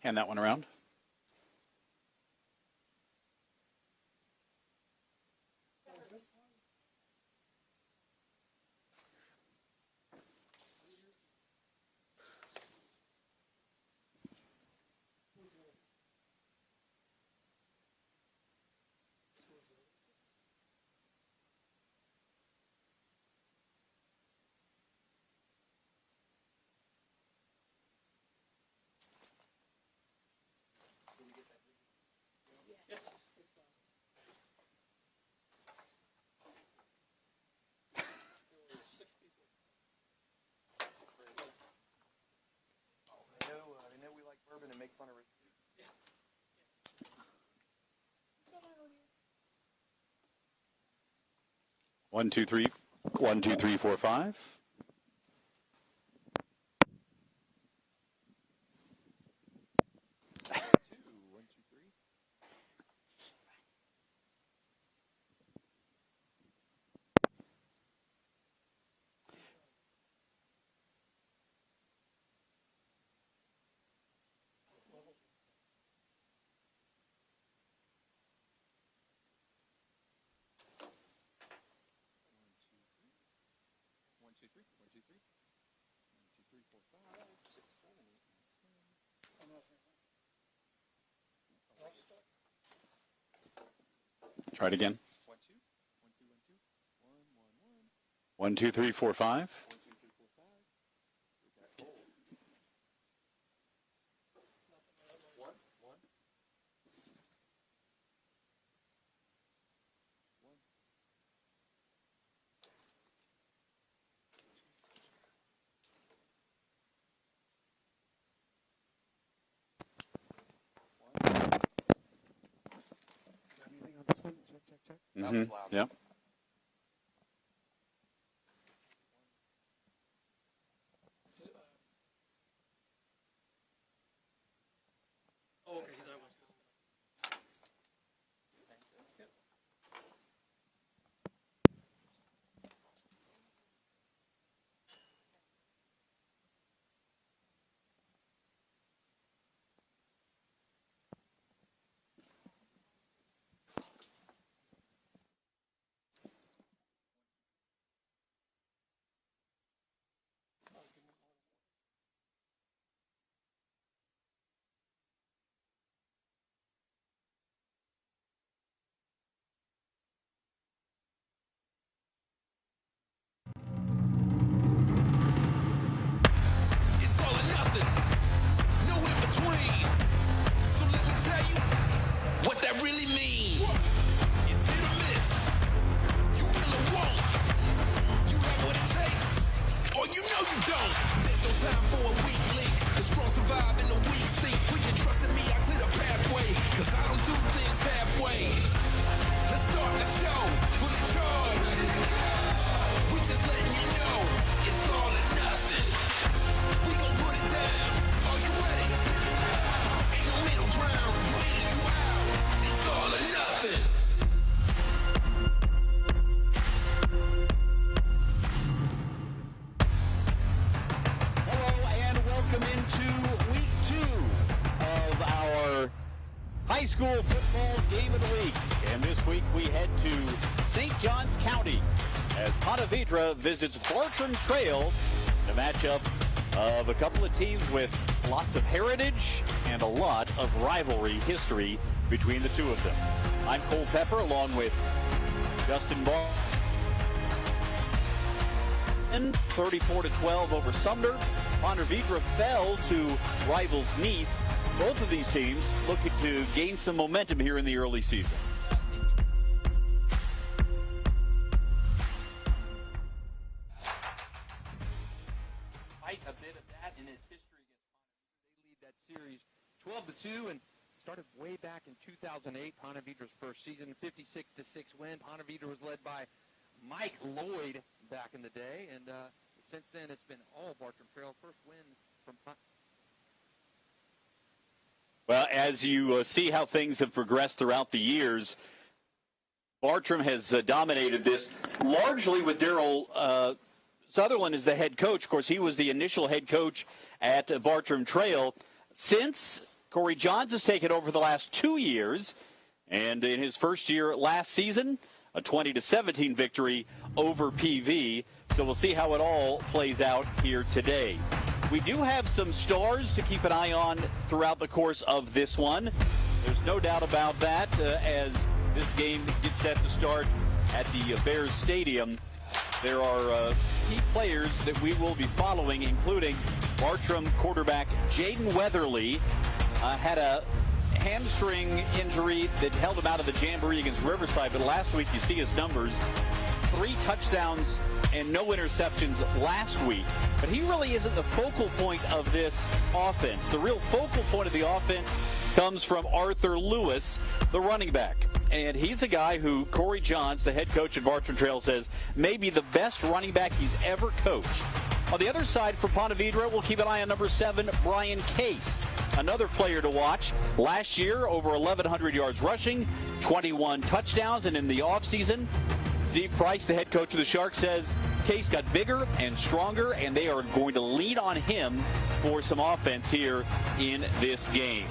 Hand that one around. They know we like bourbon and make fun of it. 1, 2, 3. 1, 2, 3, 4, 5. Try it again. 1, 2, 3, 4, 5. Mm-hmm. Yep. Oh, okay. That was high school football game of the week. And this week we head to St. Johns County as Ponte Vedra visits Bartram Trail, a matchup of a couple of teams with lots of heritage and a lot of rivalry history between the two of them. I'm Cole Pepper along with Justin Ball. 34-12 over Sumner. Ponte Vedra fell to rivals Nice. Both of these teams looking to gain some momentum here in the early season. Fight a bit of that in its history against Ponte Vedra. They lead that series 12-2 and started way back in 2008, Ponte Vedra's first season, 56-6 win. Ponte Vedra was led by Mike Lloyd back in the day, and since then it's been all Bartram Trail. First win from Ponte. Well, as you see how things have progressed throughout the years, Bartram has dominated this largely with Daryl Sutherland as the head coach. Of course, he was the initial head coach at Bartram Trail. Since Corey Johns has taken over the last 2 years, and in his first year last season, a 20-17 victory over PV. So we'll see how it all plays out here today. We do have some stars to keep an eye on throughout the course of this one. There's no doubt about that as this game gets set to start at the Bears Stadium. There are key players that we will be following, including Bartram quarterback Jaden Weatherly. Had a hamstring injury that held him out of the Jamboree against Riverside, but last week you see his numbers. 3 touchdowns and no interceptions last week. But he really isn't the focal point of this offense. The real focal point of the offense comes from Arthur Lewis, the running back. And he's a guy who Corey Johns, the head coach at Bartram Trail, says may be the best running back he's ever coached. On the other side for Ponte Vedra, we'll keep an eye on number 7, Brian Case. Another player to watch. Last year, over 1,100 yards rushing, 21 touchdowns, and in the offseason, Steve Price, the head coach of the Sharks, says Case got bigger and stronger, and they are going to lean on him for some offense here in this game.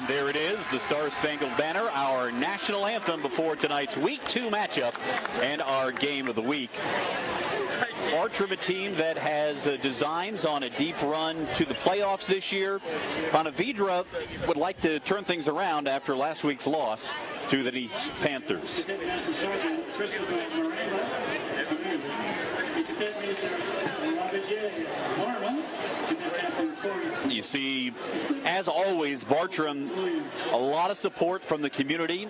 There it is, the Star-Spangled Banner, our national anthem before tonight's Week 2 matchup and our game of the week. Bartram, a team that has designs on a deep run to the playoffs this year. Ponte Vedra would like to turn things around after last week's loss to the Nice Panthers. You see, as always, Bartram, a lot of support from the community,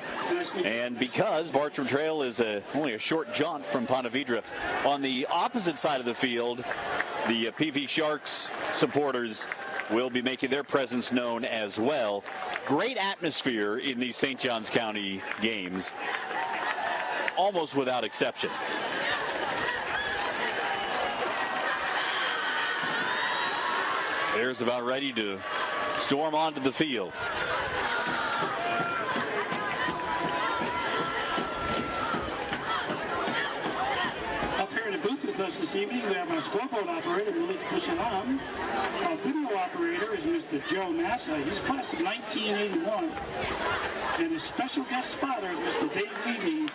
and because Bartram Trail is only a short jaunt from Ponte Vedra, on the opposite side of the field, the PV Sharks supporters will be making their presence known as well. Great atmosphere in these St. Johns County games, almost without exception. Bears about ready to storm onto the field. Up here in the booth with us this evening, we have our scoreboard operator, Malik Bushalam. Our video operator is Mr. Joe Massa. He's class of 1981. And his special guest spotter is Mr. Dave Levy.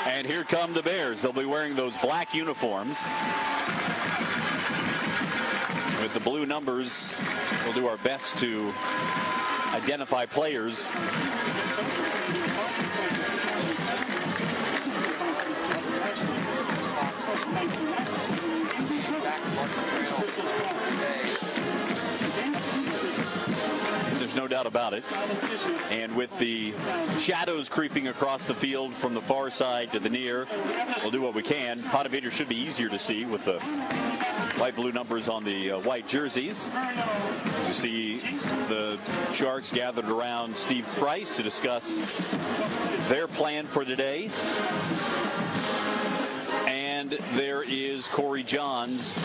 And here come the Bears. They'll be wearing those black uniforms with the blue numbers. We'll do our best to identify players. There's no doubt about it. And with the shadows creeping across the field from the far side to the near, we'll do what we can. Ponte Vedra should be easier to see with the light blue numbers on the white jerseys. As you see the Sharks gathered around Steve Price to discuss their plan for today. And there is Corey Johns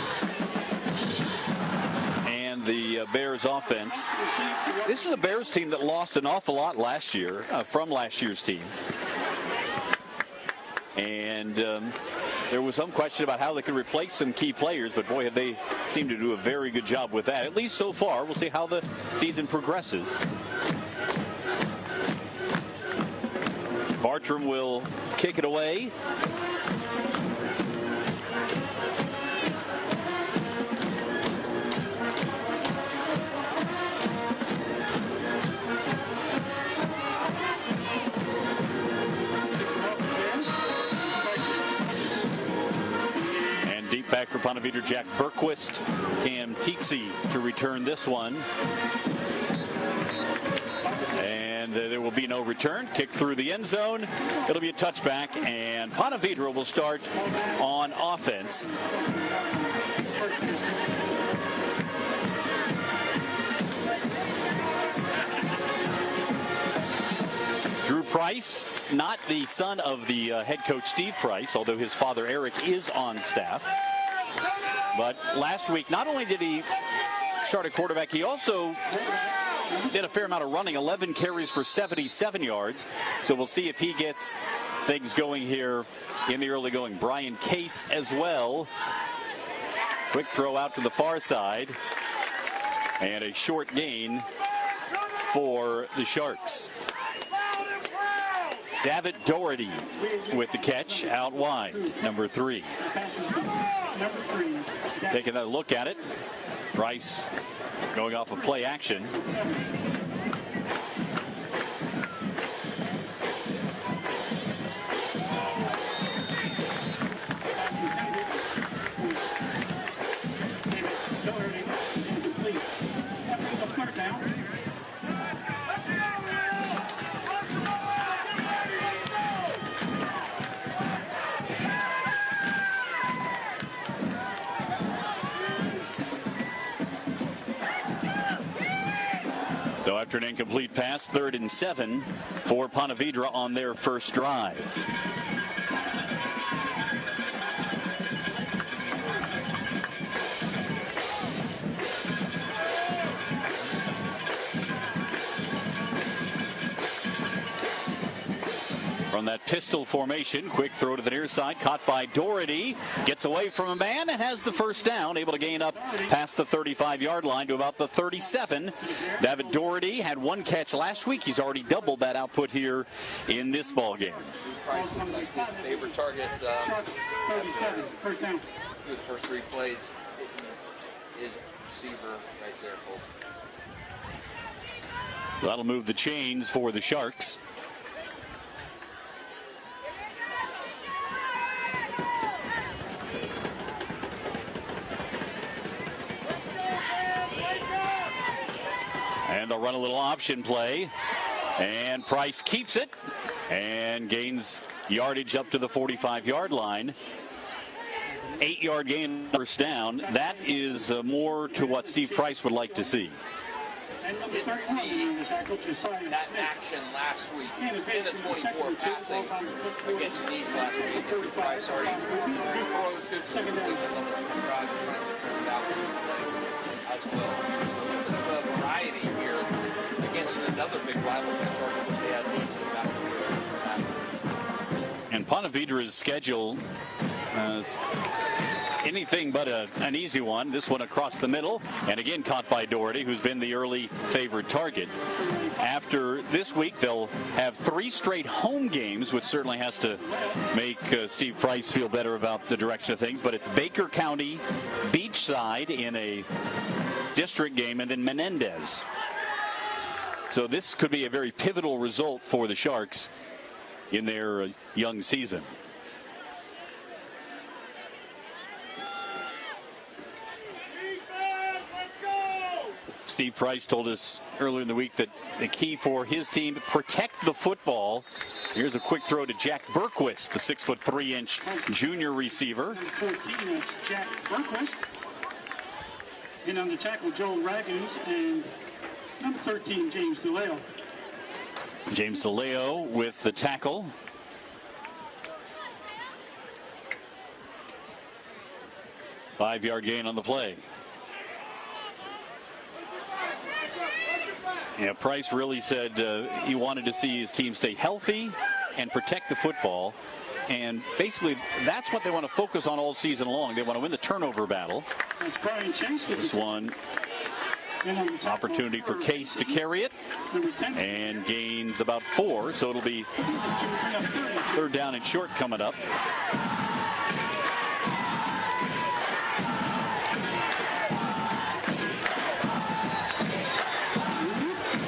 and the Bears offense. This is a Bears team that lost an awful lot last year from last year's team. And there was some question about how they could replace some key players, but boy, have they seemed to do a very good job with that, at least so far. We'll see how the season progresses. Bartram will kick it away. Quarterback for Ponte Vedra, Jack Berquist. Cam Teetsy to return this one. And there will be no return. Kick through the end zone. It'll be a touchback, and Ponte Vedra will start on offense. Drew Price, not the son of the head coach Steve Price, although his father Eric is on staff. But last week, not only did he start at quarterback, he also did a fair amount of running, 11 carries for 77 yards. So we'll see if he gets things going here in the early going. Brian Case as well. Quick throw out to the far side. And a short gain for the Sharks. David Doherty with the catch out wide, number 3. Taking a look at it. Price going off of play action. So after an incomplete pass, 3rd and 7 for Ponte Vedra on their first drive. From that pistol formation, quick throw to the near side, caught by Doherty, gets away from a man and has the first down, able to gain up past the 35-yard line to about the 37. David Doherty had 1 catch last week. He's already doubled that output here in this ball game. Price looks like his favorite target. 37, first down. Through the first 3 plays, hitting his receiver right there. That'll move the chains for the Sharks. And they'll run a little option play. And Price keeps it and gains yardage up to the 45-yard line. 8-yard gain, first down. That is more to what Steve Price would like to see. Didn't see that action last week. He was in the 24 passing against the East last week. And Price already throws good completions on this drive and trying to first out as well. A bit of a variety here against another big rival, which they had East about. And Ponte Vedra's schedule anything but an easy one. This one across the middle, and again caught by Doherty, who's been the early favored target. After this week, they'll have 3 straight home games, which certainly has to make Steve Price feel better about the direction of things. But it's Baker County, Beachside in a district game, and then Menendez. So this could be a very pivotal result for the Sharks in their young season. Steve Price told us earlier in the week that the key for his team, protect the football. Here's a quick throw to Jack Berquist, the 6'3" junior receiver. 14 is Jack Berquist. And on the tackle, Joel Raggins, and number 13, James DeLeo. James DeLeo with the tackle. Five-yard gain on the play. Yeah, Price really said he wanted to see his team stay healthy and protect the football. And basically, that's what they want to focus on all season long. They want to win the turnover battle. This one, opportunity for Case to carry it. And gains about 4, so it'll be 3rd down and short coming up.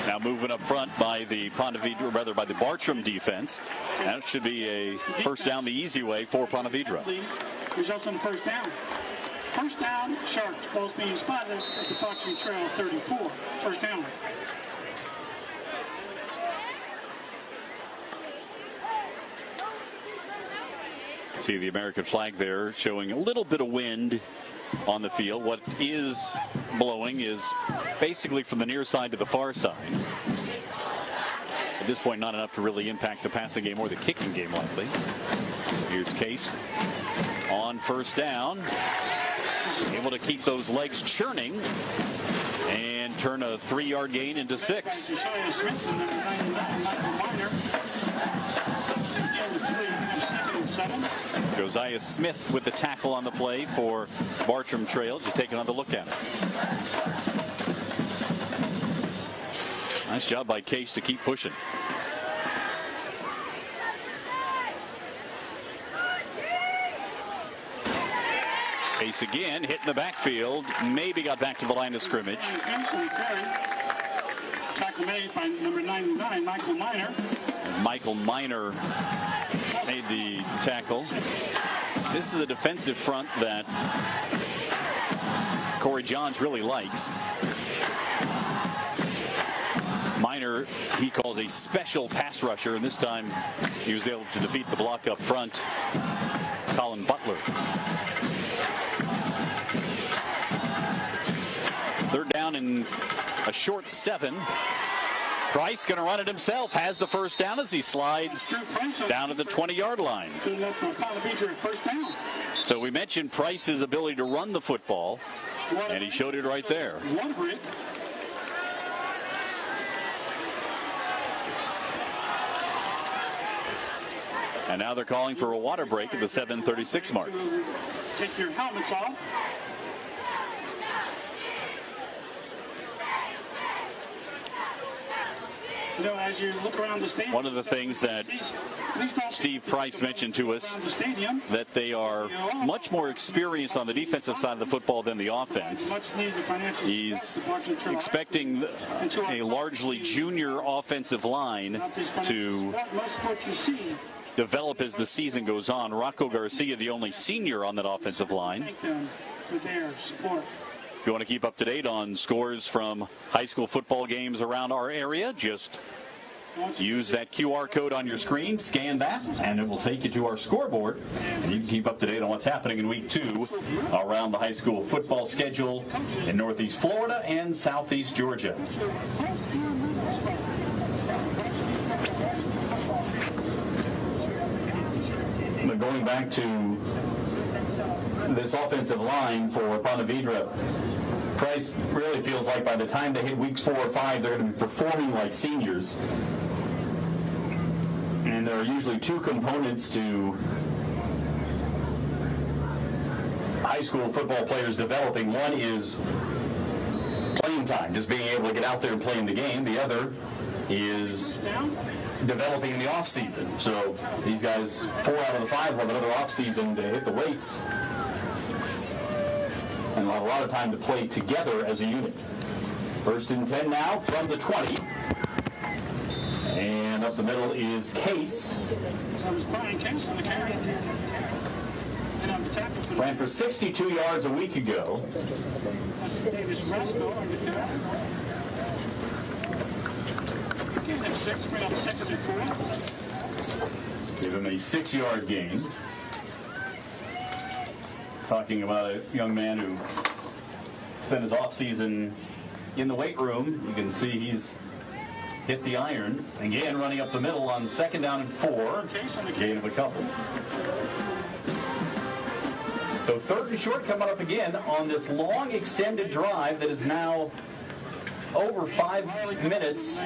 Now moving up front by the Ponte Vedra, rather by the Bartram defense. That should be a first down the easy way for Ponte Vedra. Results on first down. First down, Sharks. Ball's being spotted at the Bartram Trail 34. First down. See the American flag there showing a little bit of wind on the field. What is blowing is basically from the near side to the far side. At this point, not enough to really impact the passing game or the kicking game likely. Here's Case on first down. Able to keep those legs churning and turn a 3-yard gain into 6. Josiah Smith with the tackle on the play for Bartram Trail. Just take another look at it. Nice job by Case to keep pushing. Case again, hit in the backfield. Maybe got back to the line of scrimmage. Tackle made by number 99, Michael Miner. Michael Miner made the tackle. This is a defensive front that Corey Johns really likes. Miner, he calls a special pass rusher, and this time he was able to defeat the block up front, Colin Butler. Third down and a short 7. Price going to run it himself, has the first down as he slides down to the 20-yard line. So we mentioned Price's ability to run the football, and he showed it right there. And now they're calling for a water break at the 7:36 mark. Take your helmets off. You know, as you look around the stadium, one of the things that Steve Price mentioned to us, that they are much more experienced on the defensive side of the football than the offense. He's expecting a largely junior offensive line to develop as the season goes on. Rocco Garcia, the only senior on that offensive line. For their support. If you want to keep up to date on scores from high school football games around our area, just use that QR code on your screen, scan that, and it will take you to our scoreboard. And you can keep up to date on what's happening in week 2 around the high school football schedule in Northeast Florida and Southeast Georgia. But going back to this offensive line for Ponte Vedra, Price really feels like by the time they hit weeks 4 or 5, they're going to be performing like seniors. And there are usually 2 components to high school football players developing. One is playing time, just being able to get out there and play in the game. The other is developing in the off season. So these guys, 4 out of the 5 have another off season to hit the weights. And a lot of time to play together as a unit. First and 10 now from the 20. And up the middle is Case. Ran for 62 yards a week ago. Give him a 6-yard gain. Talking about a young man who spent his offseason in the weight room. You can see he's hit the iron. Again, running up the middle on 2nd down and 4. Gain of a couple. So 3rd and short coming up again on this long extended drive that is now over 5 minutes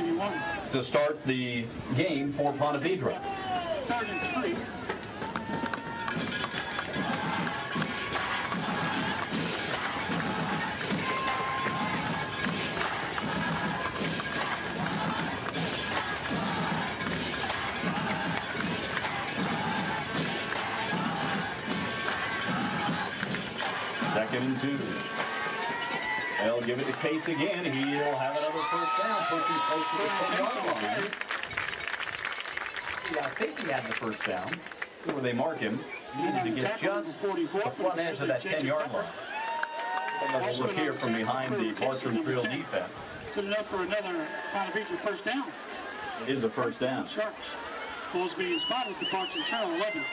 to start the game for Ponte Vedra. 3rd and 3. Second and 2. They'll give it to Case again. He'll have another first down, pushing close to the 10-yard line. Yeah, I think he had the first down. Where they mark him. He needed to get just the front edge of that 10-yard line. high-level look here from behind the Bartram Trail defense. Good enough for another Ponte Vedra first down. It is a first down. Sharks. Ball's being spotted at the Bartram Trail 11.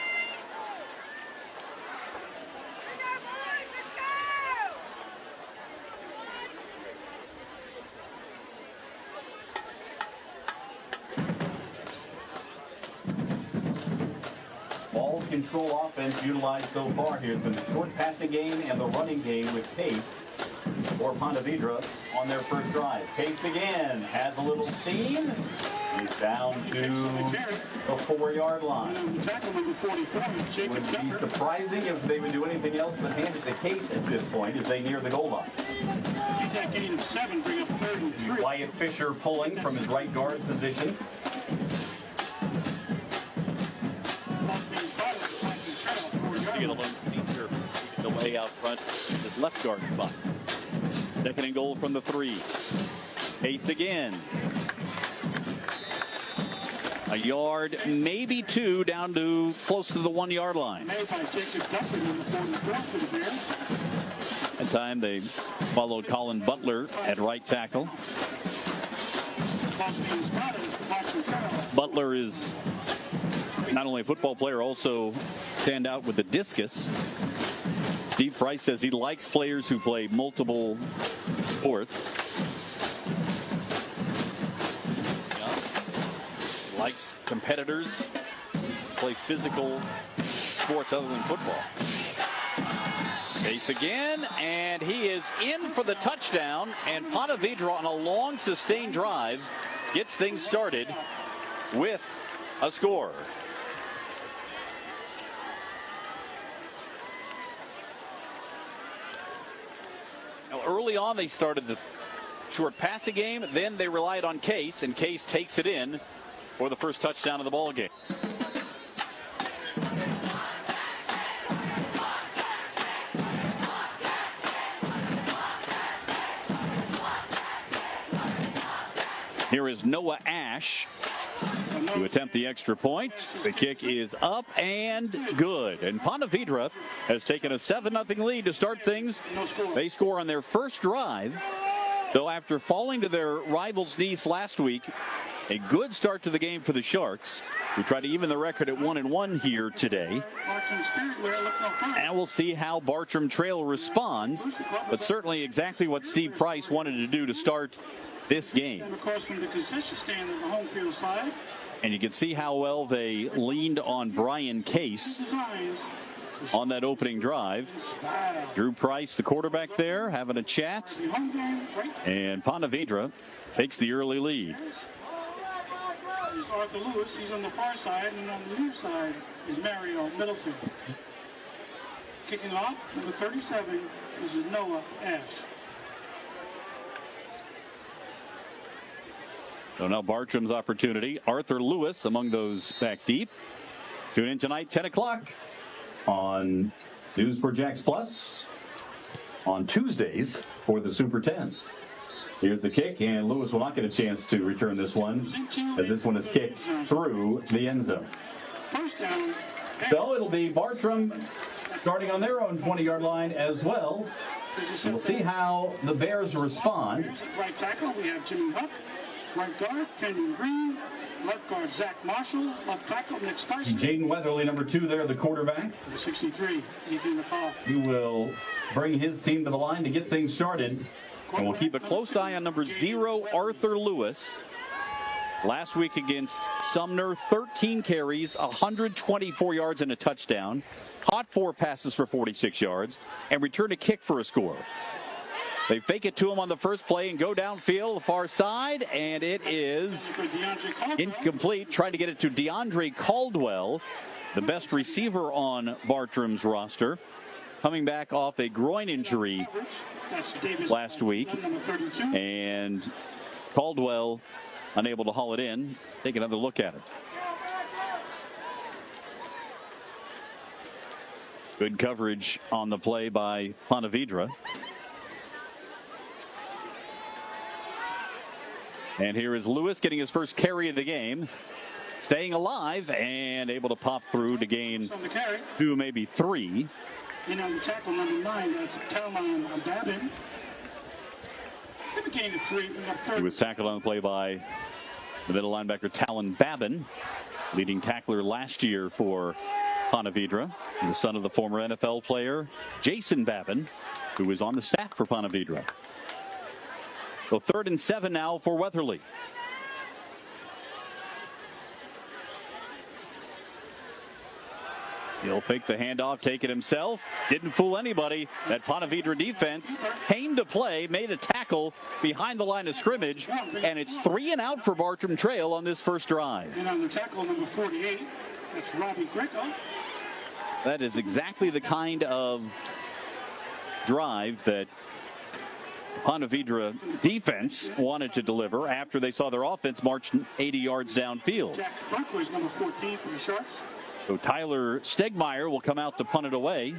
Ball control offense utilized so far here has been the short passing game and the running game with pace for Ponte Vedra on their first drive. Pace again has a little steam. He's down to the 4-yard line. The tackle number 44, It would be surprising if they would do anything else but hand it to Case at this point as they near the goal line. Get that gain of 7, bring up 3rd and 3. Wyatt Fisher pulling from his right guard position. Ball's being spotted at the Bartram Trail 4 You yards. get a lone feature the way out front, his left guard spot. Second and goal from the 3. Pace again. A yard, maybe 2, down to close to the 1-yard line. Made by Jacob Duffin in the 44 for the Bears. That time they followed Colin Butler at right tackle. Ball's being spotted at the Bartram Trail. Butler is not only a football player, also stand out with the discus. Steve Price says he likes players who play multiple sports. Yeah. Likes competitors who play physical sports other than football. Pace again, and he is in for the touchdown, and Ponte Vedra on a long sustained drive gets things started with a score. Now, early on, they started the short passing game. Then they relied on Case, and Case takes it in for the first touchdown of the ball game. Here is Noah Ash to attempt the extra point. The kick is up and good. And Ponte Vedra has taken a 7-0 lead to start things. They score on their first drive. Though after falling to their rivals Nice last week, a good start to the game for the Sharks, who try to even the record at 1-1 here today. And we'll see how Bartram Trail responds. But certainly exactly what Steve Price wanted to do to start this game. And of course, from the concession stand on the home field side. And you can see how well they leaned on Brian Case on that opening drive. Drew Price, the quarterback there, having a chat. And Ponte Vedra takes the early lead. Here's Arthur Lewis. He's on the far side, and on the near side is Mario Middleton. Kicking off, number 37, this is Noah Ash. So now Bartram's opportunity. Arthur Lewis among those back deep. Tune in tonight, 10 o'clock on News4JAX Plus on Tuesdays for the Super 10. Here's the kick, and Lewis will not get a chance to return this one as this one is kicked through the end zone. First down. So it'll be Bartram starting on their own 20-yard line as well. And we'll see how the Bears respond. Right tackle, we have Jimmy Huck. Right guard, Kenyon Green. Left guard, Zach Marshall. Left tackle, Nick Sparks. Jaden Weatherly, number 2 there, the quarterback. 63, Ethan McCall. Who will bring his team to the line to get things started. And we'll keep a close eye on number 0, Arthur Lewis. Last week against Sumner, 13 carries, 124 yards and a touchdown. Caught 4 passes for 46 yards and returned a kick for a score. They fake it to him on the first play and go downfield, the far side, and it is incomplete. Trying to get it to DeAndre Caldwell, the best receiver on Bartram's roster, coming back off a groin injury last week. And Caldwell unable to haul it in. Take another look at it. Good coverage on the play by Ponte Vedra. And here is Lewis getting his first carry of the game. Staying alive and able to pop through to gain 2, maybe 3. And on the tackle, number 9, that's Talon Babin. Gain of 3. He was tackled on the play by the middle linebacker Talon Babin, leading tackler last year for Ponte Vedra, the son of the former NFL player Jason Babin, who was on the staff for Ponte Vedra. So 3rd and 7 now for Weatherly. He'll fake the handoff, take it himself. Didn't fool anybody. That Ponte Vedra defense came to play, made a tackle behind the line of scrimmage, and it's 3 and out for Bartram Trail on this first drive. And on the tackle, number 48, that's Robbie Greco. That is exactly the kind of drive that Ponte Vedra defense wanted to deliver after they saw their offense march 80 yards downfield. Jack Berkowitz, number 14 for the Sharks. So Tyler Stegmeyer will come out to punt it away.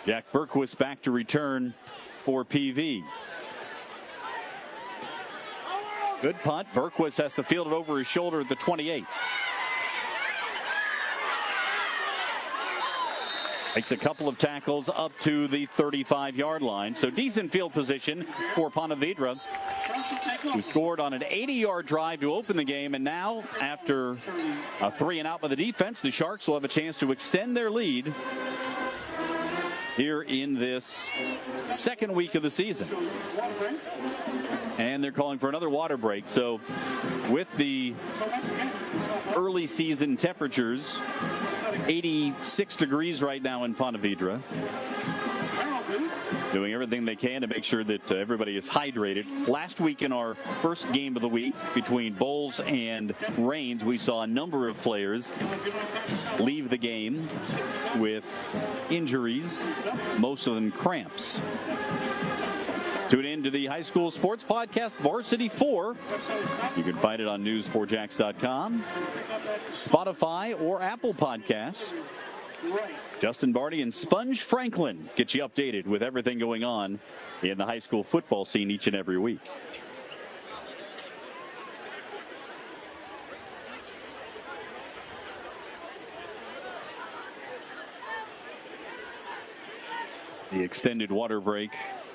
Jack Berkowitz back to return for PV. Good punt. Berkowitz has to field it over his shoulder at the 28. Makes a couple of tackles up to the 35-yard line. So decent field position for Ponte Vedra, who scored on an 80-yard drive to open the game. And now, after a 3 and out by the defense, the Sharks will have a chance to extend their lead here in this second week of the season. And they're calling for another water break. So with the early season temperatures, 86 degrees right now in Ponte Vedra, doing everything they can to make sure that everybody is hydrated. Last week in our first game of the week between Bulls and Reigns, we saw a number of players leave the game with injuries, most of them cramps. Tune in to the high school sports podcast, Varsity 4. You can find it on News4JAX.com, Spotify, or Apple Podcasts. Justin Barty and Sponge Franklin get you updated with everything going on in the high school football scene each and every week. The extended water break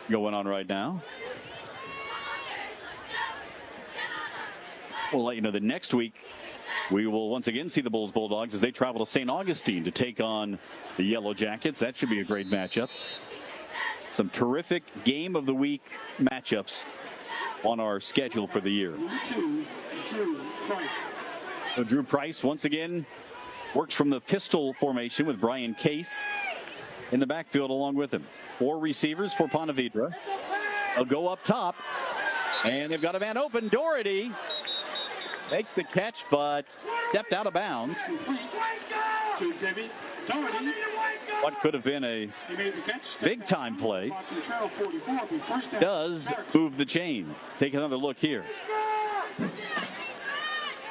going on right now. We'll let you know that next week we will once again see the Bulls Bulldogs as they travel to St. Augustine to take on the Yellow Jackets. That should be a great matchup. Some terrific game of the week matchups on our schedule for the year. So Drew Price once again works from the pistol formation with Brian Case in the backfield along with him. 4 receivers for Ponte Vedra. They'll go up top, and they've got a man open. Doherty makes the catch, but stepped out of bounds. What could have been a big-time play does move the chain. Take another look here.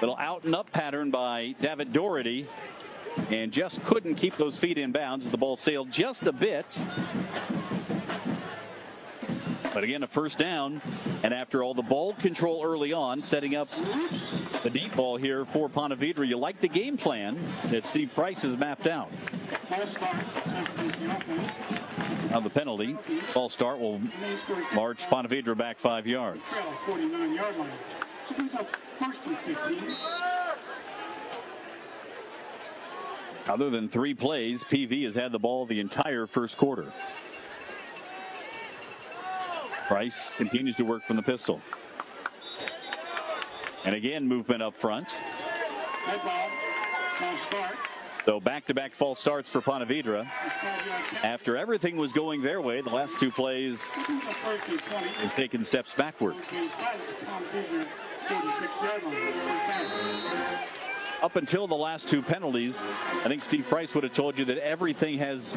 Little out and up pattern by David Doherty, and just couldn't keep those feet in bounds as the ball sailed just a bit. But again, a first down, and after all the ball control early on, setting up the deep ball here for Ponte Vedra. You like the game plan that Steve Price has mapped out. Now the penalty, false start, will march Ponte Vedra back 5 yards. 49-yard line. So brings up 1st and 15. Other than 3 plays, PV has had the ball the entire first quarter. Price continues to work from the pistol. And again, movement up front. So back-to-back false starts for Ponte Vedra. After everything was going their way, the last 2 plays have taken steps backward. Up until the last 2 penalties, I think Steve Price would have told you that everything has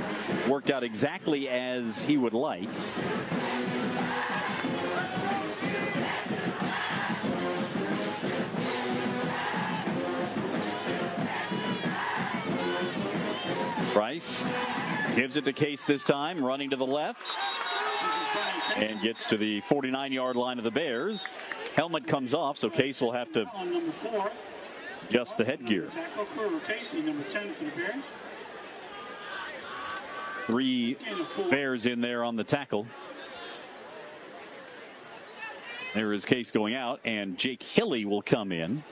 worked out exactly as he would like. Price gives it to Case this time, running to the left, and gets to the 49-yard line of the Bears. Helmet comes off, so Case will have to adjust the headgear. 3 Bears in there on the tackle. There is Case going out, and Jake Hilly will come in,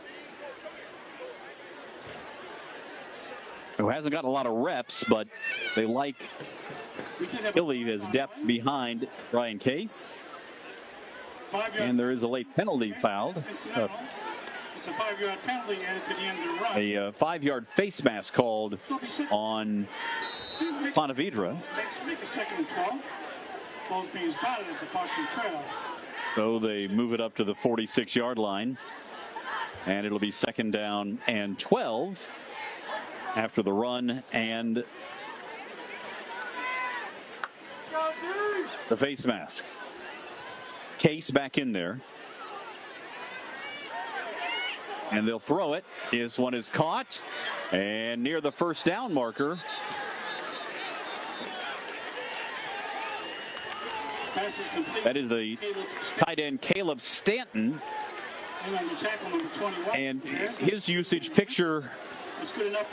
who hasn't gotten a lot of reps, but they like Hilly has depth behind Brian Case. And there is a late penalty fouled. It's a 5-yard penalty added to the end of the run. A 5-yard face mask called on Ponte Vedra. Make a second and 12. Ball's being spotted at the Bartram Trail. So they move it up to the 46-yard line. And it'll be 2nd down and 12 after the run and the face mask. Case back in there. And they'll throw it. This one is caught and near the 1st down marker. That is the tight end Caleb Stanton. And his usage picture,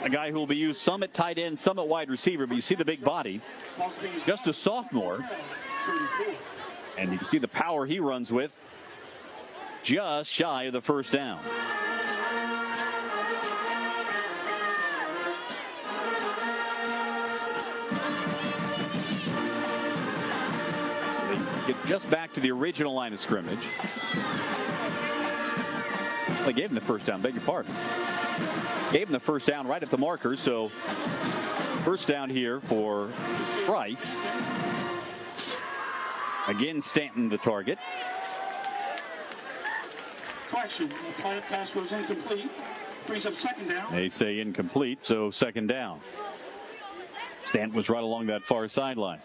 a guy who will be used some at tight end, some at wide receiver, but you see the big body. Just a sophomore. And you can see the power he runs with. Just shy of the 1st down. They get just back to the original line of scrimmage. They gave him the 1st down, beg your pardon. Gave him the 1st down right at the marker, so 1st down here for Price. Again, Stanton the target. Correction, the pass was incomplete. Brings up 2nd down. They say incomplete, so 2nd down. Stanton was right along that far sideline.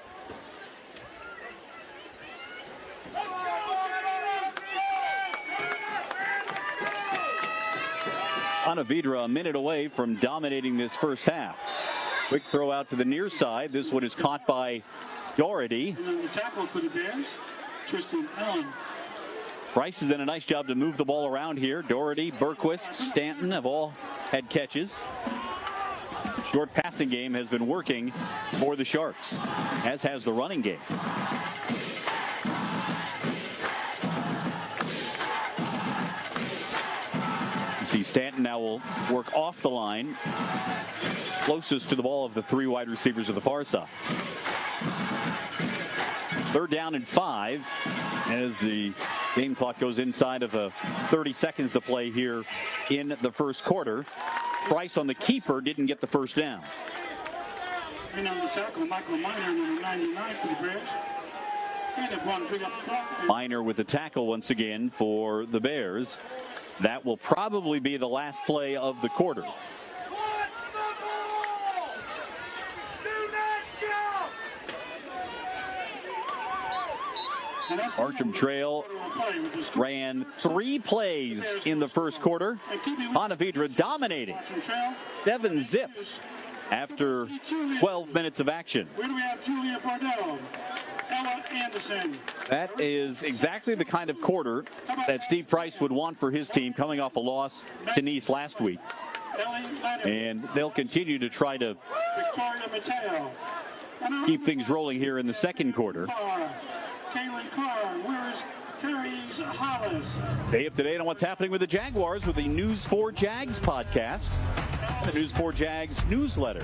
Ponte Vedra a minute away from dominating this 1st half. Quick throw out to the near side. This one is caught by Doherty. And then the tackle for the Bears, Tristan Allen. Price has done a nice job to move the ball around here. Doherty, Berquist, Stanton have all had catches. Short passing game has been working for the Sharks, as has the running game. You see Stanton now will work off the line, closest to the ball of the 3 wide receivers of the far side. 3rd down and 5 as the game clock goes inside of 30 seconds to play here in the 1st quarter. Price on the keeper didn't get the 1st down. And on the tackle, Michael Miner, number 99 for the Bears. And they want to bring up the Miner with the tackle once again for the Bears. That will probably be the last play of the quarter. Bartram Trail ran 3 plays in the 1st quarter. Ponte Vedra dominating 7-0 after 12 minutes of action. Where do we have Julia Bardell? Ella Anderson. That is exactly the kind of quarter that Steve Price would want for his team, coming off a loss to Nice last week. And they'll continue to try to keep things rolling here in the 2nd quarter. Kaylin Carr, where's Carrie's Hollis? Stay up to date on what's happening with the Jaguars with the News4JAX podcast and the News4JAX newsletter.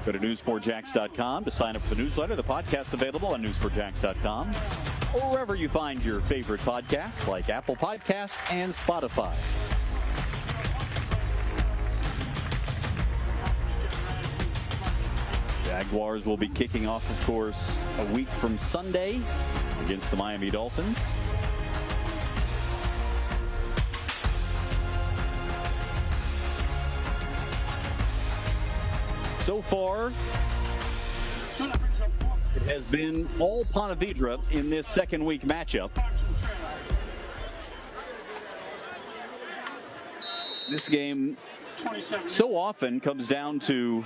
Go to News4JAX.com to sign up for the newsletter. The podcast available on News4JAX.com or wherever you find your favorite podcasts like Apple Podcasts and Spotify. Jaguars will be kicking off, of course, a week from Sunday against the Miami Dolphins. So far, it has been all Ponte Vedra in this 2nd week matchup. This game so often comes down to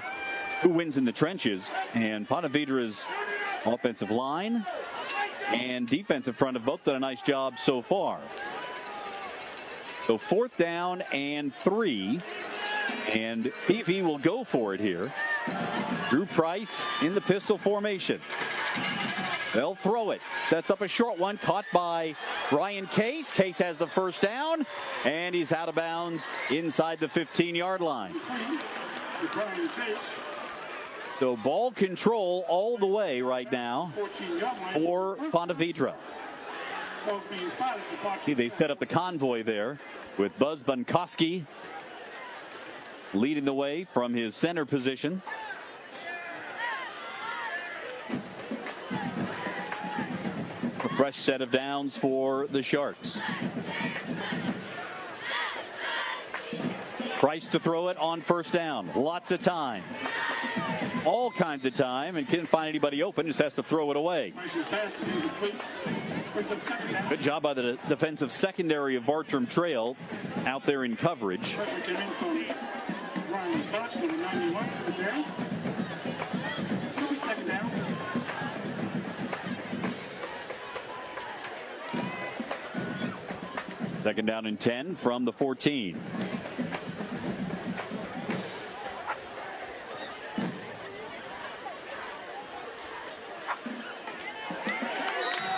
who wins in the trenches, and Ponte Vedra's offensive line and defensive front have both done a nice job so far. So 4th down and 3, and PV will go for it here. Drew Price in the pistol formation. They'll throw it. Sets up a short one, caught by Brian Case. Case has the first down, and he's out of bounds inside the 15-yard line. So ball control all the way right now for Ponte Vedra. See, they set up the convoy there with Buzz Bunkowski leading the way from his center position. A fresh set of downs for the Sharks. Price to throw it on first down. Lots of time. All kinds of time, and couldn't find anybody open. Just has to throw it away. Good job by the defensive secondary of Bartram Trail out there in coverage. Second down and 10 from the 14.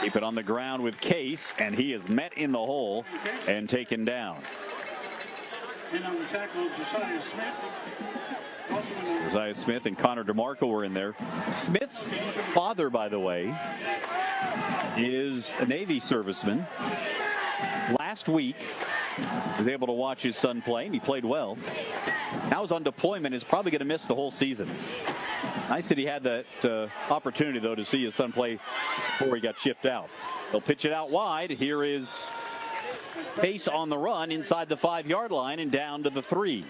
Keep it on the ground with Case, and he is met in the hole and taken down. And on the tackle, Josiah Smith. Josiah Smith and Connor DeMarco were in there. Smith's father, by the way, is a Navy serviceman. Last week, was able to watch his son play, and he played well. Now he's on deployment, is probably going to miss the whole season. Nice that he had that opportunity, though, to see his son play before he got shipped out. They'll pitch it out wide. Here is Pace on the run inside the 5-yard line and down to the 3.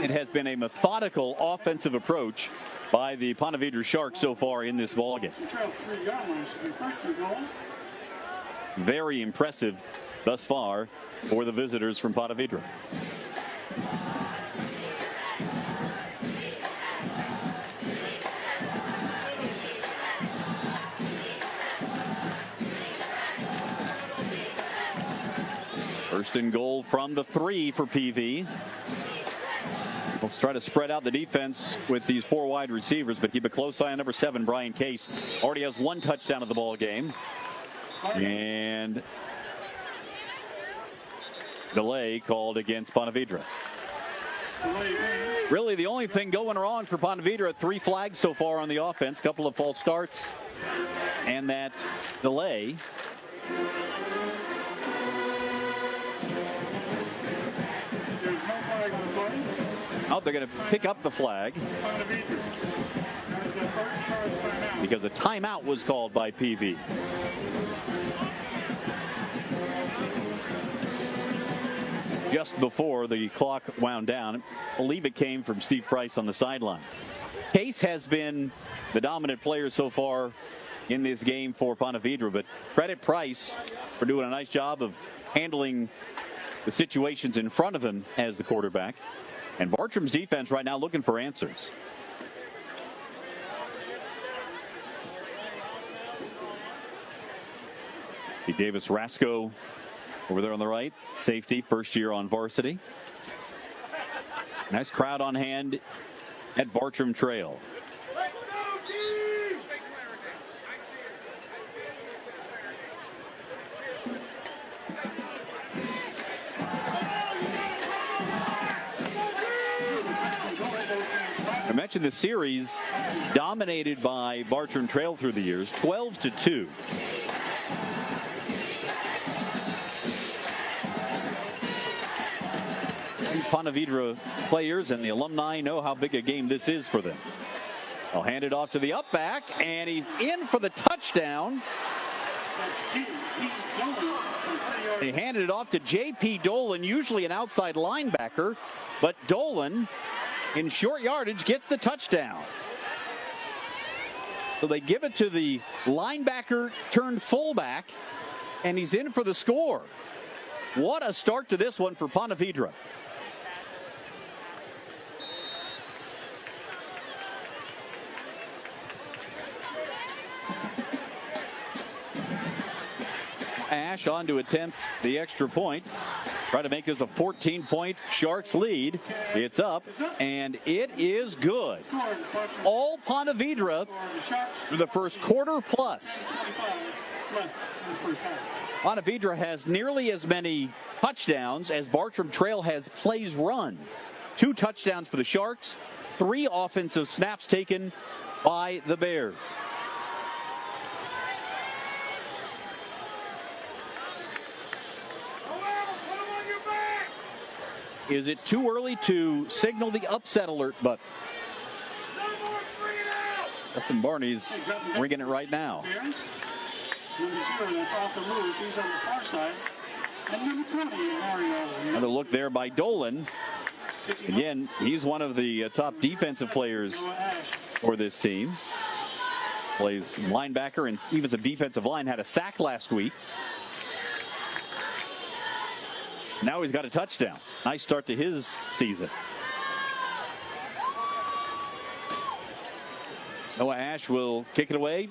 It has been a methodical offensive approach by the Ponte Vedra Sharks so far in this ballgame. Very impressive thus far for the visitors from Ponte Vedra. First and goal from the 3 for PV. Let's try to spread out the defense with these 4 wide receivers, but keep a close eye on number 7, Brian Case. Already has 1 touchdown of the ball game. And delay called against Ponte Vedra. Really the only thing going wrong for Ponte Vedra, 3 flags so far on the offense, couple of false starts, and that delay. Oh, they're going to pick up the flag because a timeout was called by PV. Just before the clock wound down, I believe it came from Steve Price on the sideline. Case has been the dominant player so far in this game for Ponte Vedra, but credit Price for doing a nice job of handling the situations in front of him as the quarterback. And Bartram's defense right now looking for answers. Davis Rasco over there on the right. Safety, first year on varsity. Nice crowd on hand at Bartram Trail. I mentioned the series dominated by Bartram Trail through the years, 12-2. Ponte Vedra players and the alumni know how big a game this is for them. I'll hand it off to the up back, and he's in for the touchdown. They handed it off to J.P. Dolan, usually an outside linebacker, but Dolan, in short yardage, gets the touchdown. So they give it to the linebacker turned fullback, and he's in for the score. What a start to this one for Ponte Vedra. Ash on to attempt the extra point. Try to make this a 14-point Sharks lead. It's up, and it is good. All Ponte Vedra for the first quarter plus. Ponte Vedra has nearly as many touchdowns as Bartram Trail has plays run. 2 touchdowns for the Sharks, 3 offensive snaps taken by the Bears. Is it too early to signal the upset alert button? Justin Barney's ringing it right now. Another look there by Dolan. Again, he's one of the top defensive players for this team. Plays linebacker and even some defensive line. Had a sack last week. Now he's got a touchdown. Nice start to his season. Noah Ash will kick it away.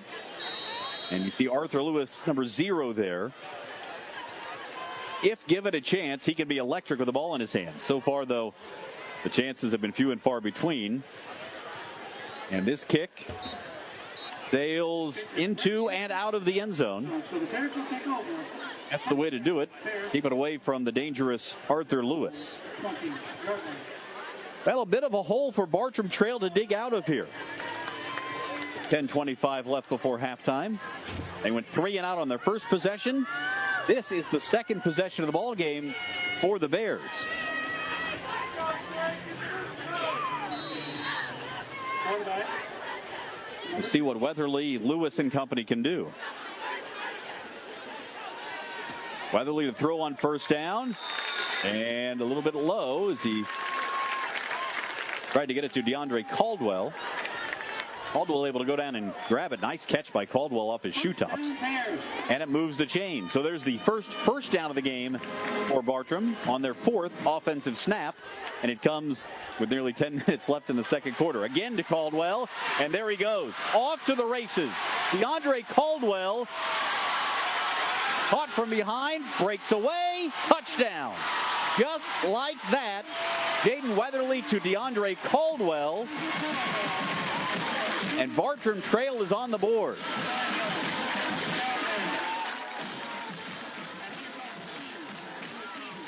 And you see Arthur Lewis, number 0 there. If given a chance, he can be electric with the ball in his hand. So far, though, the chances have been few and far between. And this kick sails into and out of the end zone. That's the way to do it. Keep it away from the dangerous Arthur Lewis. Well, a bit of a hole for Bartram Trail to dig out of here. 10:25 left before halftime. They went 3 and out on their first possession. This is the second possession of the ball game for the Bears. We'll see what Weatherly, Lewis, and company can do. Weatherly to throw on first down. And a little bit low as he tried to get it to DeAndre Caldwell. Caldwell able to go down and grab it. Nice catch by Caldwell off his shoe tops. And it moves the chain. So there's the first down of the game for Bartram on their 4th offensive snap. And it comes with nearly 10 minutes left in the second quarter. Again to Caldwell. And there he goes. Off to the races. DeAndre Caldwell caught from behind. Breaks away. Touchdown. Just like that. Jaden Weatherly to DeAndre Caldwell. And Bartram Trail is on the board.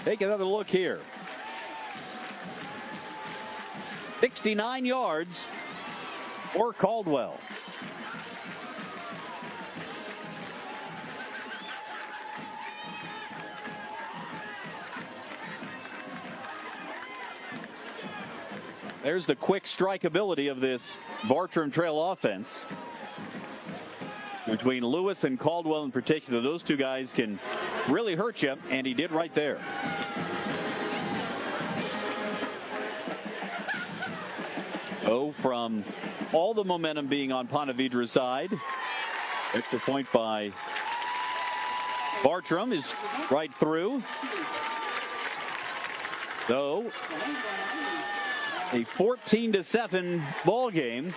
Take another look here. 69 yards for Caldwell. There's the quick strike ability of this Bartram Trail offense. Between Lewis and Caldwell in particular, those two guys can really hurt you, and he did right there. Oh, from all the momentum being on Ponte Vedra's side, extra point by Bartram is right through. So, a 14-7 ball game.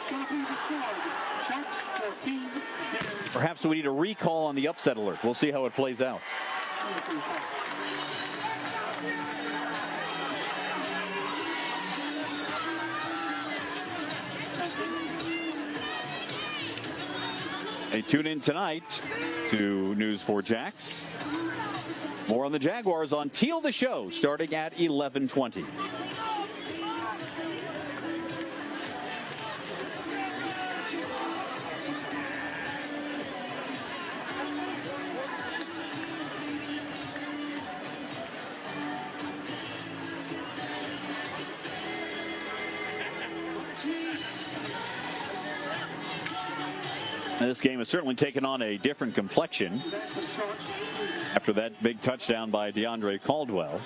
Perhaps we need a recall on the upset alert. We'll see how it plays out. Hey, tune in tonight to News4JAX. More on the Jaguars on Teal the Show starting at 11:20. This game has certainly taken on a different complexion after that big touchdown by DeAndre Caldwell.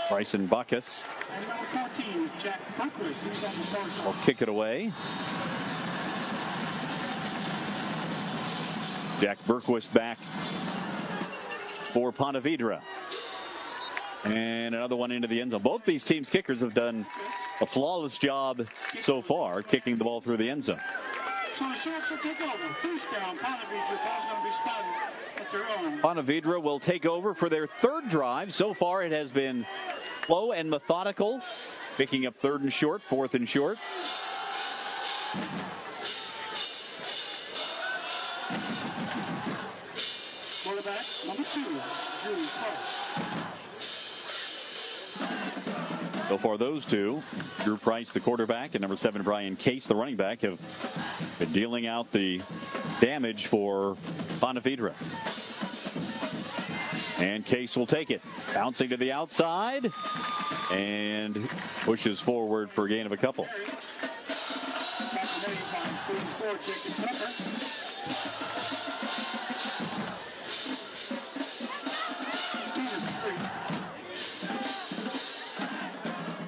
Bryson Buckus will kick it away. Jack Berquist back for Ponte Vedra. And another one into the end zone. Both these teams' kickers have done a flawless job so far, kicking the ball through the end zone. So the Sharks will take over. First down, Ponte Vedra. Ball's going to be spotted at their own. Ponte Vedra will take over for their third drive. So far, it has been slow and methodical, picking up 3rd and short, 4th and short. Quarterback number 2, Drew Price. So far, those two, Drew Price, the quarterback, and number 7, Brian Case, the running back, have been dealing out the damage for Ponte Vedra. And Case will take it. Bouncing to the outside and pushes forward for a gain of a couple.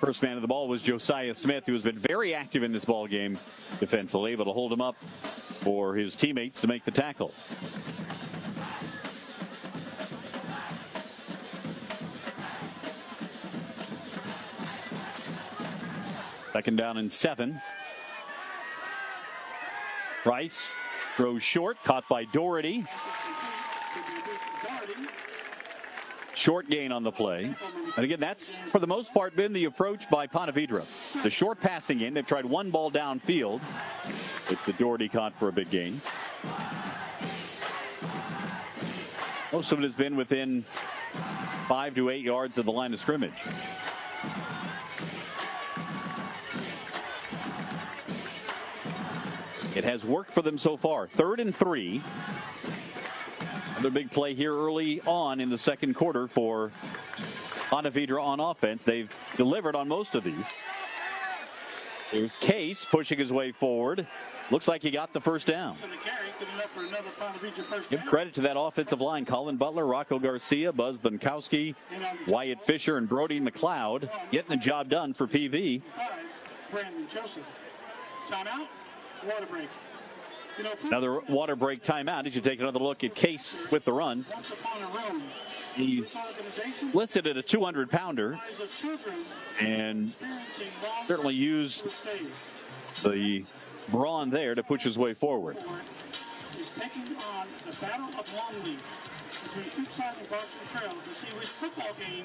First man of the ball was Josiah Smith, who has been very active in this ball game defensively, able to hold him up for his teammates to make the tackle. Second down and 7. Price throws short, caught by Doherty. Short gain on the play. And again, that's for the most part been the approach by Ponte Vedra. The short passing game. They've tried one ball downfield, which the Doherty caught for a big gain. Most of it has been within 5 to 8 yards of the line of scrimmage. It has worked for them so far. 3rd and 3. Another big play here early on in the second quarter for Ponte Vedra on offense. They've delivered on most of these. Here's Case pushing his way forward. Looks like he got the first down. Give credit to that offensive line. Colin Butler, Rocco Garcia, Buzz Bankowski, Wyatt Fisher, and Brody McLeod getting the job done for PV. Brandon Joseph. Timeout. Water break. Another water break timeout as you take another look at Case with the run. He's listed at a 200-pounder and certainly used the brawn there to push his way forward. He's taking on the battle of Longleaf between Creekside and Bartram Trail to see which football game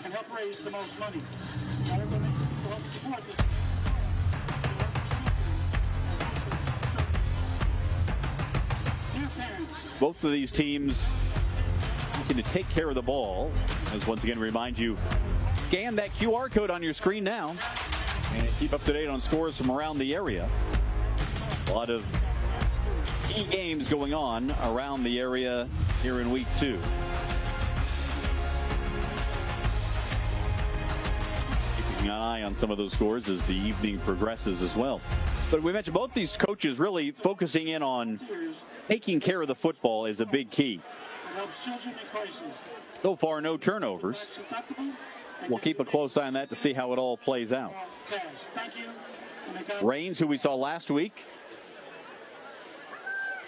can help raise the most money. All donations will help support this. Both of these teams looking to take care of the ball. As once again, remind you, scan that QR code on your screen now and keep up to date on scores from around the area. A lot of key games going on around the area here in week 2. Keeping an eye on some of those scores as the evening progresses as well. But we mentioned both these coaches really focusing in on taking care of the football is a big key. So far, no turnovers. We'll keep a close eye on that to see how it all plays out. Raines, who we saw last week,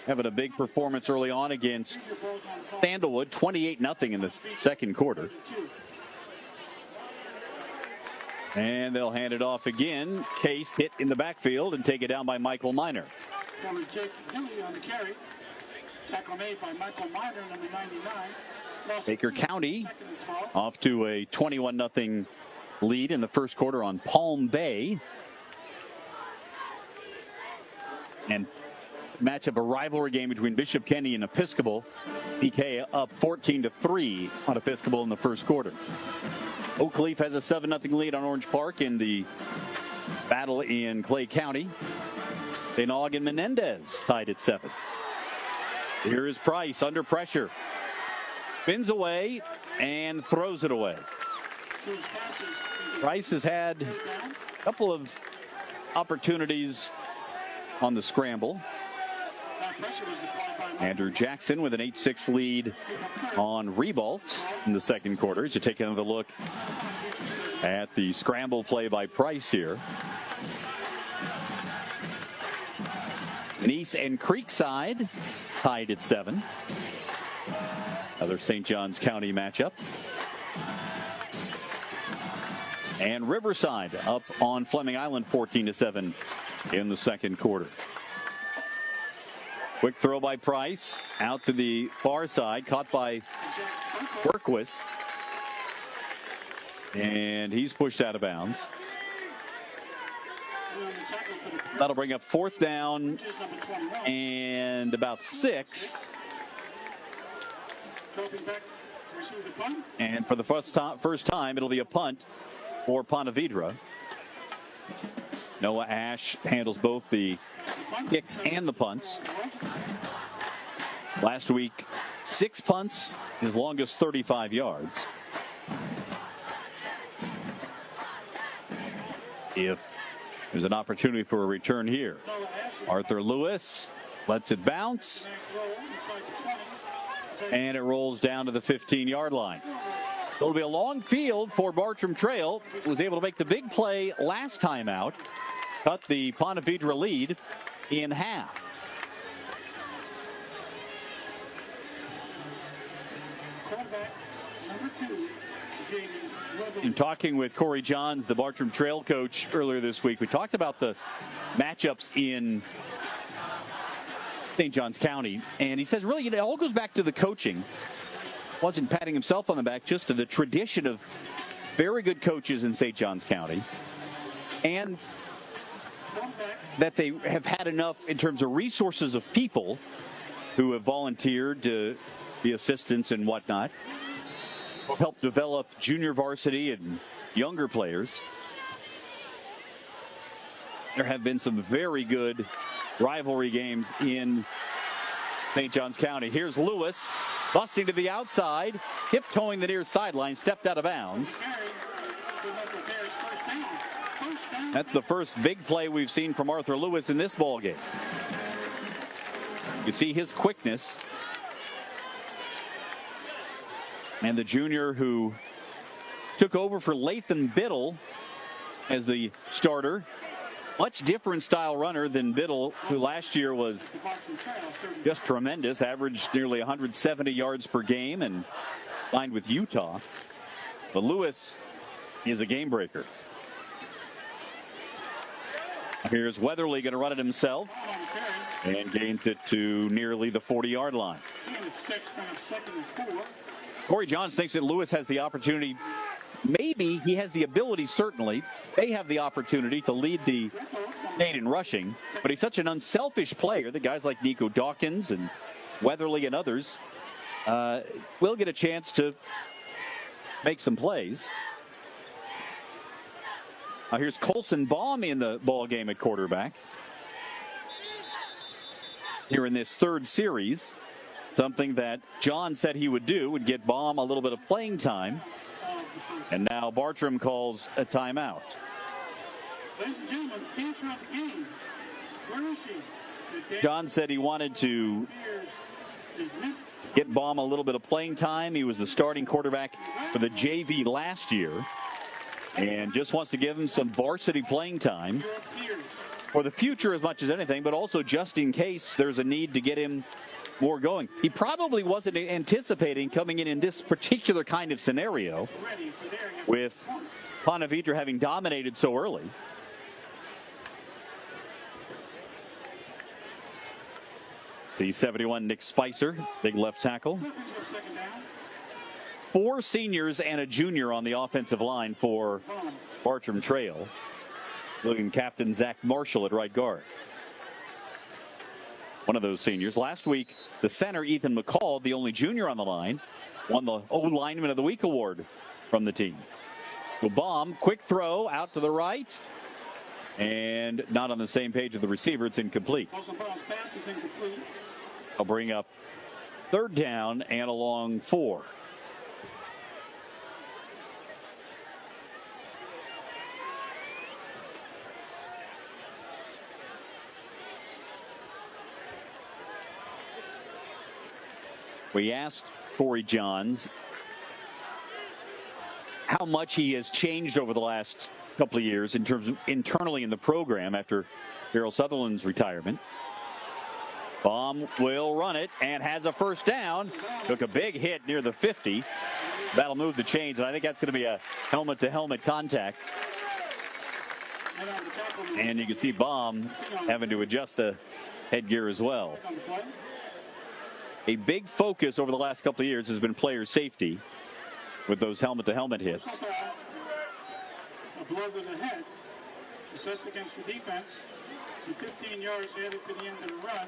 having a big performance early on against Sandalwood, 28-0 in the second quarter. And they'll hand it off again. Case hit in the backfield and take it down by Michael Miner. On the carry. Tackle made by Michael Miner, number 99. Baker County off to a 21-0 lead in the first quarter on Palm Bay. And matchup, a rivalry game between Bishop Kenny and Episcopal. PK up 14-3 on Episcopal in the first quarter. Oak Leaf has a 7-0 lead on Orange Park in the battle in Clay County. St. Aug and Menendez tied at 7. Here is Price under pressure. Spins away and throws it away. Price has had a couple of opportunities on the scramble. Andrew Jackson with an 8-6 lead on Ribault in the second quarter. As you take another look at the scramble play by Price here. Nice and Creekside tied at 7. Another St. Johns County matchup. And Riverside up on Fleming Island 14-7 in the second quarter. Quick throw by Price out to the far side, caught by Berquist. And he's pushed out of bounds. That'll bring up 4th down and about 6. And for the first time, it'll be a punt for Ponte Vedra. Noah Ash handles both the kicks and the punts. Last week, 6 punts, his longest 35 yards. If there's an opportunity for a return here, Arthur Lewis lets it bounce, and it rolls down to the 15-yard line. It'll be a long field for Bartram Trail. Was able to make the big play last time out, cut the Ponte Vedra lead in half. In talking with Corey Johns, the Bartram Trail coach, earlier this week, we talked about the matchups in St. Johns County, and he says really it all goes back to the coaching. Wasn't patting himself on the back, just to the tradition of very good coaches in St. Johns County, and that they have had enough in terms of resources of people who have volunteered to be assistants and whatnot, help develop junior varsity and younger players. There have been some very good rivalry games in St. Johns County. Here's Lewis busting to the outside, tiptoeing the near sideline, stepped out of bounds. That's the first big play we've seen from Arthur Lewis in this ball game. You see his quickness. And the junior who took over for Lathan Biddle as the starter. Much different style runner than Biddle, who last year was just tremendous, averaged nearly 170 yards per game and lined with Utah. But Lewis is a game breaker. Here's Weatherly going to run it himself and gains it to nearly the 40-yard line. Corey Johns thinks that Lewis has the opportunity, maybe he has the ability, certainly. They have the opportunity to lead the state in rushing, but he's such an unselfish player that guys like Nico Dawkins and Weatherly and others will get a chance to make some plays. Now here's Colson Baum in the ball game at quarterback. Here in this third series, something that John said he would do, would get Baum a little bit of playing time. And now Bartram calls a timeout. Ladies and gentlemen, the answer of the game. Where is she? John said he wanted to get Baum a little bit of playing time. He was the starting quarterback for the JV last year, and just wants to give him some varsity playing time for the future as much as anything, but also just in case there's a need to get him more going. He probably wasn't anticipating coming in this particular kind of scenario with Ponte Vedra having dominated so early. C71 Nick Spicer, big left tackle. 4 seniors and a junior on the offensive line for Bartram Trail, including Captain Zach Marshall at right guard. One of those seniors. Last week, the center, Ethan McCall, the only junior on the line, won the O-Lineman of the Week award from the team. So Baum, quick throw out to the right, and not on the same page of the receiver. It's incomplete. I'll bring up 3rd down and a long 4. We asked Corey Johns how much he has changed over the last couple of years in terms of internally in the program after Darrell Sutherland's retirement. Baum will run it and has a first down. Took a big hit near the 50. That'll move the chains, and I think that's going to be a helmet-to-helmet contact. And you can see Baum having to adjust the headgear as well. A big focus over the last couple of years has been player safety with those helmet-to-helmet hits. A blow to the head, assessed against the defense. So 15 yards headed to the end of the run.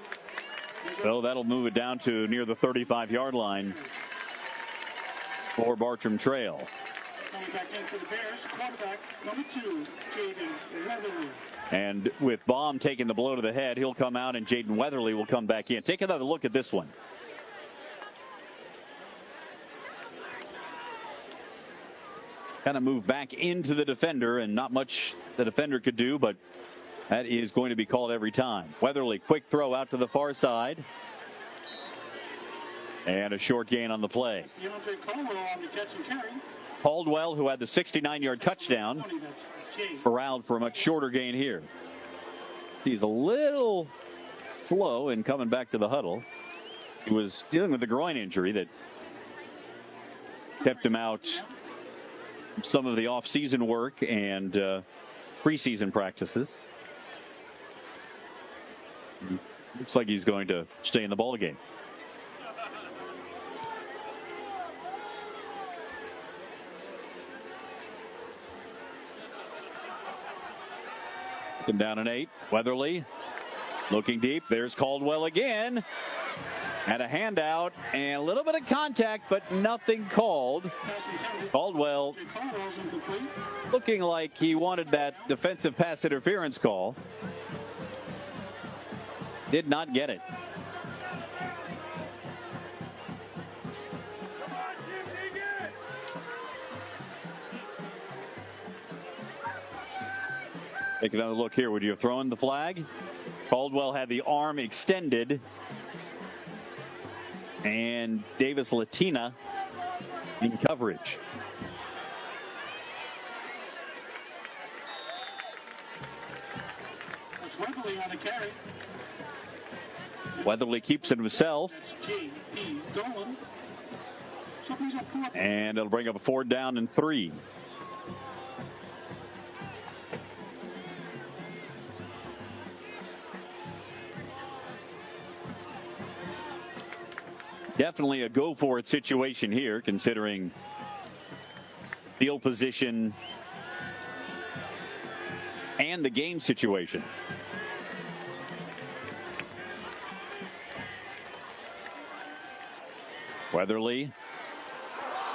So that'll move it down to near the 35-yard line for Bartram Trail. Coming back in for the Bears, quarterback number 2, Jaden Weatherly. And with Baum taking the blow to the head, he'll come out and Jaden Weatherly will come back in. Take another look at this one. Kind of moved back into the defender, and not much the defender could do, but that is going to be called every time. Weatherly, quick throw out to the far side. And a short gain on the play. DeAndre Caldwell on the catch and carry. Caldwell, who had the 69-yard touchdown, corralled for a much shorter gain here. He's a little slow in coming back to the huddle. He was dealing with a groin injury that kept him out some of the off-season work and preseason practices. Looks like he's going to stay in the ball game. Down an 8. Weatherly looking deep. There's Caldwell again. Had a handout and a little bit of contact, but nothing called. Caldwell looking like he wanted that defensive pass interference call. Did not get it. Take another look here. Would you have thrown the flag? Caldwell had the arm extended. And Davis Latina in coverage. It's Weatherly on the carry. Weatherly keeps it himself. That's J.D. Dolan. So brings up 4th. And it'll bring up a 4th down and 3. Definitely a go-for-it situation here, considering field position and the game situation. Weatherly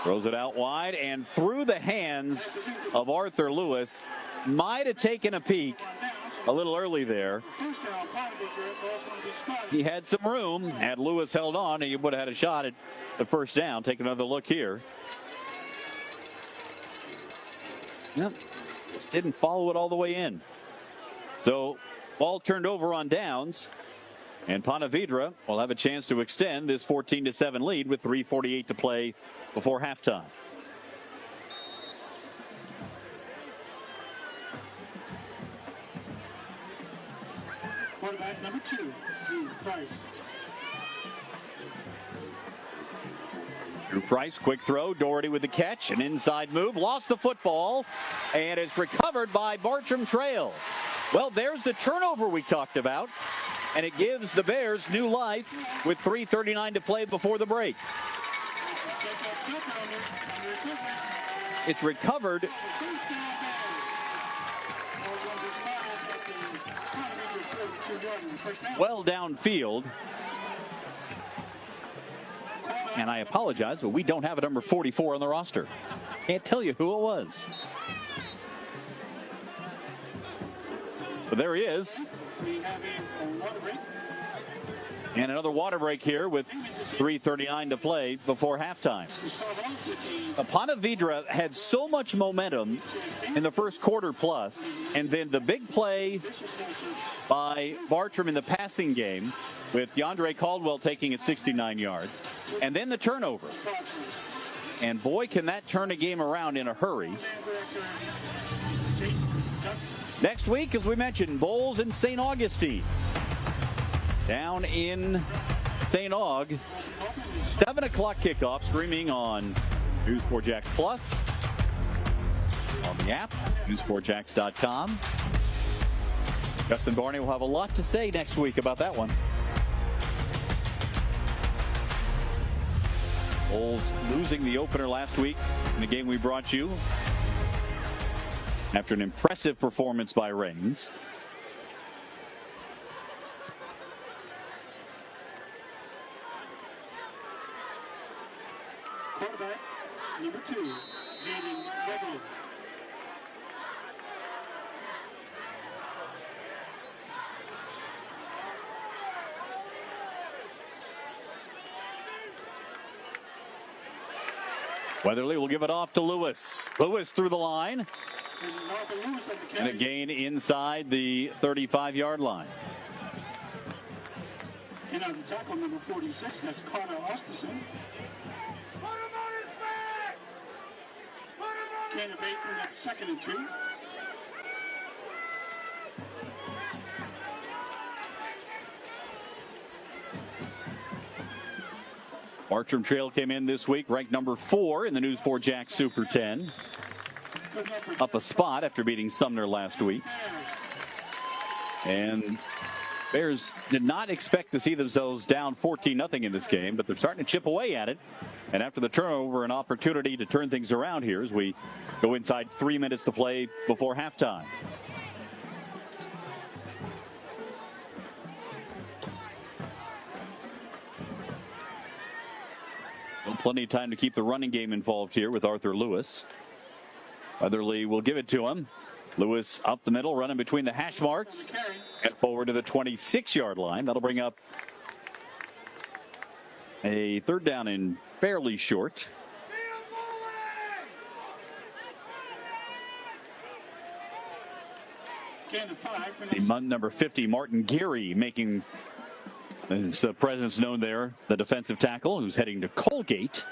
throws it out wide and through the hands of Arthur Lewis. Might have taken a peek a little early there. He had some room. Had Lewis held on, he would have had a shot at the first down. Take another look here. Yep. Just didn't follow it all the way in. So ball turned over on downs. And Ponte Vedra will have a chance to extend this 14-7 lead with 3:48 to play before halftime. Quarterback number 2, Drew Price. Drew Price, quick throw. Doherty with the catch. An inside move. Lost the football. And it's recovered by Bartram Trail. Well, there's the turnover we talked about. And it gives the Bears new life with 3:39 to play before the break. It's recovered. Well downfield. And I apologize, but we don't have a number 44 on the roster. Can't tell you who it was. But there he is. And another water break here with 3:39 to play before halftime. Ponte Vedra had so much momentum in the first quarter plus, and then the big play by Bartram in the passing game with DeAndre Caldwell taking it 69 yards, and then the turnover. And boy, can that turn a game around in a hurry. Next week, as we mentioned, Bowls in St. Augustine. Down in St. Aug. 7 o'clock kickoff, streaming on News4JAX Plus, on the app, News4JAX.com. Justin Barney will have a lot to say next week about that one. Bulls losing the opener last week in the game we brought you after an impressive performance by Reigns. Quarterback, number 2, Jaden Weatherly. Weatherly will give it off to Lewis. Lewis through the line. This is Arthur Lewis on the And a carry. gain inside the 35-yard line. And on the tackle, number 46, that's Carter Osterson. Gain of 8 in that 2nd and 2. Bartram Trail came in this week ranked number 4 in the News4JAX Super 10. Good enough for Up a spot after beating Sumner last week. And Bears did not expect to see themselves down 14-0 in this game, but they're starting to chip away at it. And after the turnover, an opportunity to turn things around here as we go inside 3 minutes to play before halftime. Well, plenty of time to keep the running game involved here with Arthur Lewis. Weatherly will give it to him. Lewis up the middle, running between the hash marks and forward to the 26-yard line. That'll bring up a 3rd down and fairly short. gain of 5. The number 50, Martin Geary, making his presence known there. The defensive tackle who's heading to Colgate.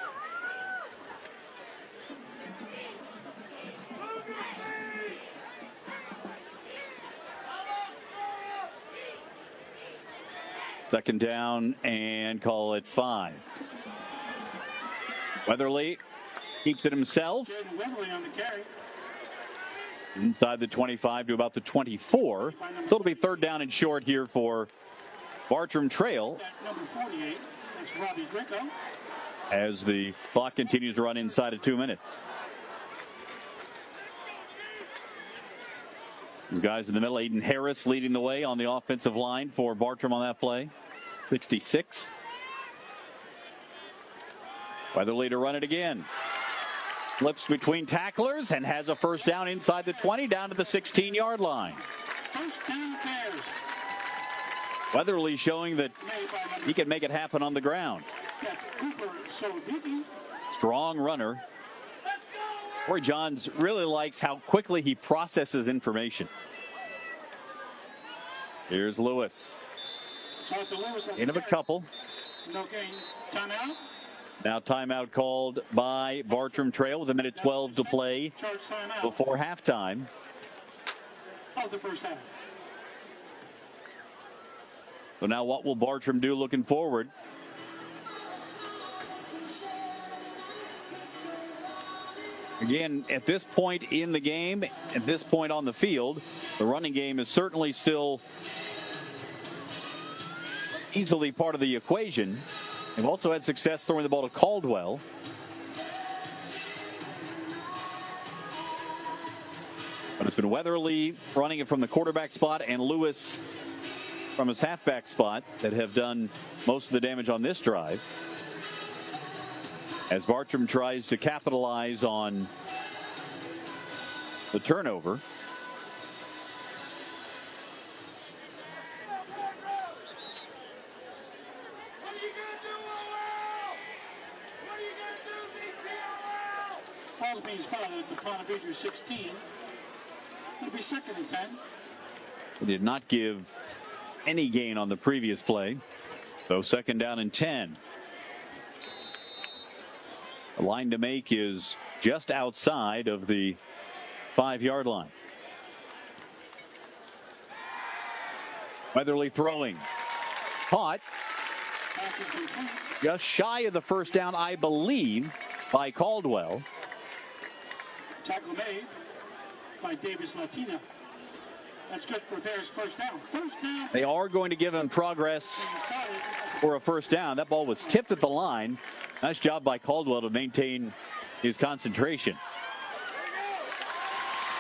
Second down and call it 5. Weatherly keeps it himself. Jaden Weatherly on the carry. Inside the 25 to about the 24. So it'll be 3rd down and short here for Bartram Trail At number 48, that's Robbie Gricko. as the clock continues to run inside of 2 minutes. These guys in the middle, Aiden Harris leading the way on the offensive line for Bartram on that play. 66. Weatherly to run it again. Flips between tacklers and has a 1st down inside the 20 down to the 16-yard line. First down Bears. Weatherly showing that Made by number he can make it happen on the ground. That's Cooper Sodiki. Strong runner. Corey Johns really likes how quickly he processes information. Here's Lewis. Arthur Lewis on the In of a carry. couple. No gain. Timeout. Now timeout called by Bartram Trail with 1:12 to play Charge timeout before halftime. of the first half. So now what will Bartram do looking forward? Again, at this point in the game, at this point on the field, the running game is certainly still easily part of the equation. They've also had success throwing the ball to Caldwell. But it's been Weatherly running it from the quarterback spot and Lewis from his halfback spot that have done most of the damage on this drive. As Bartram tries to capitalize on the turnover. Ball's being spotted at the Ponte Vedra 16. It'll be 2nd and 10. He did not give any gain on the previous play. So 2nd down and 10. The line to make is just outside of the 5-yard line. Weatherly throwing. Caught Pass is complete. just shy of the 1st down, I believe, by Caldwell. Tackle made by Davis Latina. That's good for Bears first down. First down. They are going to give him progress for a first down. That ball was tipped at the line. Nice job by Caldwell to maintain his concentration.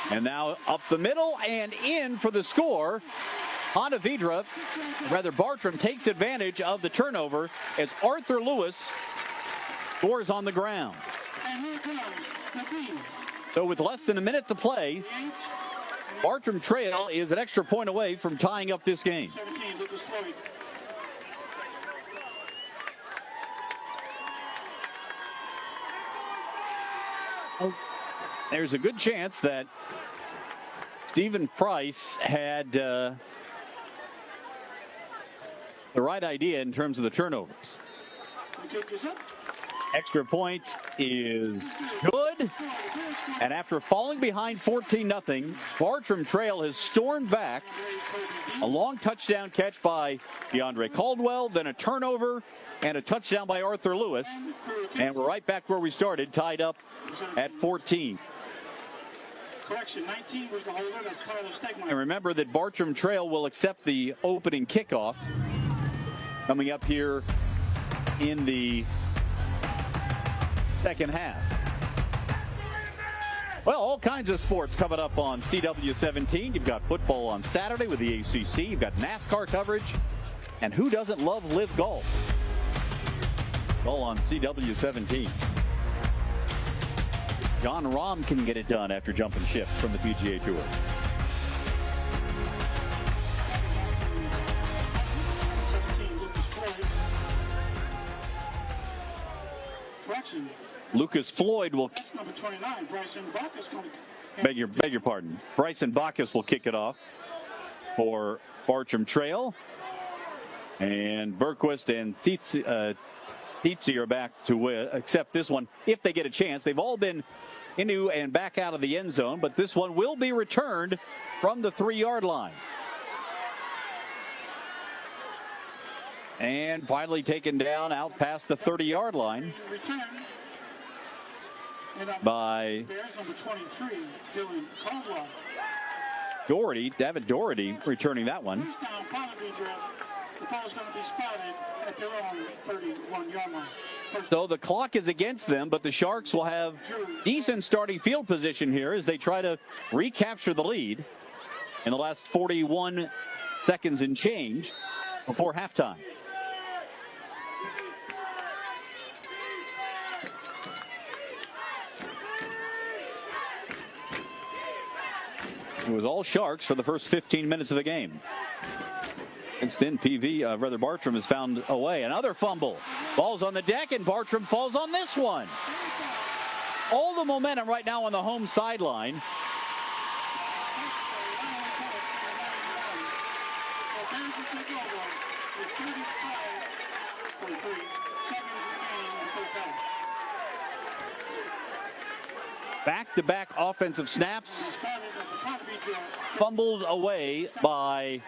And now up the middle and in for the score. Ponte Vedra, rather Bartram, takes advantage of the turnover as Arthur Lewis scores on the ground. And here comes the B. So with less than a minute to play, Bartram Trail is an extra point away from tying up this game. 17, Lucas Floyd. There's a good chance that Stephen Price had the right idea in terms of the turnovers. Extra point is good. And after falling behind 14-0, Bartram Trail has stormed back. A long touchdown catch by DeAndre Caldwell, then a turnover and a touchdown by Arthur Lewis. And we're right back where we started, tied up at 14. Correction, 19 was the holder. That's Tyler Stegmeyer. And remember that Bartram Trail will accept the opening kickoff coming up here in the second half. Well, all kinds of sports coming up on CW17. You've got football on Saturday with the ACC. You've got NASCAR coverage. And who doesn't love Live Golf? All on CW17. John Rahm can get it done after jumping ship from the PGA Tour. Lucas Floyd will. That's number 29. Bryson Bacchus going to. Beg your pardon. Bryson Bacchus will kick it off for Bartram Trail. And Berquist and Tietze are back to accept this one if they get a chance. They've all been into and back out of the end zone, but this one will be returned from the 3-yard line. And finally taken down out past the 30-yard line by Bears number 23, Dylan Caldwell. David Doherty returning that one. First down, Ponte Vedra. The ball's going to be spotted at their own 31-yard line. So the clock is against them, but the Sharks will have decent starting field position here as they try to recapture the lead in the last 41 seconds and change before halftime. It was all Sharks for the first 15 minutes of the game. Next then, Bartram has found a way. Another fumble. Ball's on the deck, and Bartram falls on this one. All the momentum right now on the home sideline. Back-to-back offensive snaps. Fumbled away by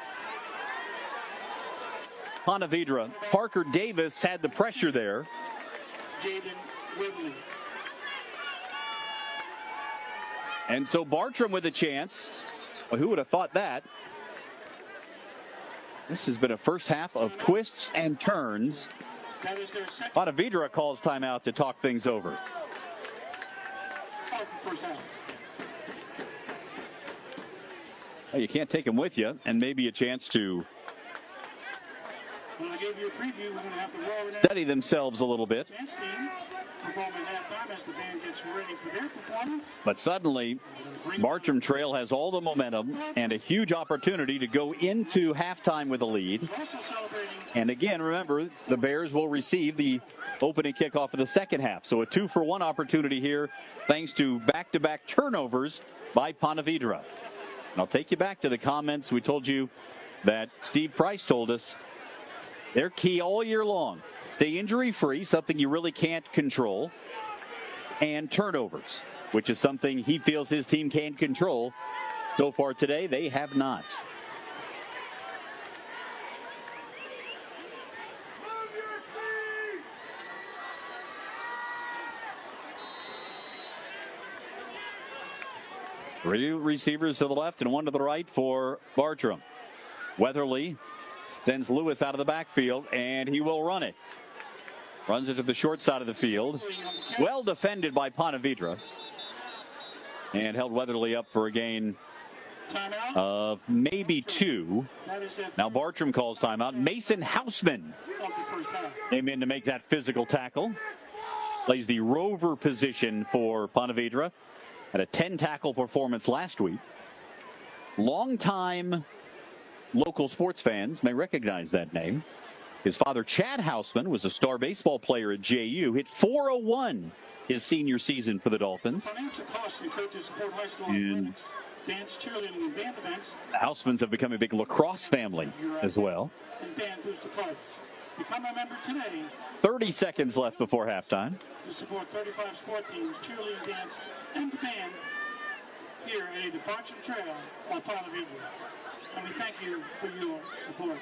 Ponte Vedra. Parker Davis had the pressure there. And so Bartram with a chance. Well, who would have thought that? This has been a first half of twists and turns. Ponte Vedra calls timeout to talk things over. Well, you can't take them with you, and maybe a chance to steady themselves a little bit. But suddenly, Bartram Trail has all the momentum and a huge opportunity to go into halftime with a lead. And again, remember, the Bears will receive the opening kickoff of the second half. So a 2-for-1 opportunity here, thanks to back-to-back turnovers by Ponte Vedra. And I'll take you back to the comments we told you that Steve Price told us. They're key all year long. Stay injury-free, something you really can't control, and turnovers, which is something he feels his team can control. So far today, they have not. 3 receivers to the left and 1 to the right for Bartram. Weatherly sends Lewis out of the backfield, and he will run it. Runs it to the short side of the field. Well defended by Ponte Vedra. And held Weatherly up for a gain of maybe 2. Now Bartram calls timeout. Mason Houseman came in to make that physical tackle. Plays the rover position for Ponte Vedra. Had a 10-tackle performance last week. Longtime local sports fans may recognize that name. His father, Chad Houseman, was a star baseball player at JU. Hit .401 his senior season for the Dolphins. Financial costs incurred to support high school athletics, dance, cheerleading, and band events. The Housemans have become a big lacrosse family as well. And band booster clubs. Become a member today 30 seconds left before halftime. to support 35 sport teams, cheerleading, dance, and the band here at either Bartram Trail or Ponte Vedra. And we thank you for your support.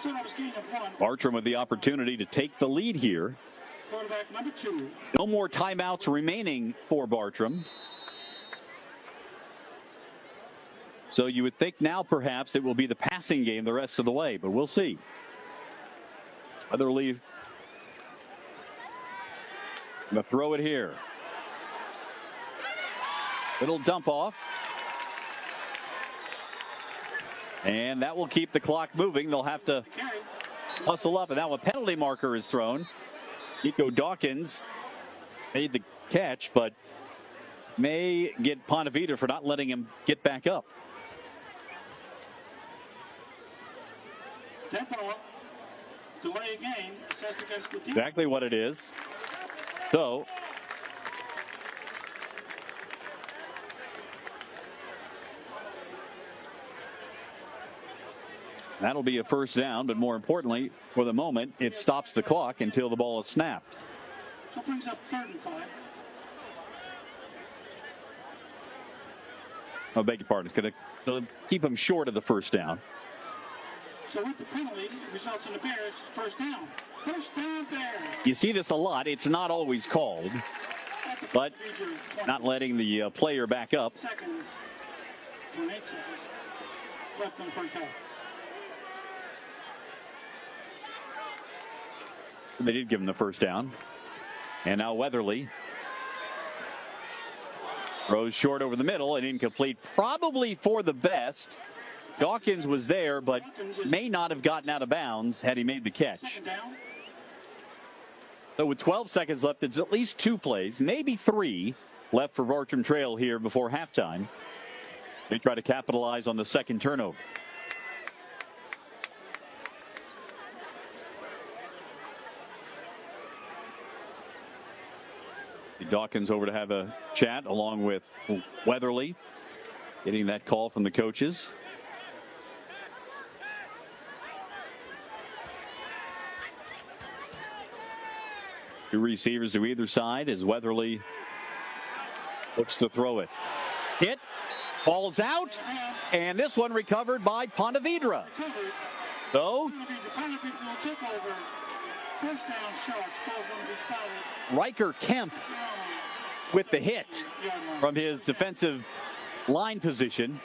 So that was gain of 1. Bartram with the opportunity to take the lead here. Quarterback number 2. No more timeouts remaining for Bartram. So you would think now perhaps it will be the passing game the rest of the way, but we'll see. Weatherly going to throw it here. Little dump off. And that will keep the clock moving. They'll have to hustle up. And now a penalty marker is thrown. Nico Dawkins made the catch, but may get Ponte Vedra for not letting him get back up. Dead ball. Delay a game. Assessed against the team. Exactly what it is. So that'll be a first down, but more importantly, for the moment, it stops the clock until the ball is snapped. So it brings up 3rd and 5. I beg your pardon. It's going to keep him short of the first down. So with the penalty, it results in the Bears first down. First down, Bears. You see this a lot. It's not always called, but not letting the player back up. Seconds. 8 seconds left on the first half. They did give him the first down. And now Weatherly throws short over the middle and incomplete, probably for the best. Dawkins was there, but may not have gotten out of bounds had he made the catch. Second down. So with 12 seconds left, it's at least 2 plays, maybe 3 left for Bartram Trail here before halftime. They try to capitalize on the second turnover. Dawkins over to have a chat along with Weatherly, getting that call from the coaches. Two receivers to either side as Weatherly looks to throw it. Hit, falls out, and this one recovered by Ponte Vedra. So Ponte Vedra will take over. First down, Sharks. Ball's going to be spotted. Riker Kemp with the hit from his defensive line position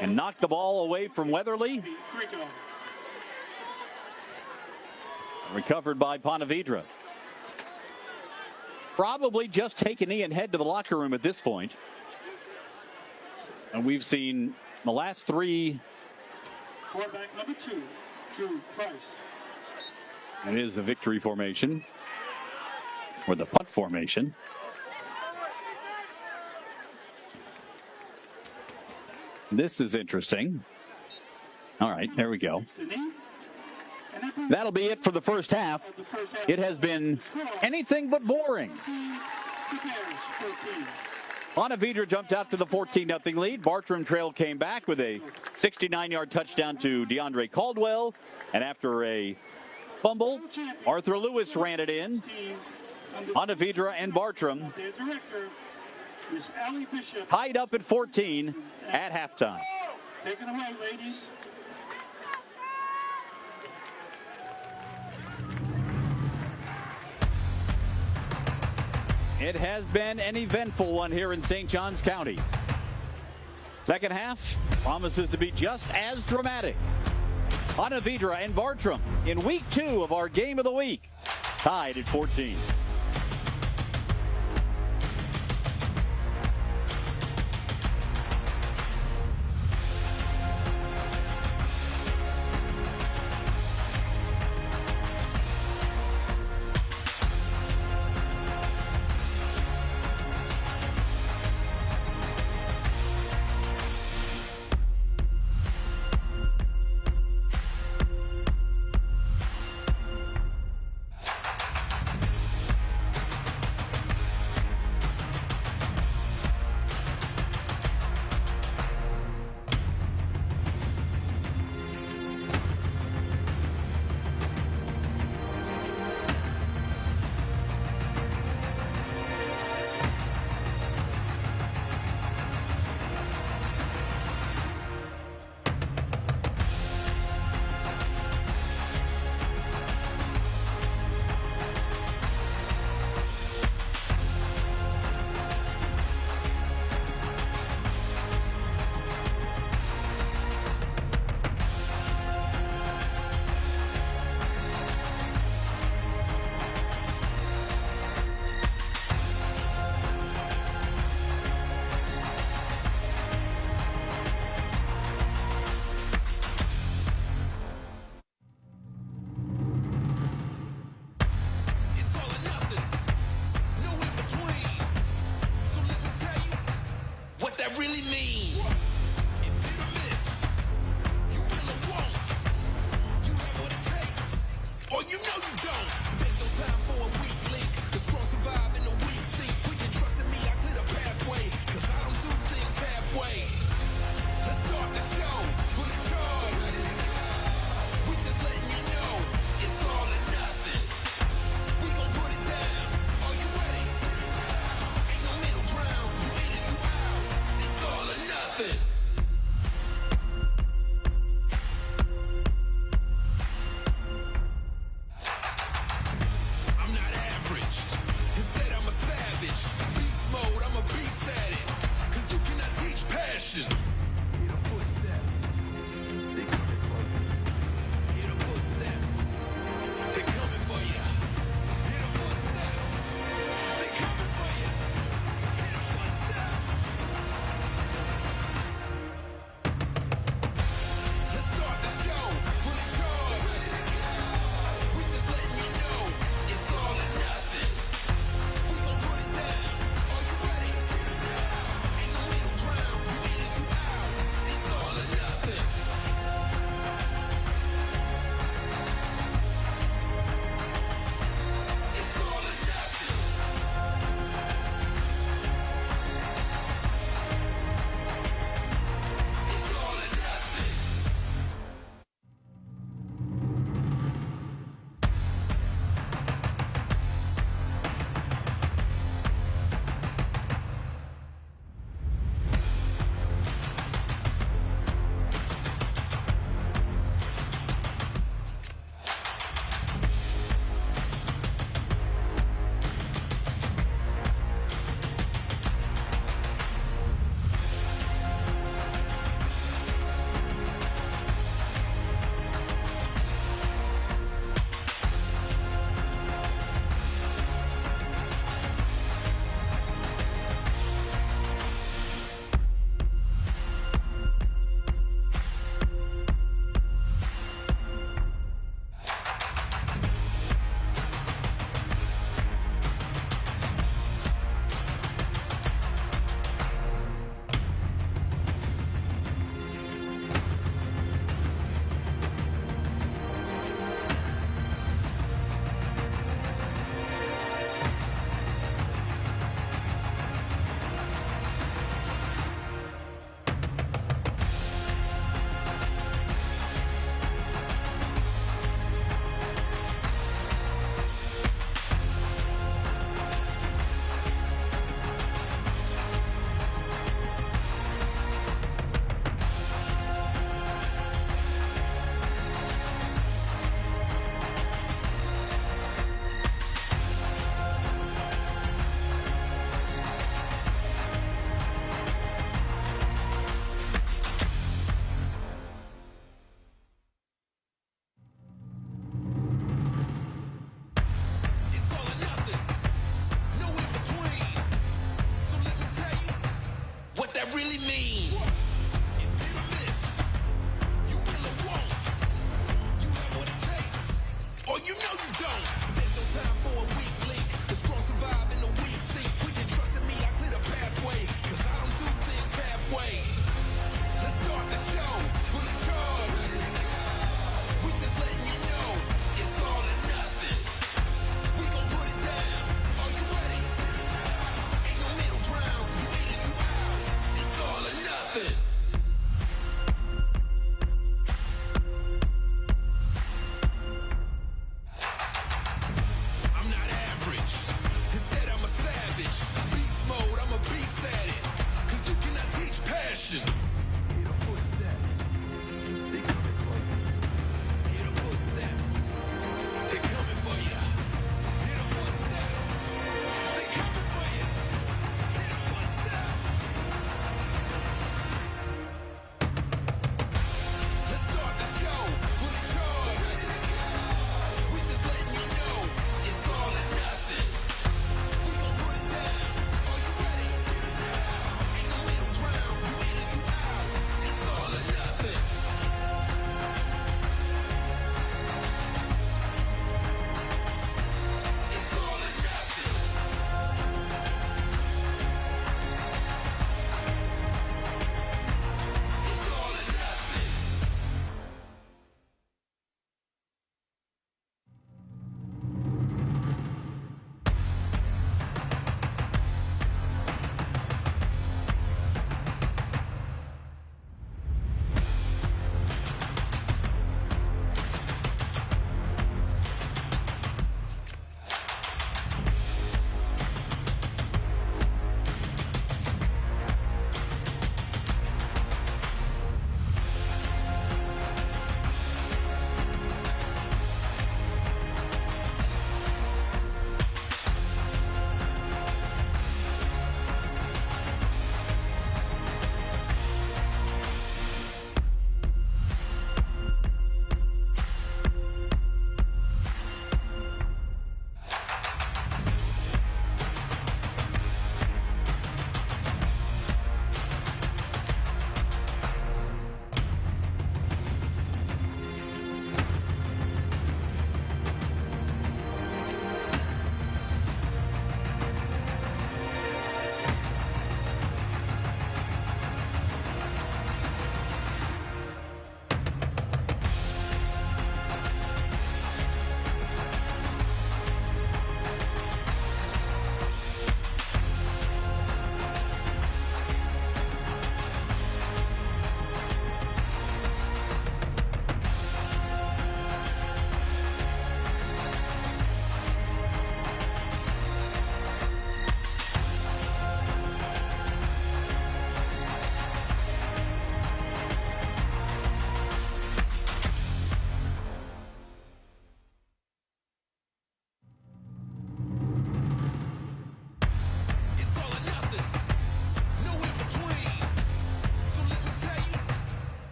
and knocked the ball away from Weatherly. Recovered by Ponte Vedra. Probably just take a knee and head to the locker room at this point. And we've seen the last 3. Quarterback number 2, Drew Price. It is the victory formation, or the punt formation. This is interesting. All right, there we go. That'll be it for the first half. It has been anything but boring. Ponte Vedra jumped out to the 14-0 lead. Bartram Trail came back with a 69-yard touchdown to DeAndre Caldwell. And after a fumble, Arthur Lewis ran it in. Ponte Vedra and Bartram tied up at 14 at halftime. Take it away, ladies. It has been an eventful one here in St. Johns County. Second half promises to be just as dramatic. Ponte Vedra and Bartram in week 2 of our game of the week, tied at 14.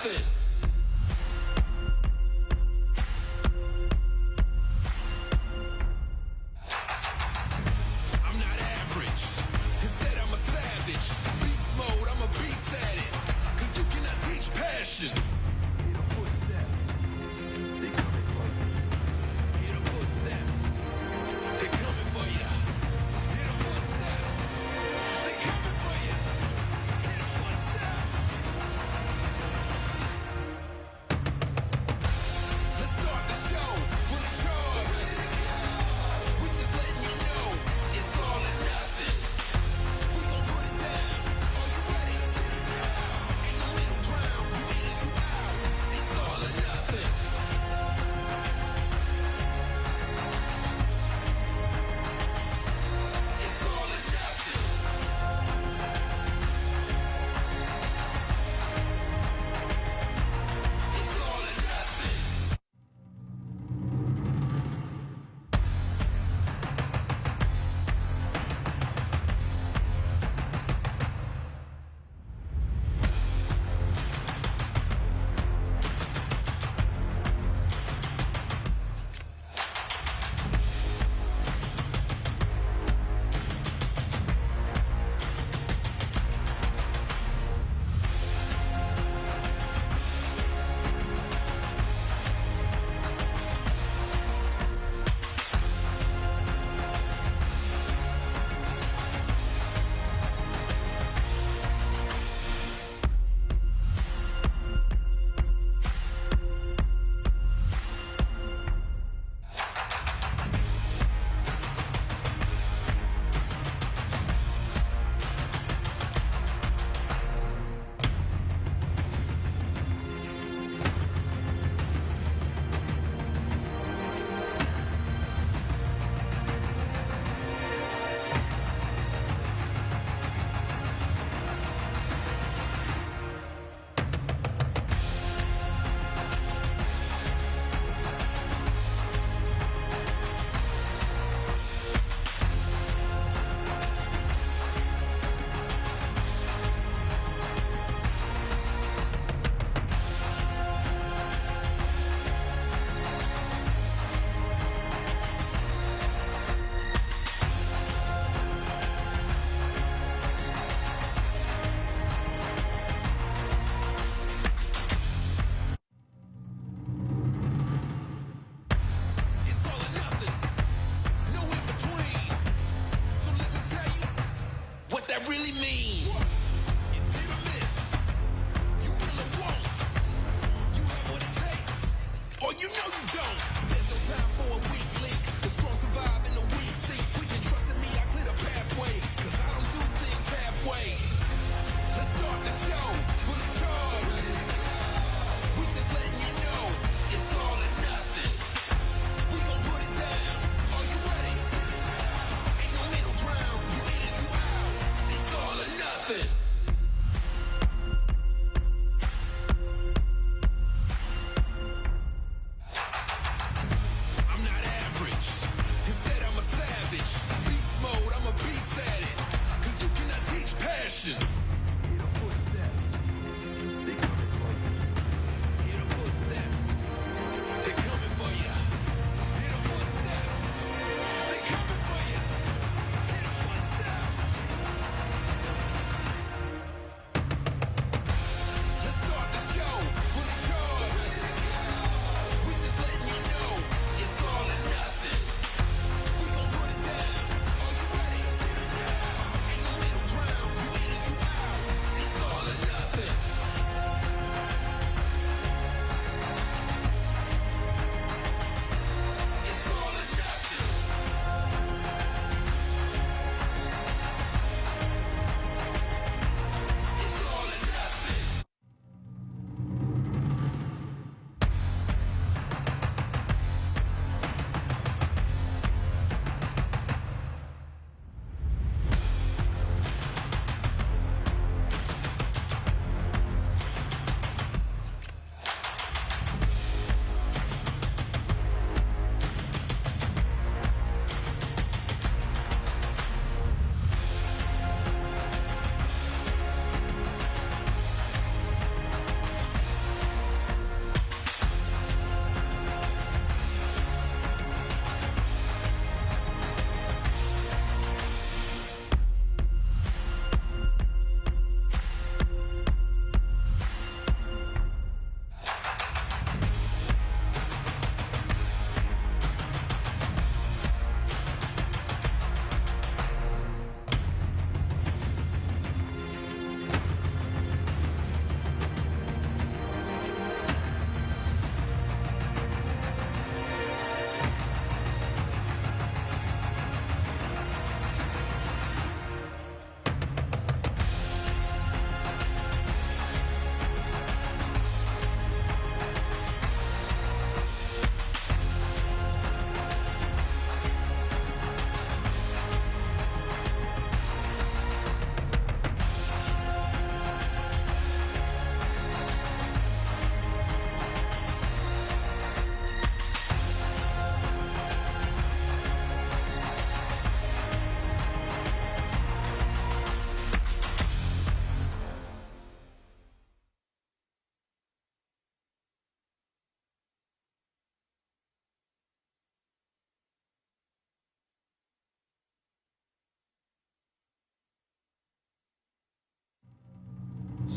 nothing. I'm not average. Instead, I'm a savage. Beast mode, I'm a beast at it. Cause you cannot teach passion. Hear the footsteps. They coming for you. Hear the footsteps. They coming for you. Hear the footsteps. They coming for you. Hear the footsteps. Let's start the show. Full of charge. We just letting you know it's all or nothing. We gon' put it down. Are you ready? Ain't no middle ground. You in or you out.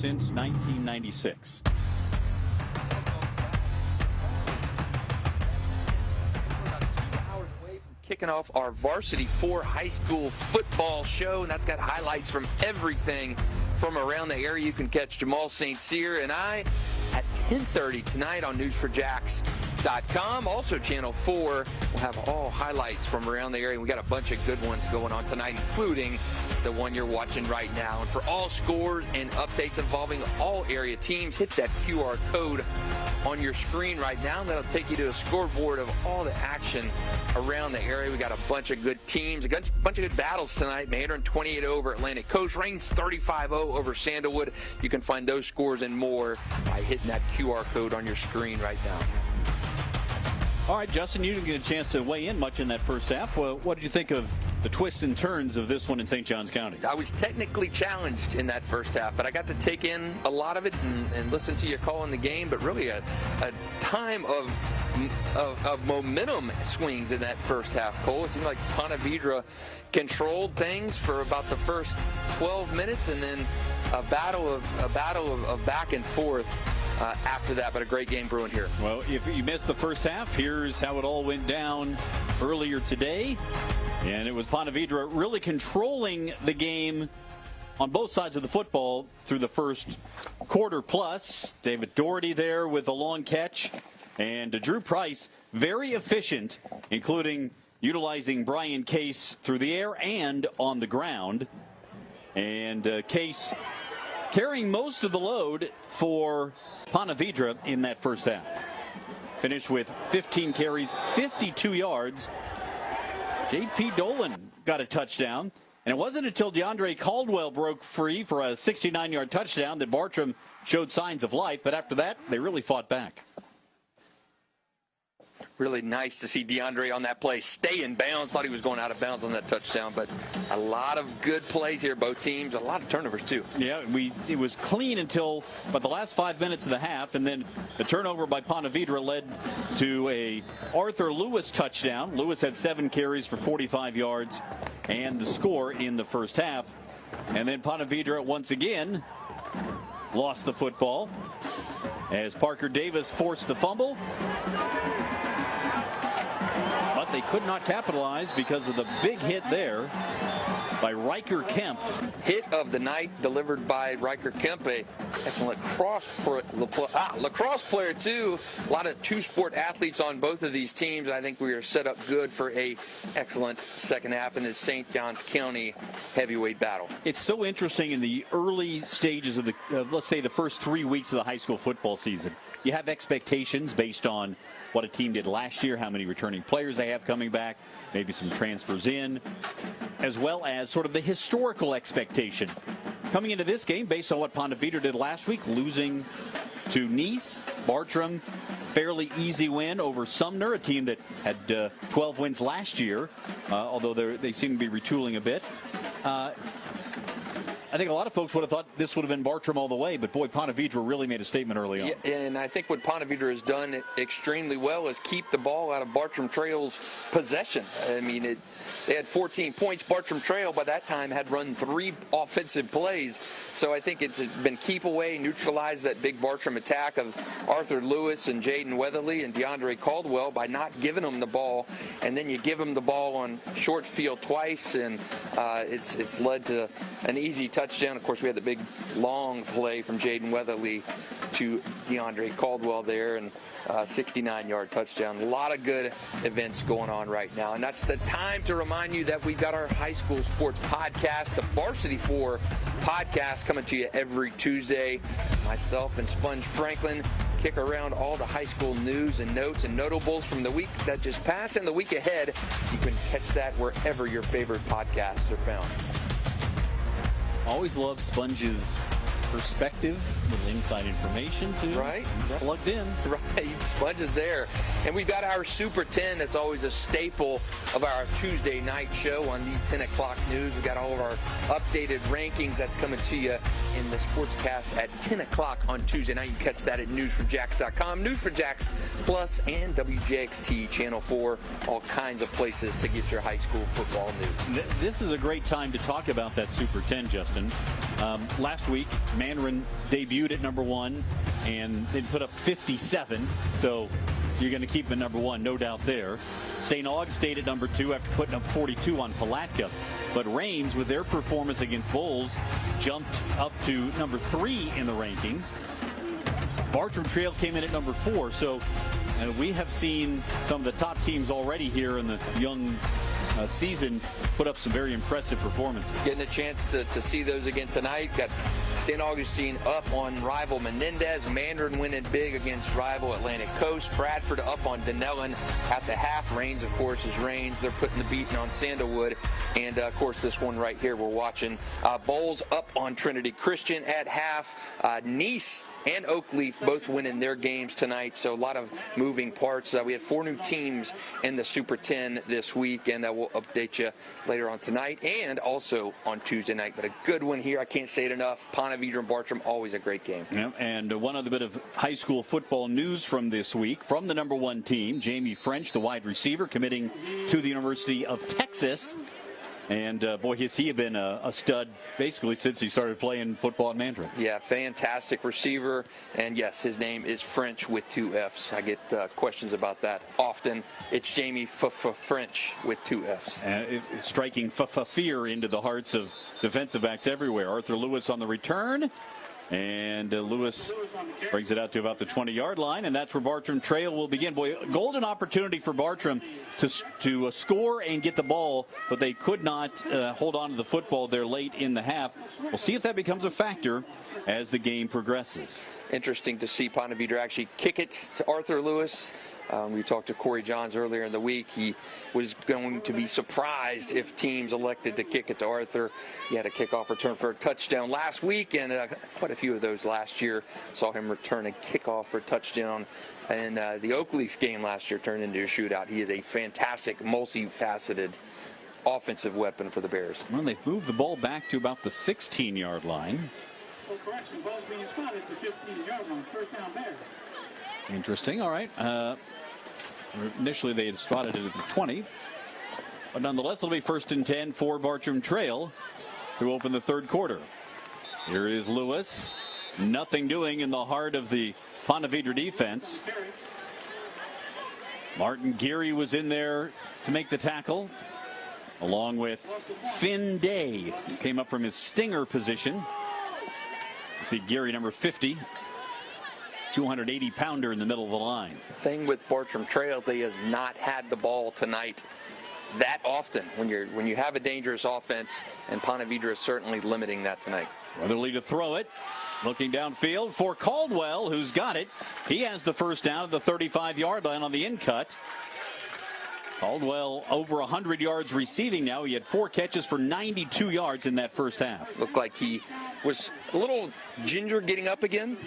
since 1996. Kicking off our Varsity 4 high school football show, and that's got highlights from everything from around the area. You can catch Jamal St. Cyr and I at 10:30 tonight on News4JAX.com. Also, Channel 4 will have all highlights from around the area. We got a bunch of good ones going on tonight, including the one you're watching right now. And for all scores and updates involving all area teams, hit that QR code on your screen right now, and that'll take you to a scoreboard of all the action around the area. We got a bunch of good teams, a bunch of good battles tonight. Mandarin 28 over Atlantic Coast, Reigns 35-0 over Sandalwood. You can find those scores and more by hitting that QR code on your screen right now. All right, Justin, you didn't get a chance to weigh in much in that first half. Well, what did you think of the twists and turns of this one in St. Johns County? I was technically challenged in that first half, but I got to take in a lot of it and listen to you calling the game, but really a time of momentum swings in that first half, Cole. It seemed like Ponte Vedra controlled things for about the first 12 minutes, and then a battle of back and forth after that, but a great game brewing here. Well, if you missed the first half, here's how it all went down earlier today. And it was Ponte Vedra really controlling the game on both sides of the football through the first quarter plus. David Doherty there with a long catch. And Drew Price, very efficient, including utilizing Brian Case through the air and on the ground. And Case carrying most of the load for Ponte Vedra in that first half. Finished with 15 carries, 52 yards. J.P. Dolan got a touchdown. And it wasn't until DeAndre Caldwell broke free for a 69-yard touchdown that Bartram showed signs of life. But after that, they really fought back. Really nice to see DeAndre on that play stay in bounds. Thought he was going out of bounds on that touchdown, but a lot of good plays here, both teams. A lot of turnovers, too. Yeah, it was clean until about the last 5 minutes of the half, and then the turnover by Ponte Vedra led to a Arthur Lewis touchdown. Lewis had 7 carries for 45 yards and the score in the first half. And then Ponte Vedra once again lost the football as Parker Davis forced the fumble. But they could not capitalize because of the big hit there by Riker Kemp. Hit of the night delivered by Riker Kemp, a excellent lacrosse player too. A lot of two-sport athletes on both of these teams. I think we are set up good for a excellent second half in this St. Johns County heavyweight battle. It's so interesting in the early stages of let's say the first 3 weeks of the high school football season. You have expectations based on what a team did last year, how many returning players they have coming back, maybe some transfers in, as well as sort of the historical expectation. Coming into this game, based on what Ponte Vedra did last week, losing to Nice, Bartram, fairly easy win over Sumner, a team that had 12 wins last year, although they seem to be retooling a bit. I think a lot of folks would have thought this would have been Bartram all the way, but boy, Ponte Vedra really made a statement early on. Yeah, and I think what Ponte Vedra has done extremely well is keep the ball out of Bartram Trail's possession. I mean, they had 14 points. Bartram Trail, by that time, had run 3 offensive plays. So I think it's been keep away, neutralize that big Bartram attack of Arthur Lewis and Jaden Weatherly and DeAndre Caldwell by not giving them the ball. And then you give them the ball on short field twice, and it's led to an easy touchdown. Of course, we had the big long play from Jaden Weatherly to DeAndre Caldwell there, and 69-yard touchdown. A lot of good events going on right now. And that's the time to remind you that we've got our high school sports podcast, the Varsity 4 podcast, coming to you every Tuesday. Myself and Sponge Franklin kick around all the high school news and notes and notables from the week that just passed and the week ahead. You can catch that wherever your favorite podcasts are found. Always love Sponge's perspective, little inside information too. Right. He's plugged in. Right. Sponge is there. And we've got our Super 10 that's always a staple of our Tuesday night show on the 10 o'clock news. We've got all of our updated rankings that's coming to you in the Sportscast at 10 o'clock on Tuesday night. You can catch that at News4JAX.com, News4JAX Plus, and WJXT Channel 4. All kinds of places to get your high school football news. This is a great time to talk about that Super 10, Justin. Last week, Mandarin debuted at number 1, and they put up 57. So you're going to keep them at number 1, no doubt there. St. Aug stayed at number 2 after putting up 42 on Palatka. But Rains, with their performance against Bowles, jumped up to number 3 in the rankings. Bartram Trail came in at number 4. So we have seen some of the top teams already here in the young season put up some very impressive performances. Getting a chance to see those again tonight. Got St. Augustine up on rival Menendez. Mandarin winning big against rival Atlantic Coast. Bradford up on Denellen at the half. Rains, of course, is Rains. They're putting the beating on Sandalwood. And, of course, this one right here we're watching. Bowles up on Trinity Christian at half. Nice and Oakleaf both winning their games tonight. So a lot of moving parts. We had 4 new teams in the Super 10 this week, and we'll update you later on tonight and also on Tuesday night. But a good one here. I can't say it enough. Ponte Vedra and Bartram, always a great game. Yeah, and one other bit of high school football news from this week. From the number 1 team, Jamie French, the wide receiver, committing to the University of Texas. And, boy, has he been a stud basically since he started playing football at Mandarin. Yeah, fantastic receiver. And, yes, his name is French with 2 Fs. I get questions about that often. It's Jamie French with 2 Fs. Striking fear into the hearts of defensive backs everywhere. Arthur Lewis on the return. And Lewis brings it out to about the 20-yard line, and that's where Bartram Trail will begin. Boy, golden opportunity for Bartram to score and get the ball, but they could not hold on to the football there late in the half. We'll see if that becomes a factor as the game progresses. Interesting to see Ponte Vedra actually kick it to Arthur Lewis. We talked to Corey Johns earlier in the week. He was going to be surprised if teams elected to kick it to Arthur. He had a kickoff return for a touchdown last week, and quite a few of those last year. Saw him return a kickoff for a touchdown. And the Oakleaf game last year turned into a shootout. He is a fantastic, multifaceted offensive weapon for the Bears. Well, they've moved the ball back to about the 16-yard line. Well, correction, ball's being spotted at the 15-yard line. First down Bears. Interesting. All right. Initially, they had spotted it at the 20. But nonetheless, it'll be 1st and 10 for Bartram Trail to open the third quarter. Here is Lewis. Nothing doing in the heart of the Ponte Vedra defense. Martin Geary was in there to make the tackle, along with Finn Day, who came up from his stinger position. You see Geary, number 50. 280-pounder in the middle of the line. The thing with Bartram Trail, they has not had the ball tonight that often when you have a dangerous offense, and Ponte Vedra is certainly limiting that tonight. Weatherly to throw it. Looking downfield for Caldwell, who's got it. He has the first down at the 35-yard line on the in-cut. Caldwell over 100 yards receiving now. He had 4 catches for 92 yards in that first half. Looked like he was a little ginger getting up again.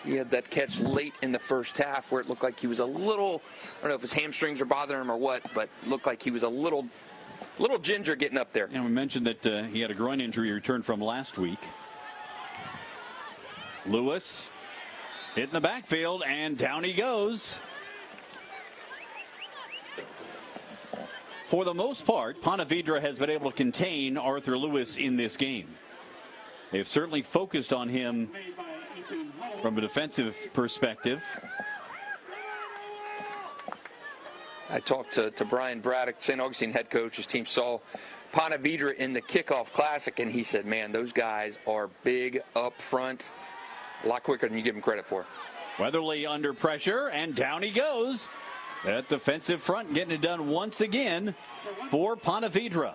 He had that catch late in the first half where it looked like he was a little, I don't know if his hamstrings are bothering him or what, but looked like he was a little ginger getting up there. And we mentioned that he had a groin injury he returned from last week. Lewis hitting the backfield, and down he goes. For the most part, Ponte Vedra has been able to contain Arthur Lewis in this game. They've certainly focused on him from a defensive perspective. I talked to Brian Braddock, St. Augustine head coach. His team saw Ponte Vedra in the kickoff classic, and he said, man, those guys are big up front, a lot quicker than you give them credit for. Weatherly under pressure, and down he goes. That defensive front getting it done once again for Ponte Vedra.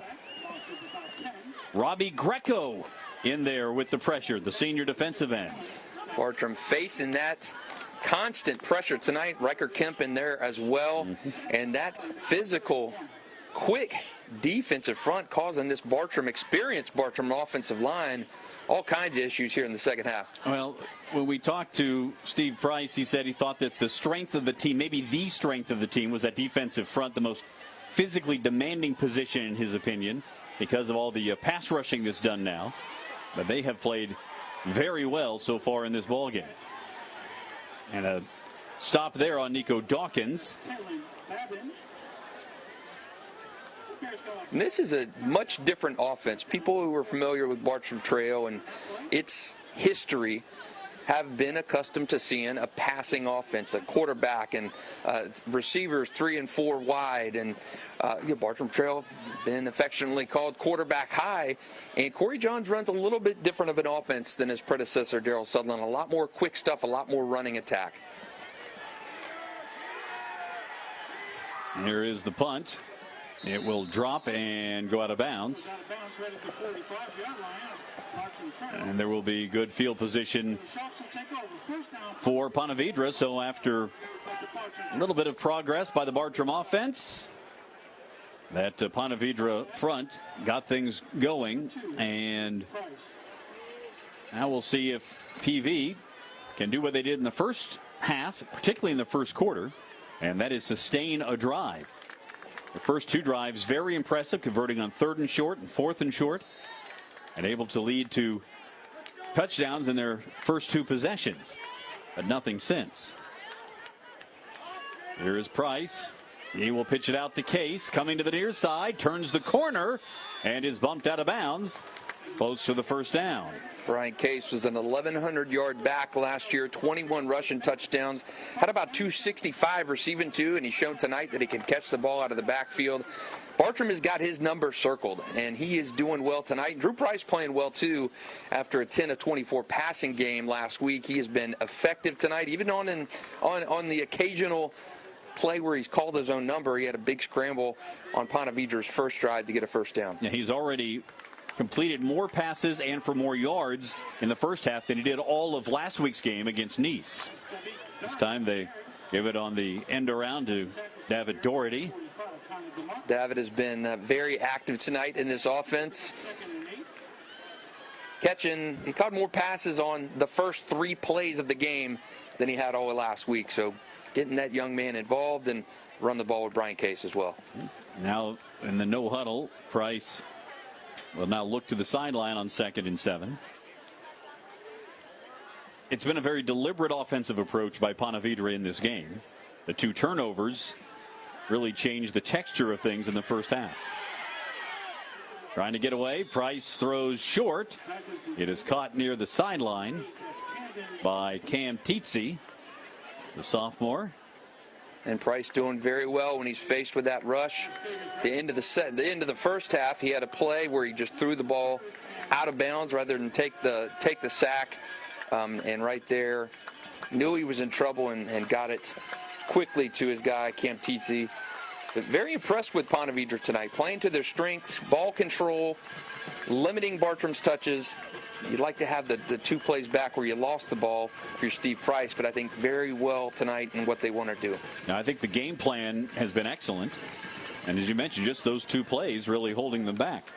Robbie Greco in there with the pressure, the senior defensive end. Bartram facing that constant pressure tonight. Riker Kemp in there as well. And that physical, quick defensive front causing this experienced Bartram offensive line all kinds of issues here in the second half. Well, when we talked to Steve Price, he said he thought that the strength of the team, maybe the strength of the team, was that defensive front, the most physically demanding position in his opinion, because of all the pass rushing that's done now. But they have played very well so far in this ballgame. And a stop there on Nico Dawkins. And this is a much different offense. People who are familiar with Bartram Trail and its history have been accustomed to seeing a passing offense, a quarterback and receivers 3 and 4 wide. And Bartram Trail been affectionately called quarterback high. And Corey Johns runs a little bit different of an offense than his predecessor, Darrell Sutherland. A lot more quick stuff, a lot more running attack. Here is the punt. It will drop and go out of bounds. And there will be good field position for Ponte Vedra. So after a little bit of progress by the Bartram offense, that Ponte Vedra front got things going. And now we'll see if PV can do what they did in the first half, particularly in the first quarter, and that is sustain a drive. The first 2 drives, very impressive, converting on 3rd and short and 4th and short, and able to lead to touchdowns in their first 2 possessions, but nothing since. Here is Price. He will pitch it out to Case, coming to the near side, turns the corner, and is bumped out of bounds, close to the first down. Brian Case was an 1,100-yard back last year, 21 rushing touchdowns, had about 265 receiving too, and he's shown tonight that he can catch the ball out of the backfield. Bartram has got his number circled, and he is doing well tonight. Drew Price playing well too after a 10 of 24 passing game last week. He has been effective tonight, even on the occasional play where he's called his own number. He had a big scramble on Ponte Vedra's first drive to get a first down. Yeah, he's already completed more passes and for more yards in the first half than he did all of last week's game against Nice. This time they give it on the end around to David Doherty. David has been very active tonight in this offense. He caught more passes on the first 3 plays of the game than he had all of last week. So getting that young man involved and run the ball with Brian Case as well. Now in the no huddle, Price will now look to the sideline on 2nd and 7. It's been a very deliberate offensive approach by Ponte Vedra in this game. The 2 turnovers really changed the texture of things in the first half. Trying to get away, Price throws short. It is caught near the sideline by Cam Teetsy, the sophomore. And Price doing very well when he's faced with that rush. The end of the first half, he had a play where he just threw the ball out of bounds rather than take the sack. And right there, knew he was in trouble and got it quickly to his guy, Cam Teetsy. But very impressed with Ponte Vedra tonight, playing to their strengths, ball control, limiting Bartram's touches. You'd like to have the 2 plays back where you lost the ball for your Steve Price, but I think very well tonight in what they want to do. Now, I think the game plan has been excellent. And as you mentioned, just those 2 plays really holding them back.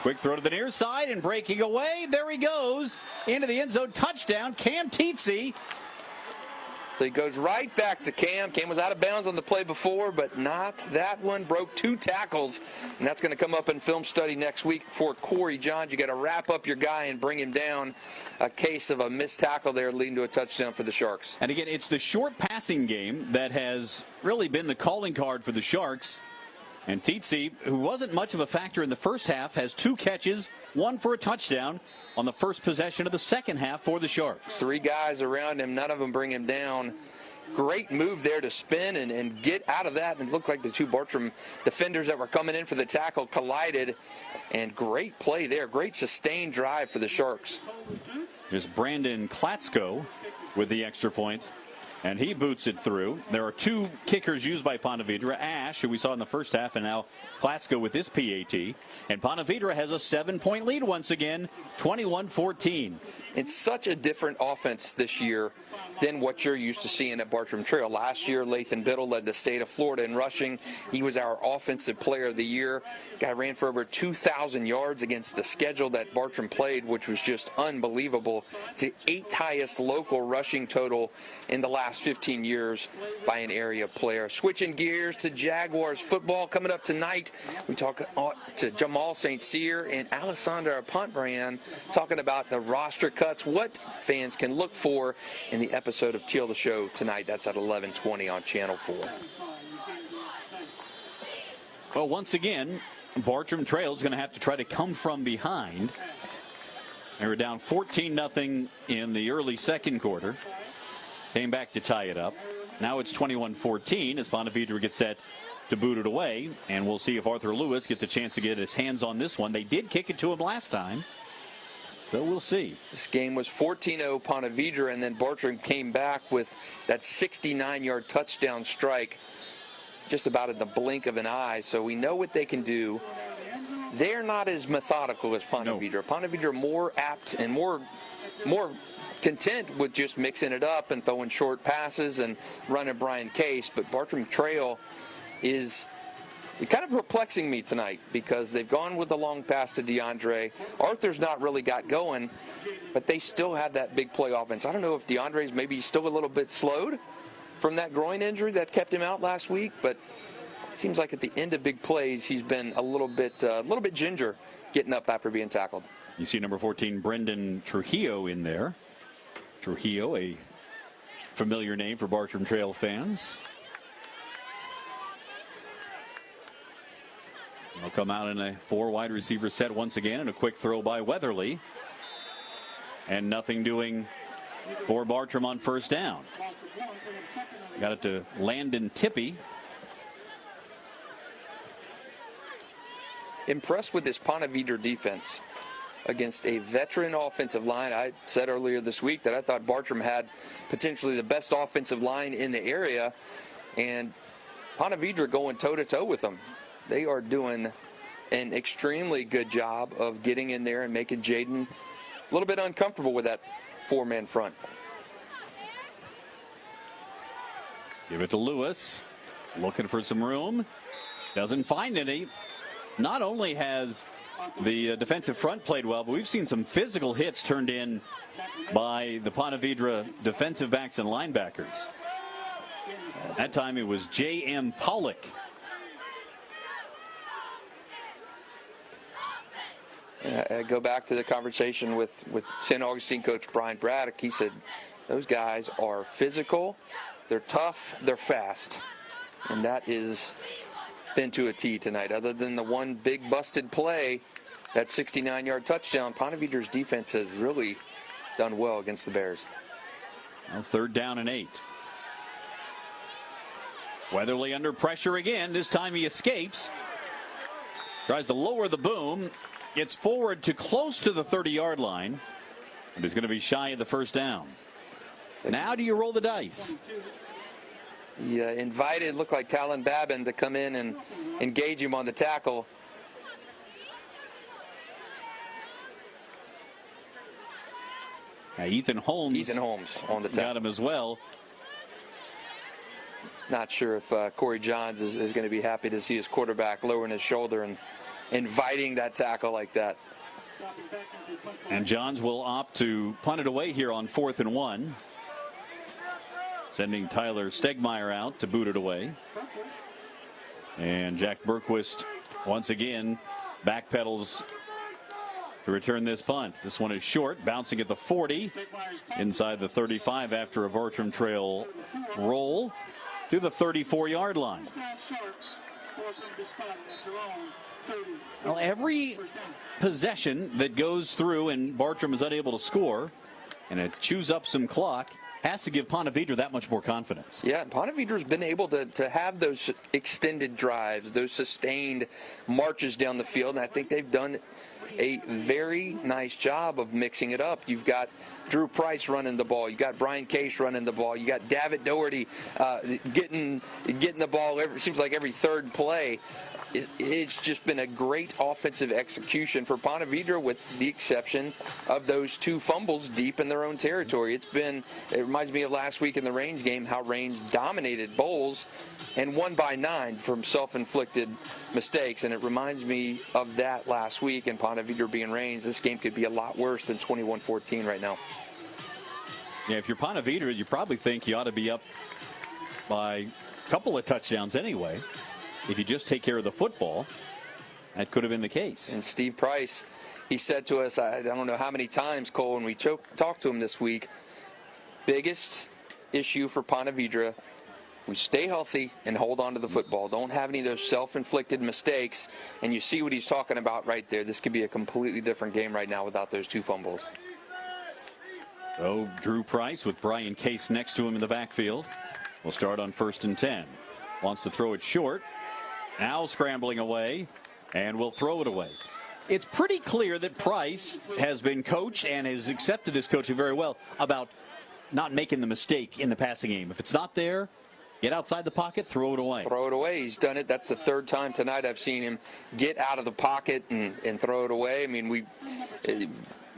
Quick throw to the near side and breaking away. There he goes into the end zone. Touchdown, Cam Teetsy. So he goes right back to Cam. Cam was out of bounds on the play before, but not that one. Broke 2 tackles, and that's going to come up in film study next week for Corey Johns. You got to wrap up your guy and bring him down. A case of a missed tackle there leading to a touchdown for the Sharks. And again, it's the short passing game that has really been the calling card for the Sharks. And Teetsy, who wasn't much of a factor in the first half, has 2 catches, 1 for a touchdown on the first possession of the second half for the Sharks. 3 guys around him, none of them bring him down. Great move there to spin and get out of that. And it looked like the 2 Bartram defenders that were coming in for the tackle collided. And great play there. Great sustained drive for the Sharks. Here's Brandon Klatsko with the extra point. And he boots it through. There are 2 kickers used by Ponte Vedra. Ash, who we saw in the first half, and now Klatsko with his PAT. And Ponte Vedra has a 7-point lead once again, 21-14. It's such a different offense this year than what you're used to seeing at Bartram Trail. Last year, Lathan Biddle led the state of Florida in rushing. He was our offensive player of the year. Guy ran for over 2,000 yards against the schedule that Bartram played, which was just unbelievable. It's the 8th highest local rushing total in the last 15 years by an area player. Switching gears to Jaguars football coming up tonight. We talk to Jamal St. Cyr and Alessandra Pontbriand talking about the roster cuts, what fans can look for in the episode of Teal the Show tonight. That's at 11:20 on Channel 4. Well, once again, Bartram Trail is going to have to try to come from behind. They were down 14-0 in the early second quarter. Came back to tie it up. Now it's 21-14 as Ponte Vedra gets set to boot it away. And we'll see if Arthur Lewis gets a chance to get his hands on this one. They did kick it to him last time. So we'll see. This game was 14-0 Ponte Vedra, and then Bartram came back with that 69-yard touchdown strike just about in the blink of an eye. So we know what they can do. They're not as methodical as Ponte Vedra. Ponte Vedra more apt and more content with just mixing it up and throwing short passes and running Brian Case. But Bartram Trail is kind of perplexing me tonight because they've gone with the long pass to DeAndre. Arthur's not really got going, but they still have that big play offense. I don't know if DeAndre's maybe still a little bit slowed from that groin injury that kept him out last week, but it seems like at the end of big plays, he's been a little bit ginger getting up after being tackled. You see number 14, Brendan Trujillo in there. Trujillo, a familiar name for Bartram Trail fans. They'll come out in a 4 wide receiver set once again, and a quick throw by Weatherly. And nothing doing for Bartram on first down. Got it to Landon Tippy. Impressed with this Ponte Vedra defense against a veteran offensive line. I said earlier this week that I thought Bartram had potentially the best offensive line in the area, and Ponte Vedra going toe-to-toe with them. They are doing an extremely good job of getting in there and making Jaden a little bit uncomfortable with that 4-man front. Give it to Lewis. Looking for some room. Doesn't find any. Not only has the defensive front played well, but we've seen some physical hits turned in by the Ponte Vedra defensive backs and linebackers. That time it was J.M. Pollock. I go back to the conversation with St. Augustine coach Brian Braddock. He said those guys are physical, they're tough, they're fast. And that is been to a T tonight. Other than the one big busted play, that 69-yard touchdown, Ponte Vedra's defense has really done well against the Bears. Well, 3rd down and 8. Weatherly under pressure again. This time he escapes. Tries to lower the boom. Gets forward to close to the 30-yard line. And is going to be shy of the first down. Now do you roll the dice? He invited, looked like Talon Babin, to come in and engage him on the tackle. Now Ethan Holmes on the tackle. Got him as well. Not sure if Corey Johns is going to be happy to see his quarterback lowering his shoulder and inviting that tackle like that. And Johns will opt to punt it away here on 4th and 1. Sending Tyler Stegmeyer out to boot it away. And Jack Berquist once again backpedals to return this punt. This one is short, bouncing at the 40, inside the 35 after a Bartram Trail roll to the 34-yard line. Well, every possession that goes through and Bartram is unable to score, and it chews up some clock, has to give Ponte Vedra that much more confidence. Yeah, Ponte Vedra's been able to have those extended drives, those sustained marches down the field, and I think they've done a very nice job of mixing it up. You've got Drew Price running the ball. You've got Brian Case running the ball. You got David Doherty getting the ball. Seems like every third play. It's just been a great offensive execution for Ponte Vedra, with the exception of those 2 fumbles deep in their own territory. It reminds me of last week in the Reigns game, how Reigns dominated Bowles and won by 9 from self-inflicted mistakes. And it reminds me of that last week, and Ponte Vedra being Reigns. This game could be a lot worse than 21-14 right now. Yeah, if you're Ponte Vedra, you probably think you ought to be up by a couple of touchdowns anyway. If you just take care of the football, that could have been the case. And Steve Price, he said to us, I don't know how many times, Cole, when we talked to him this week, biggest issue for Ponte Vedra we stay healthy and hold on to the football, don't have any of those self-inflicted mistakes, and you see what he's talking about right there. This could be a completely different game right now without those 2 fumbles. So Drew Price with Brian Case next to him in the backfield. We'll start on 1st and 10. Wants to throw it short. Now scrambling away, and will throw it away. It's pretty clear that Price has been coached and has accepted this coaching very well about not making the mistake in the passing game. If it's not there, get outside the pocket, throw it away. Throw it away. He's done it. That's the 3rd time tonight I've seen him get out of the pocket and throw it away. I mean, we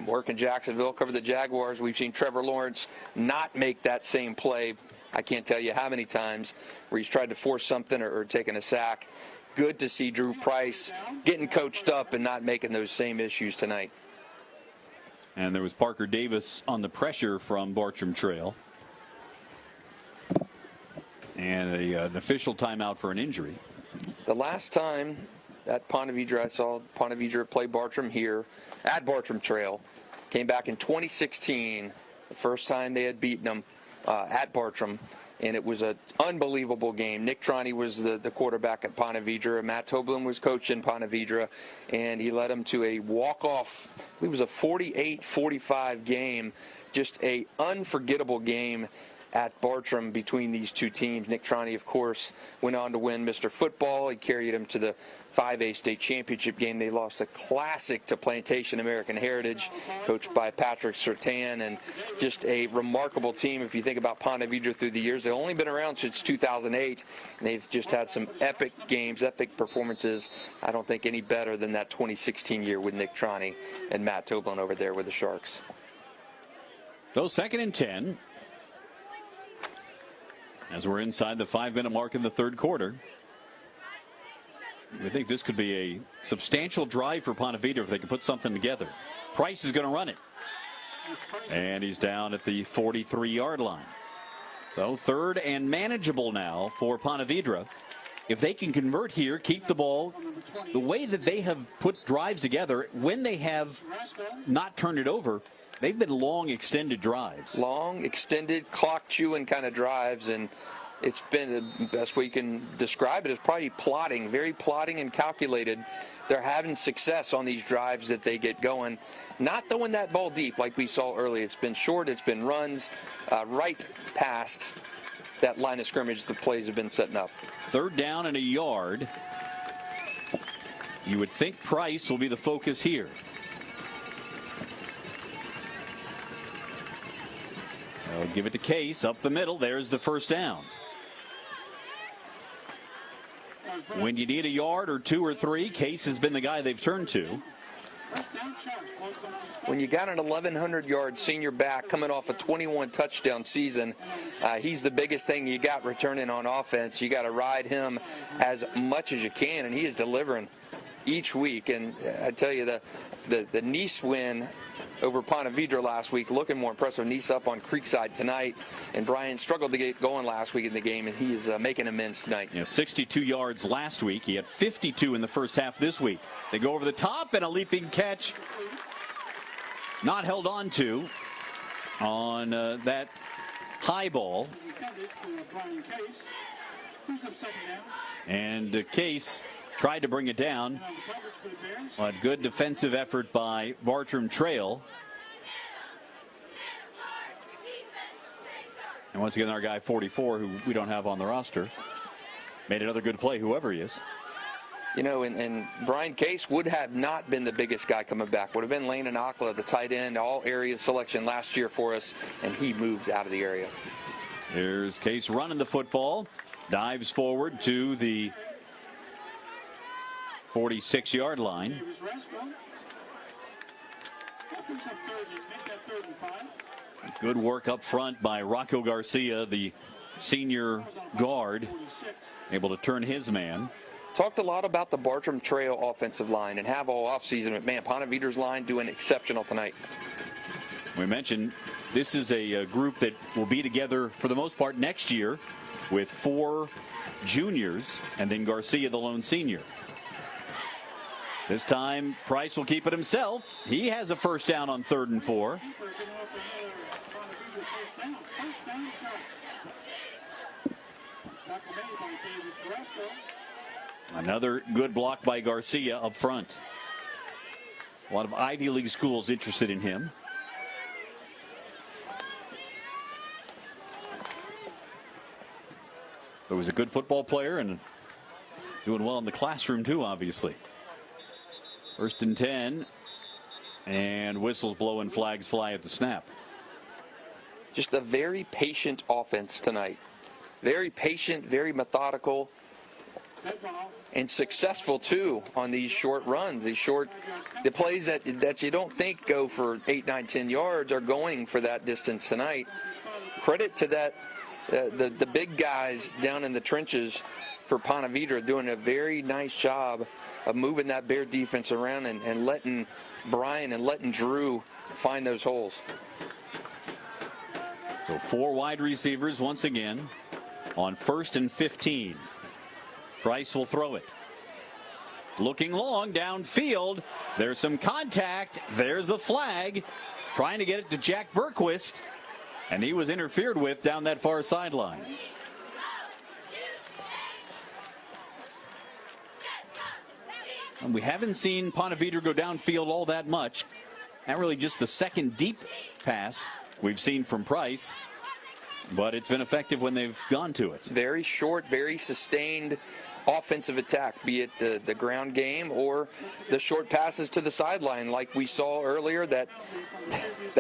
work in Jacksonville, cover the Jaguars. We've seen Trevor Lawrence not make that same play. I can't tell you how many times where he's tried to force something or taken a sack. Good to see Drew Price getting coached up and not making those same issues tonight. And there was Parker Davis on the pressure from Bartram Trail. And an official timeout for an injury. The last time at Ponte Vedra, I saw Ponte Vedra play Bartram here at Bartram Trail. Came back in 2016, the first time they had beaten them at Bartram. And it was an unbelievable game. Nick Troney was the quarterback at Ponte Vedra. Matt Toblin was coaching Ponte Vedra, and he led them to a walk-off. It was a 48-45 game, just a unforgettable game at Bartram between these two teams. Nick Troney, of course, went on to win Mr. Football. He carried him to the 5A state championship game. They lost a classic to Plantation American Heritage, coached by Patrick Sertan, and just a remarkable team. If you think about Ponte Vedra through the years, they've only been around since 2008, and they've just had some epic games, epic performances. I don't think any better than that 2016 year with Nick Troney and Matt Toblin over there with the Sharks. So 2nd and 10. As we're inside the 5-minute mark in the 3rd quarter. We think this could be a substantial drive for Ponte Vedra if they can put something together. Price is going to run it. And he's down at the 43-yard line. So 3rd and manageable now for Ponte Vedra. If they can convert here, keep the ball, the way that they have put drives together, when they have not turned it over, they've been long, extended drives. Long, extended, clock-chewing kind of drives, and it's been the best way you can describe it is probably plotting, very plotting and calculated. They're having success on these drives that they get going. Not throwing that ball deep like we saw earlier. It's been short, it's been runs right past that line of scrimmage the plays have been setting up. 3rd down and a yard. You would think Price will be the focus here. They'll give it to Case up the middle. There's the 1st down. When you need a yard or 2 or 3, Case has been the guy they've turned to. When you got an 1,100-yard senior back coming off a 21-touchdown season, he's the biggest thing you got returning on offense. You got to ride him as much as you can, and he is delivering each week. And I tell you, the Nice win over Ponte Vedra last week, looking more impressive. Nice up on Creekside tonight, and Brian struggled to get going last week in the game, and he is making amends tonight. 62 yards last week. He had 52 in the first half this week. They go over the top, and a leaping catch not held on to on that high ball. And Case tried to bring it down. A good defensive effort by Bartram Trail. And once again, our guy 44, who we don't have on the roster, made another good play, whoever he is. You know, and Brian Case would have not been the biggest guy coming back. Would have been Lane and Akla, the tight end, all area selection last year for us, and he moved out of the area. Here's Case running the football. Dives forward to the 46-yard line. Good work up front by Rocco Garcia, the senior guard, able to turn his man. Talked a lot about the Bartram Trail offensive line and have all offseason, but man, Ponte Vedra's line doing exceptional tonight. We mentioned this is a group that will be together for the most part next year with 4 juniors and then Garcia, the lone senior. This time, Price will keep it himself. He has a 1st down on 3rd and 4. Tackle made by Davis Carrasco. Another good block by Garcia up front. A lot of Ivy League schools interested in him. So he's a good football player and doing well in the classroom too, obviously. 1st and 10. And whistles blow and flags fly at the snap. Just a very patient offense tonight. Very patient, very methodical, and successful too on these short runs. The plays that you don't think go for 8, 9, 10 yards are going for that distance tonight. Credit to that, the big guys down in the trenches for Ponte Vedra doing a very nice job of moving that Bear defense around and letting Brian and letting Drew find those holes. So 4 wide receivers once again on 1st and 15. Price will throw it. Looking long downfield. There's some contact. There's the flag. Trying to get it to Jack Berquist. And he was interfered with down that far sideline. And we haven't seen Ponte Vedra go downfield all that much. Not really just the second deep pass we've seen from Price. But it's been effective when they've gone to it. Very short, very sustained offensive attack, be it the ground game or the short passes to the sideline like we saw earlier that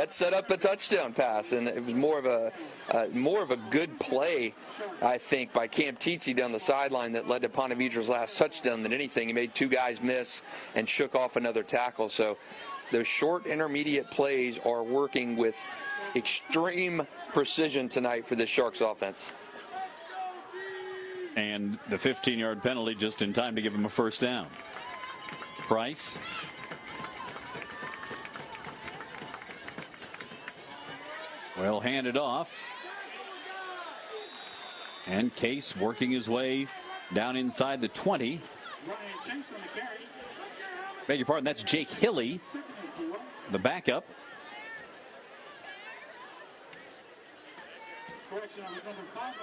set up a touchdown pass. And it was more of a good play, I think, by Cam Teetsy down the sideline that led to Ponte Vedra's last touchdown than anything. He made 2 guys miss and shook off another tackle. So those short intermediate plays are working with extreme precision tonight for this Sharks offense. And the 15-yard penalty just in time to give him a first down. Price. Well handed off. And Case working his way down inside the 20. Beg your pardon, that's Jake Hilly, the backup.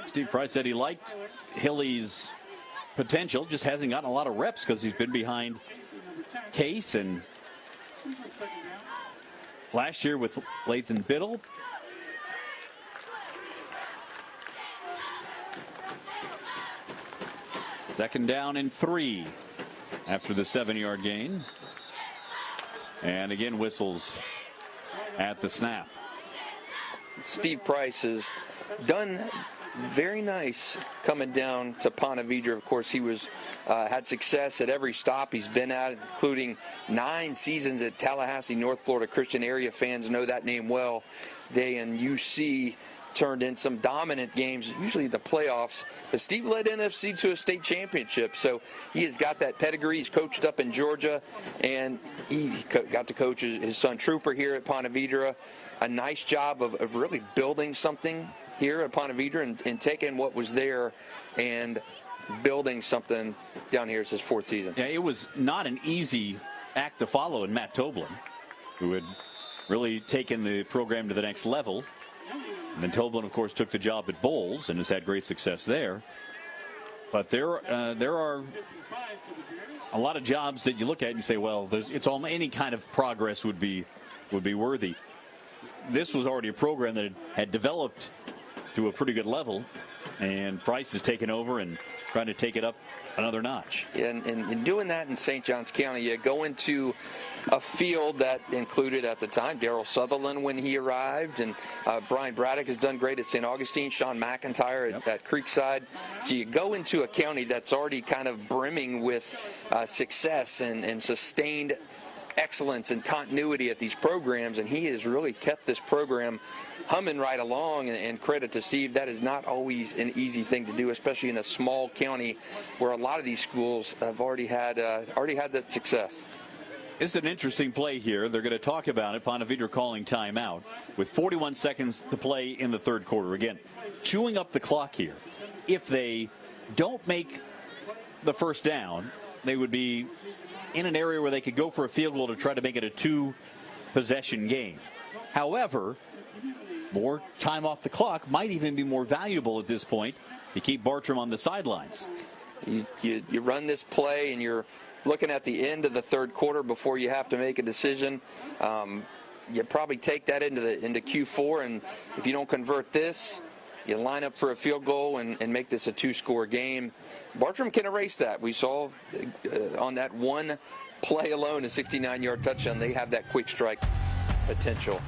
Steve Price said he liked Hilly's potential, just hasn't gotten a lot of reps because he's been behind Case and last year with Lathan Biddle. Second down and 3 after the 7-yard gain. And again, whistles at the snap. Steve Price has done very nice coming down to Ponte Vedra. Of course, he was had success at every stop he's been at, including 9 seasons at Tallahassee, North Florida Christian. Area fans know that name well. They and UC turned in some dominant games, usually the playoffs. But Steve led NFC to a state championship, so he has got that pedigree. He's coached up in Georgia, and he got to coach his son Trooper here at Ponte Vedra. A nice job of really building something here at Ponte Vedra and taking what was there and building something down here. It's his 4th season. Yeah, it was not an easy act to follow in Matt Toblin, who had really taken the program to the next level. And then Toblin, of course, took the job at Bowles and has had great success there. But there are a lot of jobs that you look at and you say, well, it's all any kind of progress would be worthy. This was already a program that had developed to a pretty good level, and Price has taken over and trying to take it up another notch. Yeah, and doing that in St. Johns County, you go into a field that included at the time Darryl Sutherland when he arrived, and Brian Braddock has done great at St. Augustine, Sean McIntyre at Creekside. So you go into a county that's already kind of brimming with success and sustained excellence and continuity at these programs, and he has really kept this program humming right along. And credit to Steve, that is not always an easy thing to do, especially in a small county where a lot of these schools have already had that success. This is an interesting play here. They're going to talk about it. Ponte Vedra calling timeout with 41 seconds to play in the 3rd quarter. Again, chewing up the clock here. If they don't make the first down, they would be in an area where they could go for a field goal to try to make it a 2-possession game. However, more time off the clock might even be more valuable at this point to keep Bartram on the sidelines. You run this play and you're looking at the end of the third quarter before you have to make a decision. You probably take that into Q4, and if you don't convert this, you line up for a field goal and make this a 2-score game. Bartram can erase that. We saw on that one play alone, a 69-yard touchdown, they have that quick strike potential.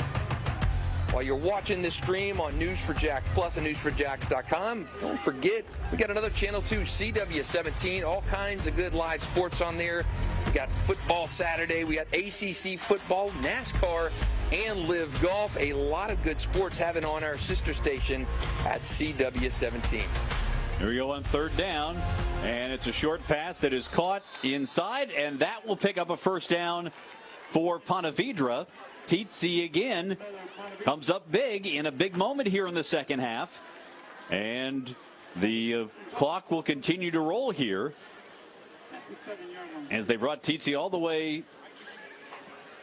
While you're watching this stream on News4JAX Plus and News4JAX.com, don't forget, we got another channel too, CW17, all kinds of good live sports on there. We got football Saturday, we got ACC football, NASCAR, and Live Golf. A lot of good sports having on our sister station at CW17. Here we go on third down, and it's a short pass that is caught inside, and that will pick up a first down for Ponte Vedra. Tizzi again comes up big in a big moment here in the second half. And the clock will continue to roll here as they brought Tizzi all the way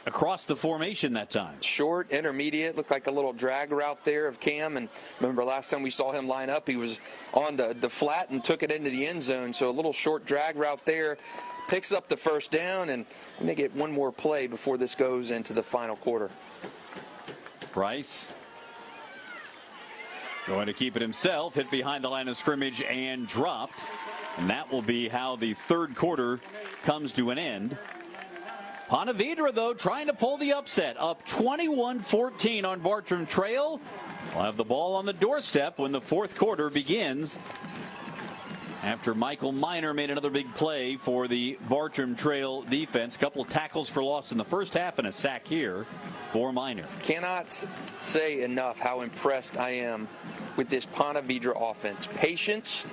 across the formation that time. Short, intermediate, looked like a little drag route there of Cam. And remember last time we saw him line up, he was on the flat and took it into the end zone. So a little short drag route there. Picks up the first down, and we may get one more play before this goes into the final quarter. Price going to keep it himself, hit behind the line of scrimmage and dropped. And that will be how the third quarter comes to an end. Ponte Vedra, though, trying to pull the upset, up 21-14 on Bartram Trail. We'll have the ball on the doorstep when the fourth quarter begins, after Michael Miner made another big play for the Bartram Trail defense. A couple of tackles for loss in the first half and a sack here for Miner. Cannot say enough how impressed I am with this Ponte Vedra offense. Patience,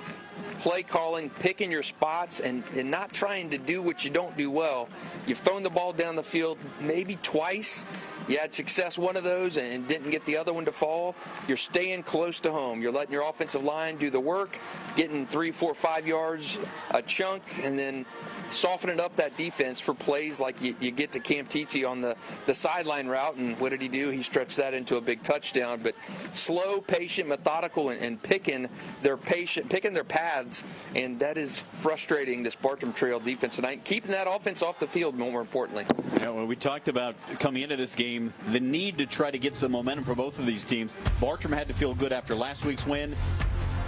play calling, picking your spots, and not trying to do what you don't do well. You've thrown the ball down the field maybe twice. You had success one of those and didn't get the other one to fall. You're staying close to home. You're letting your offensive line do the work, getting 3, 4, 5 yards a chunk, and then softening up that defense for plays like you get to Cam Tizzi on the sideline route. And what did he do? He stretched that into a big touchdown. But slow, patient, methodical, and picking their paths, and that is frustrating this Bartram Trail defense tonight. Keeping that offense off the field, more importantly. Yeah, well, we talked about coming into this game, the need to try to get some momentum for both of these teams. Bartram had to feel good after last week's win.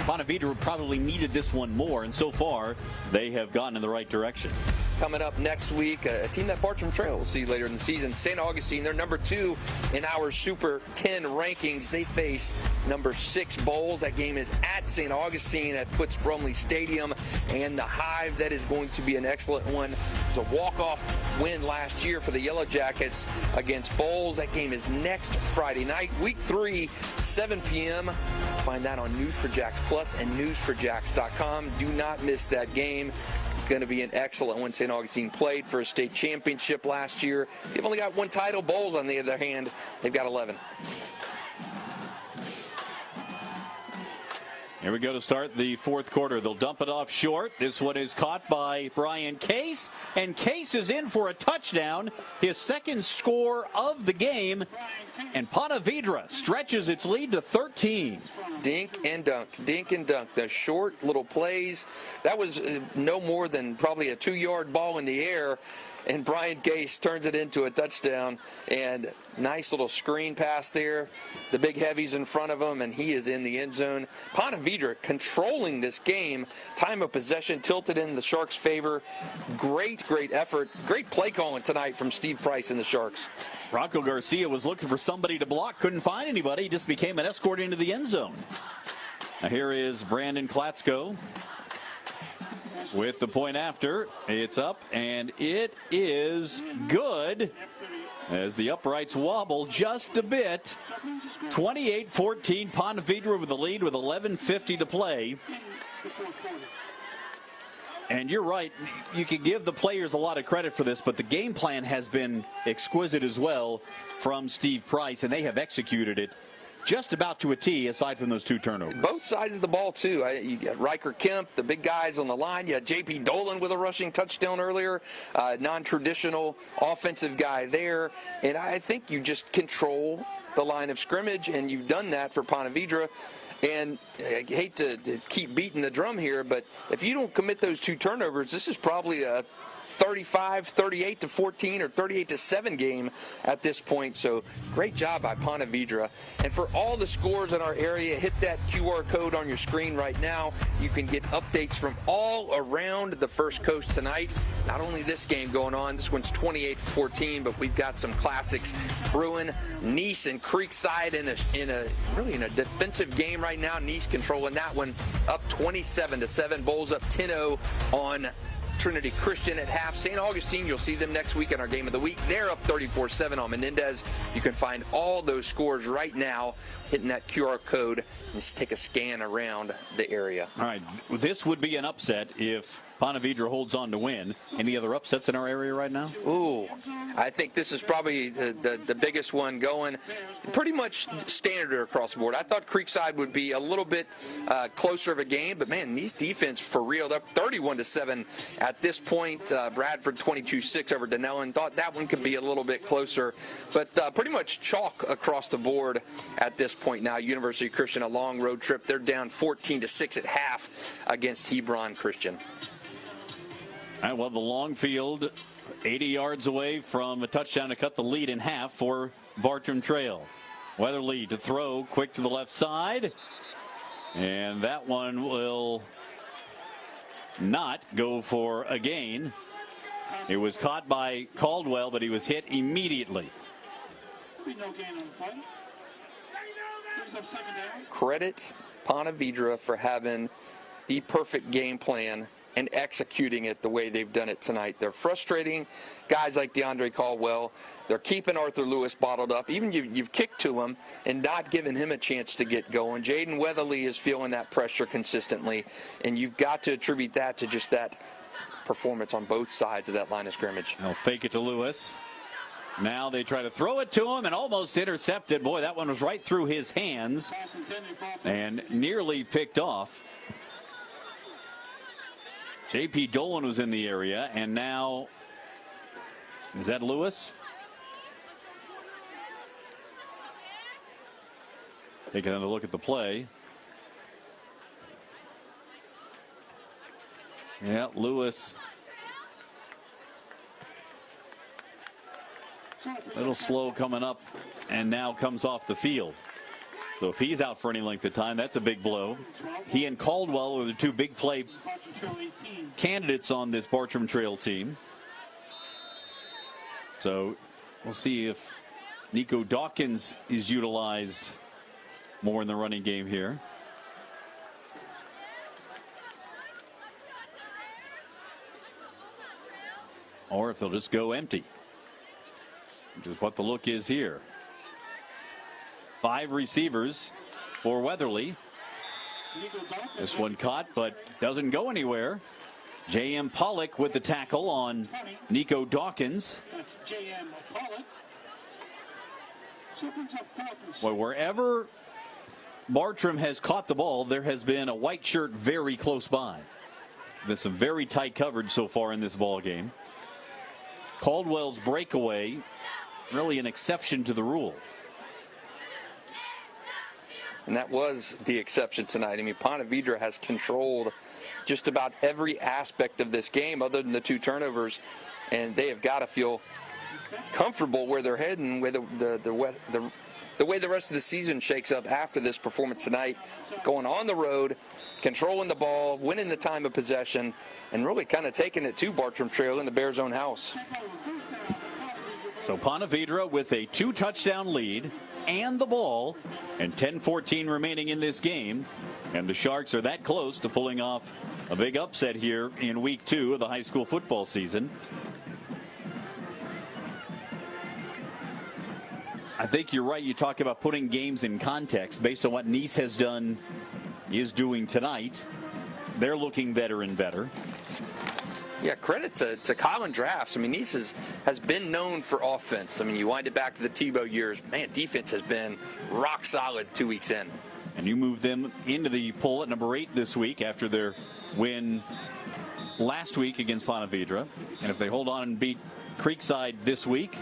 Ponte Vedra probably needed this one more, and so far they have gone in the right direction. Coming up next week, a team that Bartram Trail will see later in the season, St. Augustine. They're number 2 in our Super 10 rankings. They face number 6 Bowls. That game is at St. Augustine at Foots Brumley Stadium, and the Hive, that is going to be an excellent one. It was a walk-off win last year for the Yellow Jackets against Bowls. That game is next Friday night, week 3, 7 p.m. Find that on News4JAX Plus and News4JAX.com. Do not miss that game. Going to be an excellent one. St. Augustine played for a state championship last year. They've only got 1 title. Bowls, on the other hand, they've got 11. Here we go to start the fourth quarter. They'll dump it off short. This one is caught by Brian Case, and Case is in for a touchdown, his second score of the game, and Ponte Vedra stretches its lead to 13. Dink and dunk, dink and dunk. The short little plays. That was no more than probably a 2-yard ball in the air, and Brian Case turns it into a touchdown. And nice little screen pass there. The big heavies in front of him, and he is in the end zone. Ponte Vedra controlling this game. Time of possession tilted in the Sharks' favor. Great effort. Great play calling tonight from Steve Price and the Sharks. Rocco Garcia was looking for somebody to block, couldn't find anybody. He just became an escort into the end zone. Now here is Brandon Klatsko with the point after. It's up, and it is good as the uprights wobble just a bit. 28-14, Ponte Vedra with the lead with 11:50 to play. And you're right, you can give the players a lot of credit for this, but the game plan has been exquisite as well from Steve Price, and they have executed it just about to a T, aside from those 2 turnovers. Both sides of the ball, too. You got Riker Kemp, the big guys on the line. You had J.P. Dolan with a rushing touchdown earlier. Non-traditional offensive guy there. And I think you just control the line of scrimmage, and you've done that for Ponte Vedra. And I hate to keep beating the drum here, but if you don't commit those 2 turnovers, this is probably a 38 to 14 or 38 to 7 game at this point. So great job by Ponte Vedra. And for all the scores in our area, hit that QR code on your screen right now. You can get updates from all around the First Coast tonight. Not only this game going on, this one's 28-14, but we've got some classics brewing. Nice and Creekside in a defensive game right now. Nice controlling that one, up 27-7. Bulls up 10-0 on Trinity Christian at half. St. Augustine, you'll see them next week in our game of the week. They're up 34-7 on Menendez. You can find all those scores right now hitting that QR code and take a scan around the area. All right, this would be an upset if Ponte Vedra holds on to win. Any other upsets in our area right now? Ooh, I think this is probably the biggest one going. Pretty much standard across the board. I thought Creekside would be a little bit closer of a game, but man, these defense for real. They're 31-7 at this point. Bradford 22-6 over Denellen. Thought that one could be a little bit closer, but pretty much chalk across the board at this point now. University Christian, a long road trip. They're down 14-6 at half against Hebron Christian. All right, well, the long field, 80 yards away from a touchdown to cut the lead in half for Bartram Trail. Weatherly to throw, quick to the left side. And that one will not go for a gain. It was caught by Caldwell, but he was hit immediately. No gain on the play. Brings up second down. Credit Ponte Vedra for having the perfect game plan and executing it the way they've done it tonight. They're frustrating guys like DeAndre Caldwell. They're keeping Arthur Lewis bottled up. Even you've kicked to him and not giving him a chance to get going. Jaden Weatherly is feeling that pressure consistently, and you've got to attribute that to just that performance on both sides of that line of scrimmage. They'll fake it to Lewis. Now they try to throw it to him and almost intercepted. Boy, that one was right through his hands and nearly picked off. J.P. Dolan was in the area, and now, is that Lewis? Take another look at the play. Yeah, Lewis. A little slow coming up, and now comes off the field. So if he's out for any length of time, that's a big blow. He and Caldwell are the 2 big play candidates on this Bartram Trail team. So we'll see if Nico Dawkins is utilized more in the running game here. Or if they'll just go empty, which is what the look is here. 5 receivers for Weatherly. This one caught, but doesn't go anywhere. J.M. Pollock with the tackle on Nico Dawkins. Well, wherever Bartram has caught the ball, there has been a white shirt very close by. There's some very tight coverage so far in this ball game. Caldwell's breakaway, really an exception to the rule. And that was the exception tonight. I mean, Ponte Vedra has controlled just about every aspect of this game other than the 2 turnovers, and they have got to feel comfortable where they're heading with the way the rest of the season shakes up after this performance tonight, going on the road, controlling the ball, winning the time of possession, and really kind of taking it to Bartram Trail in the Bears' own house. So Ponte Vedra with a 2-touchdown lead and the ball, and 10-14 remaining in this game, and the Sharks are that close to pulling off a big upset here in week 2 of the high school football season. I think you're right. You talk about putting games in context based on what Nice has done, is doing tonight. They're looking better and better. Yeah, credit to Colin Drafts. I mean, Nice has been known for offense. I mean, you wind it back to the Tebow years. Man, defense has been rock solid 2 weeks in. And you move them into the poll at number 8 this week after their win last week against Ponte Vedra. And if they hold on and beat Creekside this week,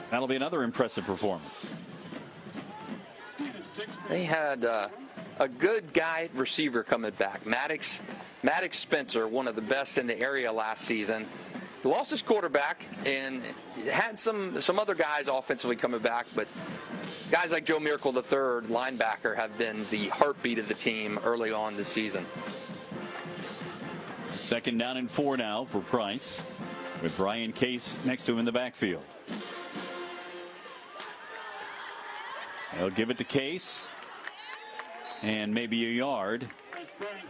that'll be another impressive performance. They had a good guy receiver coming back. Maddox Spencer, one of the best in the area last season. He lost his quarterback and had some other guys offensively coming back, but guys like Joe Miracle III, linebacker, have been the heartbeat of the team early on this season. 2nd down and 4 now for Price, with Brian Case next to him in the backfield. They'll give it to Case, and maybe a yard.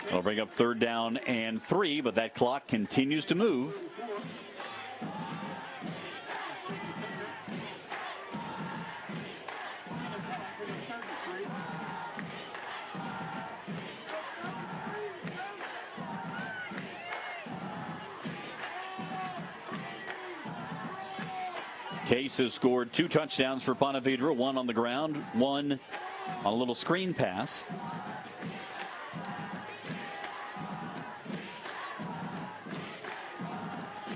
They'll bring up 3rd down and 3, but that clock continues to move. Case has scored 2 touchdowns for Ponte Vedra, 1 on the ground, 1 on a little screen pass.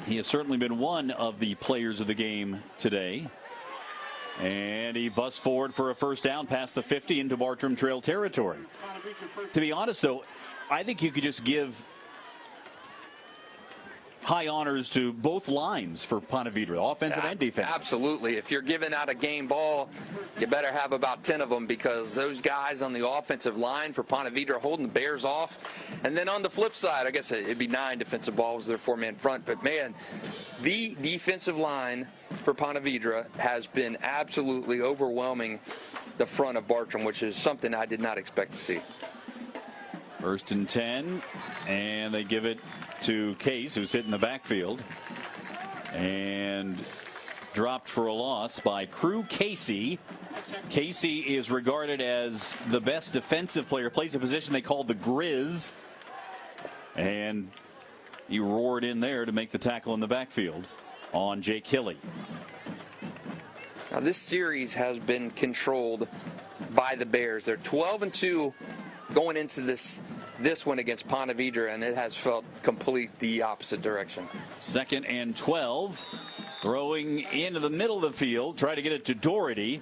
He has certainly been one of the players of the game today. And he busts forward for a 1st down past the 50 into Bartram Trail territory. To be honest, though, I think you could just give high honors to both lines for Ponte Vedra, offensive and defensive. Absolutely. If you're giving out a game ball, you better have about 10 of them, because those guys on the offensive line for Ponte Vedra are holding the Bears off. And then on the flip side, I guess it'd be 9 defensive balls, their 4-man front. But, man, the defensive line for Ponte Vedra has been absolutely overwhelming the front of Bartram, which is something I did not expect to see. 1st and 10, and they give it to Case, who's hit in the backfield, and dropped for a loss by Crew Casey. Casey is regarded as the best defensive player, plays a position they call the Grizz, and he roared in there to make the tackle in the backfield on Jake Hilly. Now, this series has been controlled by the Bears. They're 12-2 going into this one against Ponte Vedra, and it has felt complete the opposite direction. 2nd and 12, throwing into the middle of the field, try to get it to Doherty,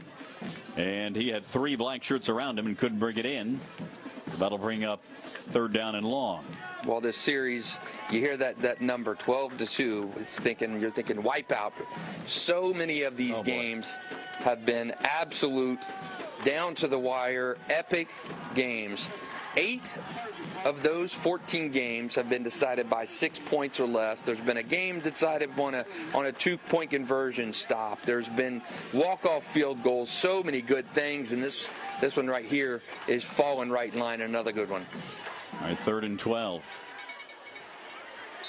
and he had 3 black shirts around him and couldn't bring it in. That'll bring up 3rd down and long. Well, this series, you hear that number 12-2. You're thinking wipeout. So many of these games have been absolute, down to the wire, epic games. 8 of those 14 games have been decided by 6 points or less. There's been a game decided on a 2-point conversion stop. There's been walk-off field goals. So many good things, and this one right here is falling right in line. Another good one. All right, 3rd and 12.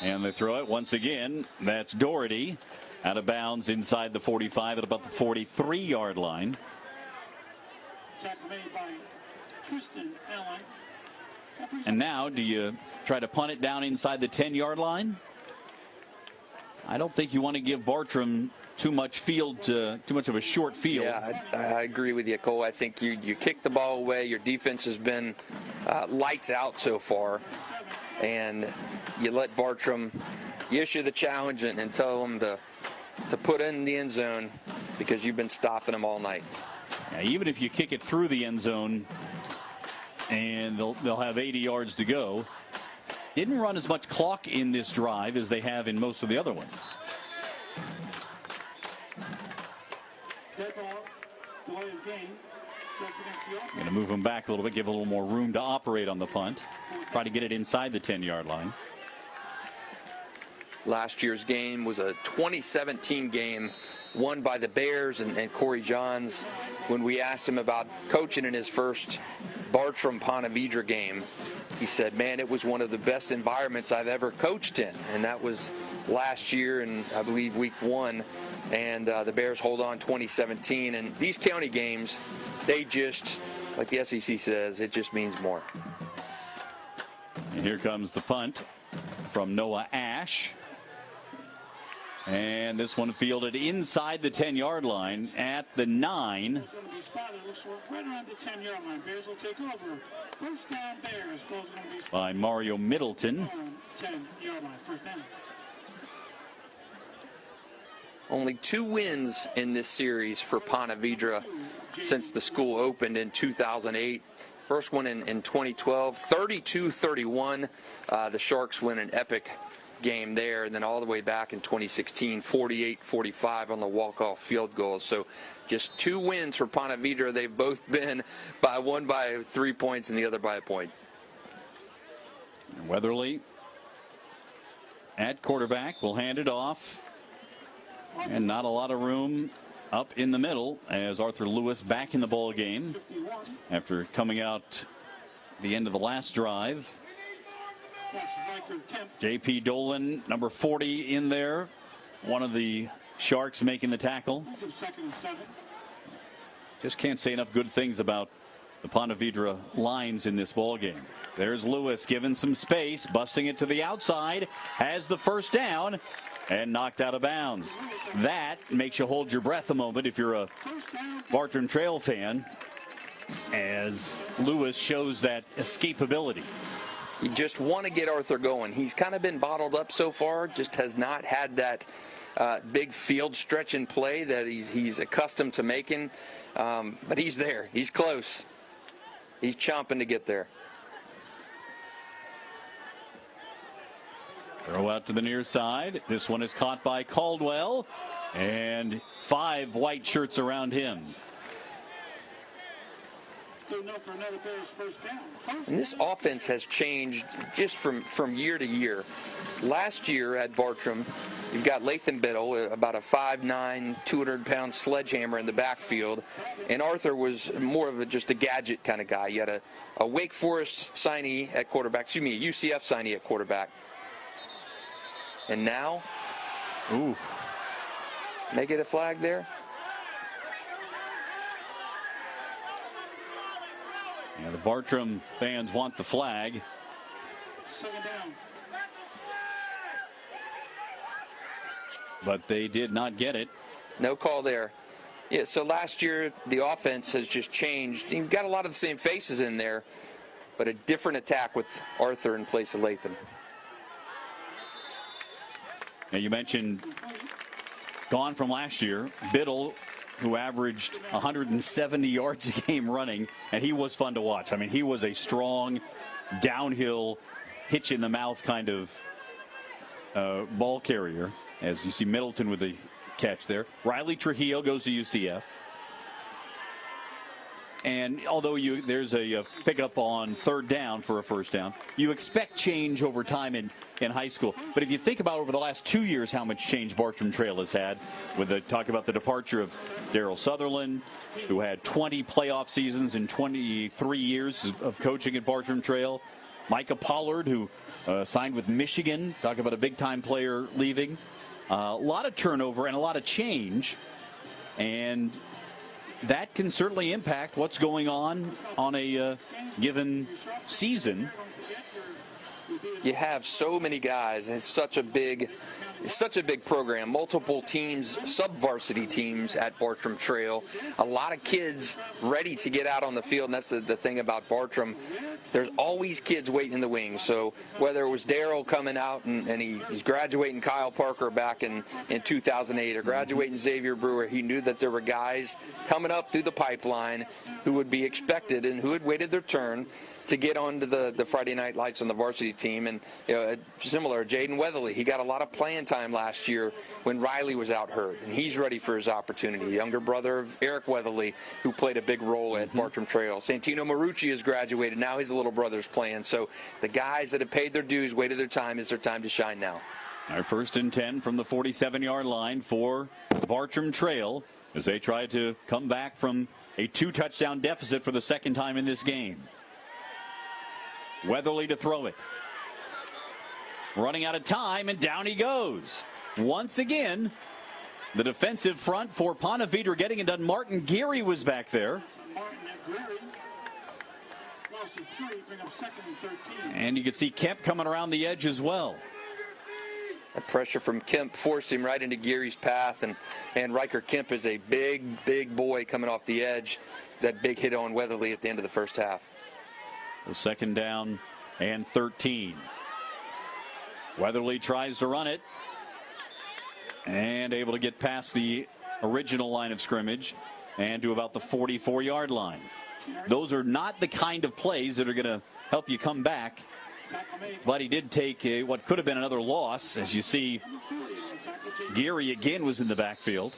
And they throw it once again. That's Doherty out of bounds inside the 45 at about the 43-yard line. Tackle made by Tristan Allen. And now, do you try to punt it down inside the 10-yard line? I don't think you want to give Bartram too much of a short field. Yeah, I agree with you, Cole. I think you kick the ball away. Your defense has been lights out so far, and you let Bartram, you issue the challenge and tell them to put in the end zone, because you've been stopping them all night. Yeah, even if you kick it through the end zone, and they'll have 80 yards to go. Didn't run as much clock in this drive as they have in most of the other ones. Going to move them back a little bit, give a little more room to operate on the punt. Try to get it inside the 10-yard line. Last year's game was a 2017 game won by the Bears and Corey Johns. When we asked him about coaching in his first Bartram Ponte Vedra game, he said, man, it was one of the best environments I've ever coached in. And that was last year in, I believe, week 1. And the Bears hold on 2017. And these county games, they just, like the SEC says, it just means more. And here comes the punt from Noah Ash. And this one fielded inside the 10-yard line at the 9. It's going to be spotted. Looks right around the 10-yard line. Bears will take over. 1st down, Bears. Ball's going to be spotted By Mario Middleton. 10-yard line. 1st down. Only 2 wins in this series for Ponte Vedra since the school opened in 2008. First one in 2012, 32-31. The Sharks win an epic game there, and then all the way back in 2016, 48-45 on the walk-off field goals. So just 2 wins for Ponte Vedra. They've both been one by 3 points and the other by a point. Weatherly at quarterback will hand it off, and not a lot of room up in the middle as Arthur Lewis back in the ball game after coming out the end of the last drive. J.P. Dolan, number 40, in there. One of the Sharks making the tackle. Just can't say enough good things about the Ponte Vedra lines in this ball game. There's Lewis given some space, busting it to the outside, has the first down, and knocked out of bounds. That makes you hold your breath a moment if you're a Bartram Trail fan, as Lewis shows that escapability. You just want to get Arthur going. He's kind of been bottled up so far, just has not had that big field stretch in play that he's accustomed to making. But he's there. He's close. He's chomping to get there. Throw out to the near side. This one is caught by Caldwell, and 5 white shirts around him. And this offense has changed just from year to year. Last year at Bartram, you've got Lathan Biddle, about a 5'9", 200-pound sledgehammer in the backfield, and Arthur was more of just a gadget kind of guy. You had a Wake Forest signee at quarterback, excuse me, a UCF signee at quarterback. And now, make it a flag there. Yeah, the Bartram fans want the flag. Second down. But they did not get it. No call there. Yeah, so last year the offense has just changed. You've got a lot of the same faces in there, but a different attack with Arthur in place of Lathan. Now you mentioned gone from last year, Biddle, who averaged 170 yards a game running, and he was fun to watch. I mean, he was a strong, downhill, hitch in the mouth kind of ball carrier, as you see Middleton with the catch there. Riley Trujillo goes to UCF. And although there's a pickup on third down for a first down, you expect change over time in high school. But if you think about over the last 2 years how much change Bartram Trail has had, with the talk about the departure of Daryl Sutherland, who had 20 playoff seasons in 23 years of coaching at Bartram Trail, Micah Pollard, who signed with Michigan, talk about a big-time player leaving. A lot of turnover and a lot of change, and that can certainly impact what's going on a given season. You have so many guys, and it's such a big program. Multiple teams, sub-varsity teams at Bartram Trail. A lot of kids ready to get out on the field, and that's the thing about Bartram. There's always kids waiting in the wings. So whether it was Daryl coming out and he's graduating Kyle Parker back in 2008, or graduating Xavier Brewer, he knew that there were guys coming up through the pipeline who would be expected and who had waited their turn to get onto the Friday night lights on the varsity team. And similar, Jaden Weatherly, he got a lot of playing time last year when Riley was out hurt, and he's ready for his opportunity. The younger brother of Eric Weatherly, who played a big role at Bartram Trail. Santino Marucci has graduated. Now his little brother's playing. So the guys that have paid their dues, waited their time, is their time to shine now. Our 1st and 10 from the 47-yard line for Bartram Trail as they try to come back from a 2-touchdown deficit for the second time in this game. Weatherly to throw it. Running out of time, and down he goes. Once again, the defensive front for Ponte Vedra getting it done. Martin Geary was back there. And you can see Kemp coming around the edge as well. That pressure from Kemp forced him right into Geary's path, and Riker Kemp is a big boy coming off the edge. That big hit on Weatherly at the end of the first half. The 2nd down and 13. Weatherly tries to run it and able to get past the original line of scrimmage. and to about the 44-yard line. Those are not the kind of plays that are going to help you come back. But he did take what could have been another loss. As you see, Geary again was in the backfield.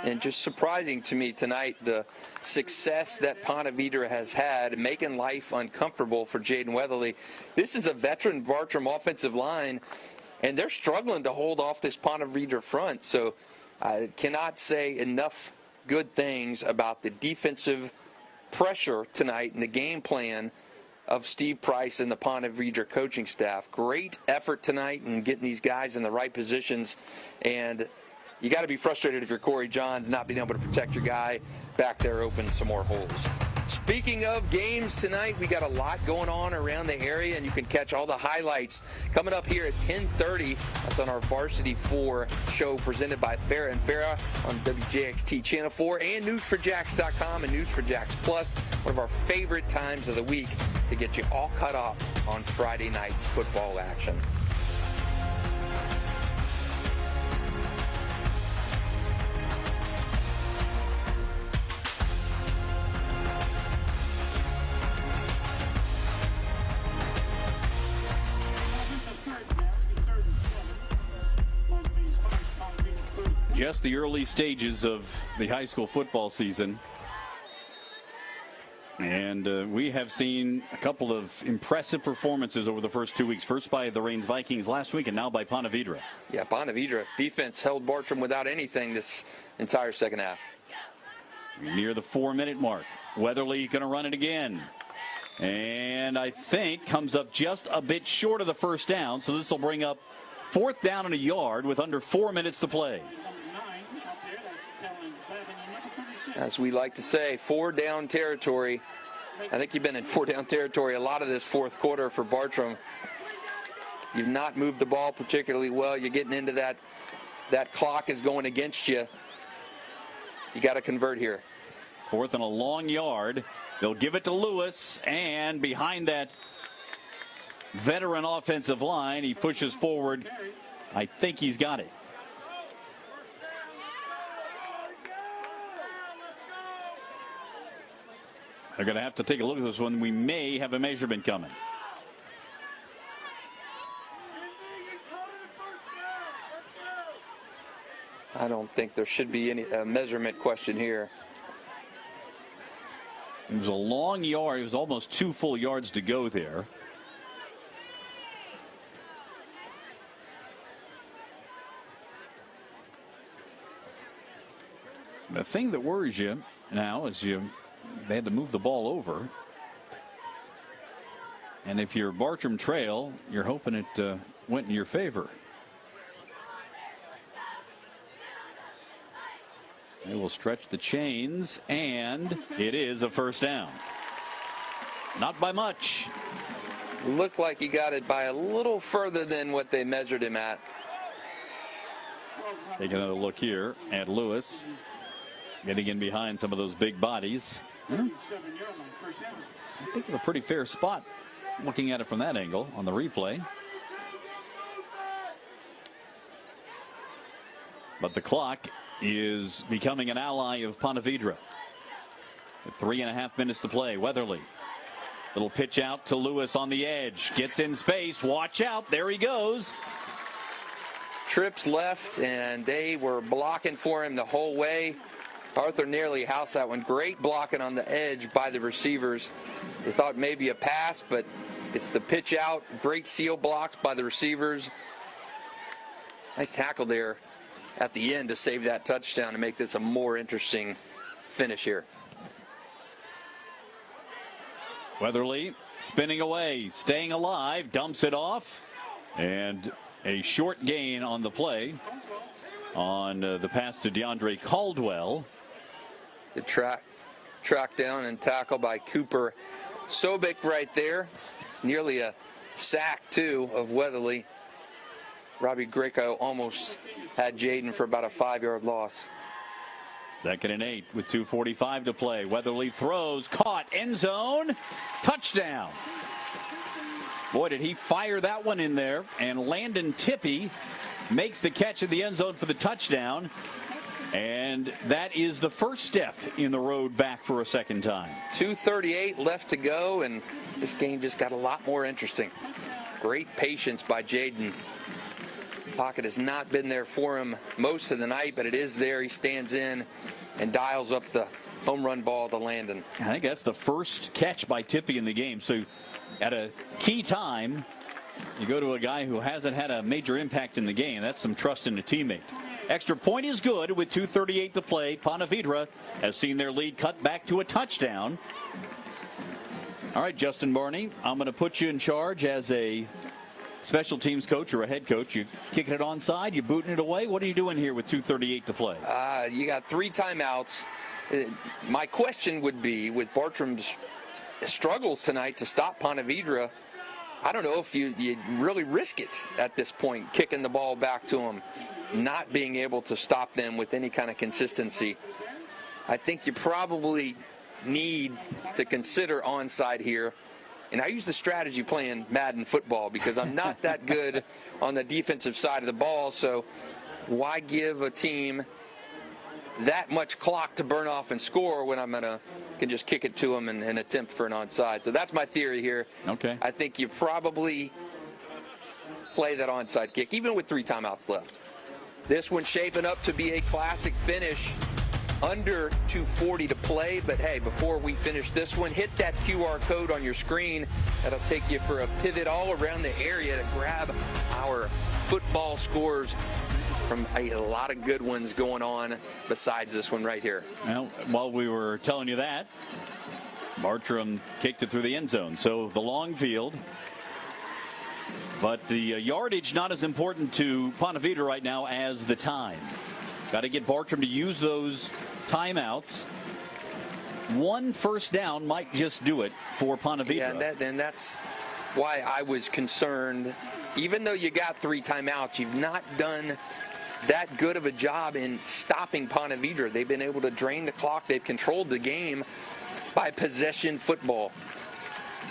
And just surprising to me tonight, the success that Ponte Vedra has had making life uncomfortable for Jaden Weatherly. This is a veteran Bartram offensive line, and they're struggling to hold off this Ponte Vedra front. So I cannot say enough good things about the defensive pressure tonight and the game plan of Steve Price and the Ponte Vedra coaching staff. Great effort tonight in getting these guys in the right positions, and you got to be frustrated if you're Corey Johns not being able to protect your guy back there, open some more holes. Speaking of games tonight, we got a lot going on around the area, and you can catch all the highlights coming up here at 10:30. That's on our Varsity 4 show presented by Farrah and Farrah on WJXT Channel 4 and News4JAX.com and News4JAX Plus, one of our favorite times of the week to get you all caught up on Friday night's football action. Just the early stages of the high school football season. And we have seen a couple of impressive performances over the first 2 weeks. First by the Reigns Vikings last week, and now by Ponte Vedra. Yeah, Ponte Vedra defense held Bartram without anything this entire second half. Near the 4-minute mark. Weatherly going to run it again. And I think comes up just a bit short of the first down. So this will bring up 4th down and a yard with under 4 minutes to play. As we like to say, 4-down territory. I think you've been in 4-down territory a lot of this fourth quarter for Bartram. You've not moved the ball particularly well. You're getting into that clock is going against you. You got to convert here. 4th and a long yard. They'll give it to Lewis, and behind that veteran offensive line, he pushes forward. I think he's got it. They're going to have to take a look at this one. We may have a measurement coming. I don't think there should be any measurement question here. It was a long yard. It was almost 2 full yards to go there. The thing that worries you now is they had to move the ball over. And if you're Bartram Trail, you're hoping it went in your favor. They will stretch the chains, and it is a first down. Not by much. Looked like he got it by a little further than what they measured him at. Take another look here at Lewis. Getting in behind some of those big bodies. I think it's a pretty fair spot looking at it from that angle on the replay. But the clock is becoming an ally of Ponte Vedra. With 3.5 minutes to play. Weatherly. Little pitch out to Lewis on the edge. Gets in space. Watch out. There he goes. Trips left, and they were blocking for him the whole way. Arthur nearly housed that one. Great blocking on the edge by the receivers. They thought maybe a pass, but it's the pitch out. Great seal blocks by the receivers. Nice tackle there at the end to save that touchdown to make this a more interesting finish here. Weatherly spinning away, staying alive, dumps it off, and a short gain on the play on the pass to DeAndre Caldwell. The track down and tackle by Cooper Sobek right there. Nearly a sack, too, of Weatherly. Robbie Greco almost had Jaden for about a 5-yard loss. 2nd and 8 with 2:45 to play. Weatherly throws, caught, end zone, touchdown. Boy, did he fire that one in there. And Landon Tippy makes the catch in the end zone for the touchdown. And that is the first step in the road back for a second time. 2:38 left to go, and this game just got a lot more interesting. Great patience by Jaden. Pocket has not been there for him most of the night, but it is there. He stands in and dials up the home run ball to Landon. I think that's the first catch by Tippy in the game. So at a key time, you go to a guy who hasn't had a major impact in the game. That's some trust in a teammate. Extra point is good with 2:38 to play. Ponte Vedra has seen their lead cut back to a touchdown. All right, Justin Barney, I'm going to put you in charge as a special teams coach or a head coach. You kicking it onside, you booting it away. What are you doing here with 2:38 to play? You got 3 timeouts. My question would be, with Bartram's struggles tonight to stop Ponte Vedra, I don't know if you really risk it at this point, kicking the ball back to him, not being able to stop them with any kind of consistency. I think you probably need to consider onside here. And I use the strategy playing Madden football because I'm not that good on the defensive side of the ball. So why give a team that much clock to burn off and score when can just kick it to them and attempt for an onside? So that's my theory here. Okay. I think you probably play that onside kick, even with 3 timeouts left. This one shaping up to be a classic finish. Under 2:40 to play, but hey, before we finish this one, hit that QR code on your screen. That'll take you for a pivot all around the area to grab our football scores from a lot of good ones going on besides this one right here. Well, while we were telling you that, Bartram kicked it through the end zone. So the long field, but the yardage not as important to Ponte Vedra right now as the time. Got to get Bartram to use those timeouts. 1 first down might just do it for Ponte Vedra. Yeah, and that's why I was concerned. Even though you got 3 timeouts, you've not done that good of a job in stopping Ponte Vedra. They've been able to drain the clock. They've controlled the game by possession football.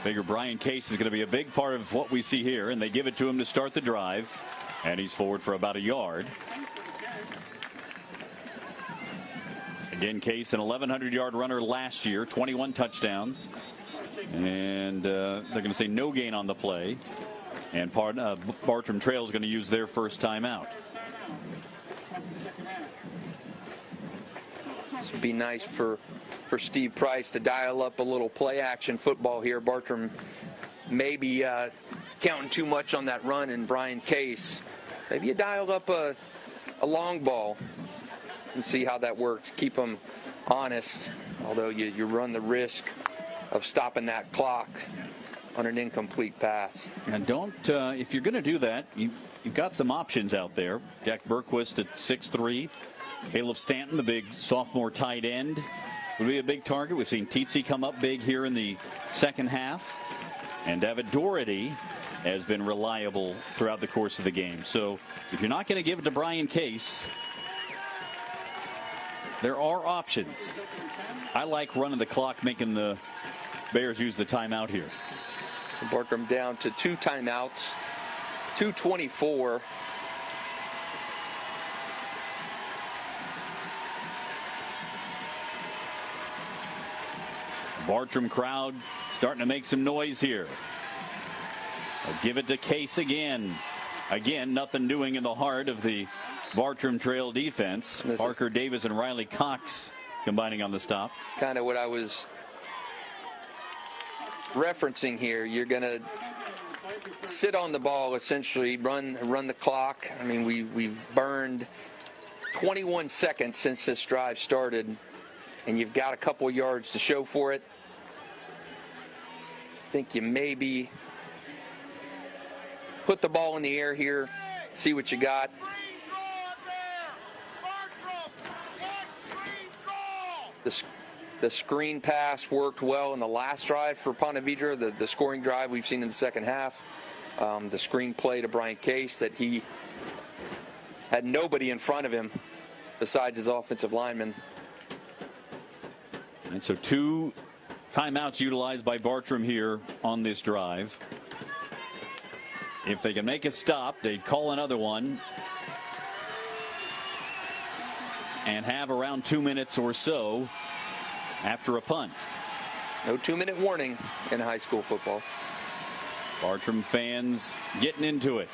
Figure Brian Case is going to be a big part of what we see here, and they give it to him to start the drive, and he's forward for about a yard. Again, Case, an 1,100-yard runner last year, 21 touchdowns. And they're going to say no gain on the play. And Bartram Trail is going to use their first timeout. This would be nice for Steve Price to dial up a little play-action football here. Bartram maybe counting too much on that run, and Brian Case. Maybe you dial up a long ball and see how that works. Keep them honest, although you run the risk of stopping that clock on an incomplete pass. And don't, if you're going to do that, you've got some options out there. Jack Berquist at 6'3". Caleb Stanton, the big sophomore tight end, would be a big target. We've seen Teetsy come up big here in the second half. And David Doherty has been reliable throughout the course of the game. So if you're not going to give it to Brian Case, there are options. I like running the clock, making the Bears use the timeout here. Bartram down to 2 timeouts, 2:24. Bartram crowd starting to make some noise here. I'll give it to Case again. Again, nothing doing in the heart of the Bartram Trail defense. Parker Davis and Riley Cox combining on the stop. Kind of what I was referencing here. You're going to sit on the ball, essentially, run the clock. I mean, we've burned 21 seconds since this drive started, and you've got a couple yards to show for it. I think you maybe put the ball in the air here, see what you got. The screen pass worked well in the last drive for Ponte Vedra, the scoring drive we've seen in the second half. The screen play to Brian Case that he had nobody in front of him besides his offensive lineman. And so 2 timeouts utilized by Bartram here on this drive. If they can make a stop, they'd call another one. and have around 2 minutes or so after a punt. No 2-minute warning in high school football. Bartram fans getting into it.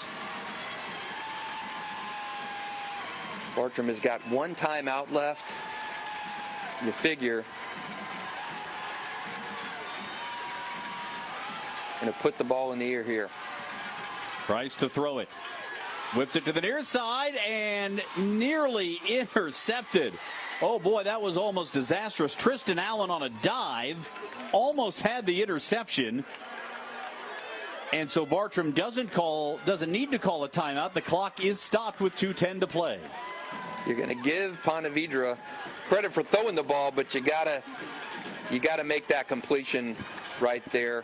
Bartram has got one timeout left. You figure going to put the ball in the air here. Tries to throw it. Whips it to the near side and nearly intercepted. Oh boy, that was almost disastrous. Tristan Allen on a dive almost had the interception. And so Bartram doesn't need to call a timeout. The clock is stopped with 2:10 to play. You're going to give Ponte Vedra credit for throwing the ball, but you gotta make that completion right there.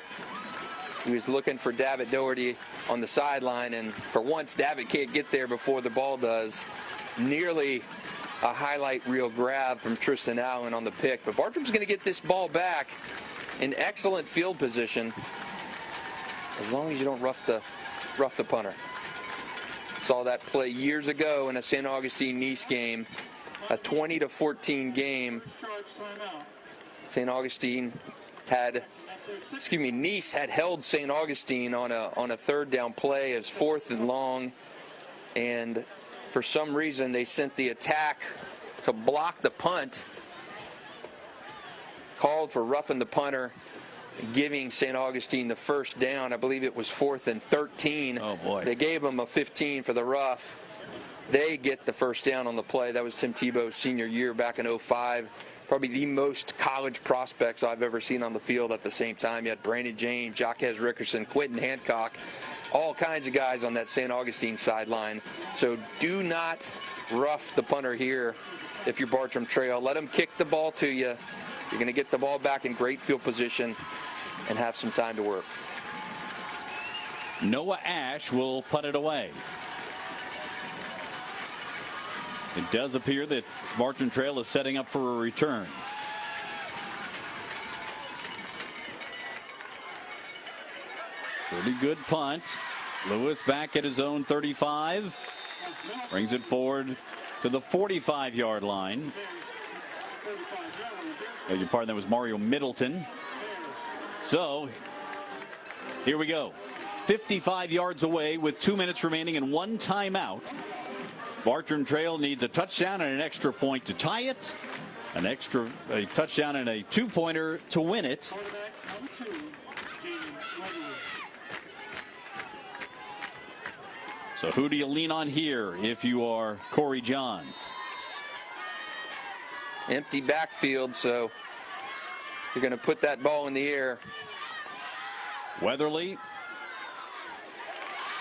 He was looking for David Doherty on the sideline, and for once, David can't get there before the ball does. Nearly a highlight reel grab from Tristan Allen on the pick, but Bartram's going to get this ball back in excellent field position, as long as you don't rough the punter. Saw that play years ago in a St. Augustine-Nice game, a 20-14 game. Nice had held St. Augustine on a third down play as 4th and long, and for some reason they sent the attack to block the punt, called for roughing the punter, giving St. Augustine the first down. I believe it was 4th and 13. Oh boy. They gave them a 15 for the rough. They get the first down on the play. That was Tim Tebow's senior year back in 2005. Probably the most college prospects I've ever seen on the field at the same time. You had Brandon James, Jaquez Rickerson, Quentin Hancock, all kinds of guys on that St. Augustine sideline. So do not rough the punter here if you're Bartram Trail. Let him kick the ball to you. You're going to get the ball back in great field position and have some time to work. Noah Ash will punt it away. It does appear that Bartram Trail is setting up for a return. Pretty good punt. Lewis back at his own 35. Brings it forward to the 45-yard line. Beg your pardon, that was Mario Middleton. So, here we go. 55 yards away with 2 minutes remaining and one timeout. Bartram Trail needs a touchdown and an extra point to tie it. A touchdown and a two-pointer to win it. So who do you lean on here if you are Corey Johns? Empty backfield, so you're going to put that ball in the air. Weatherly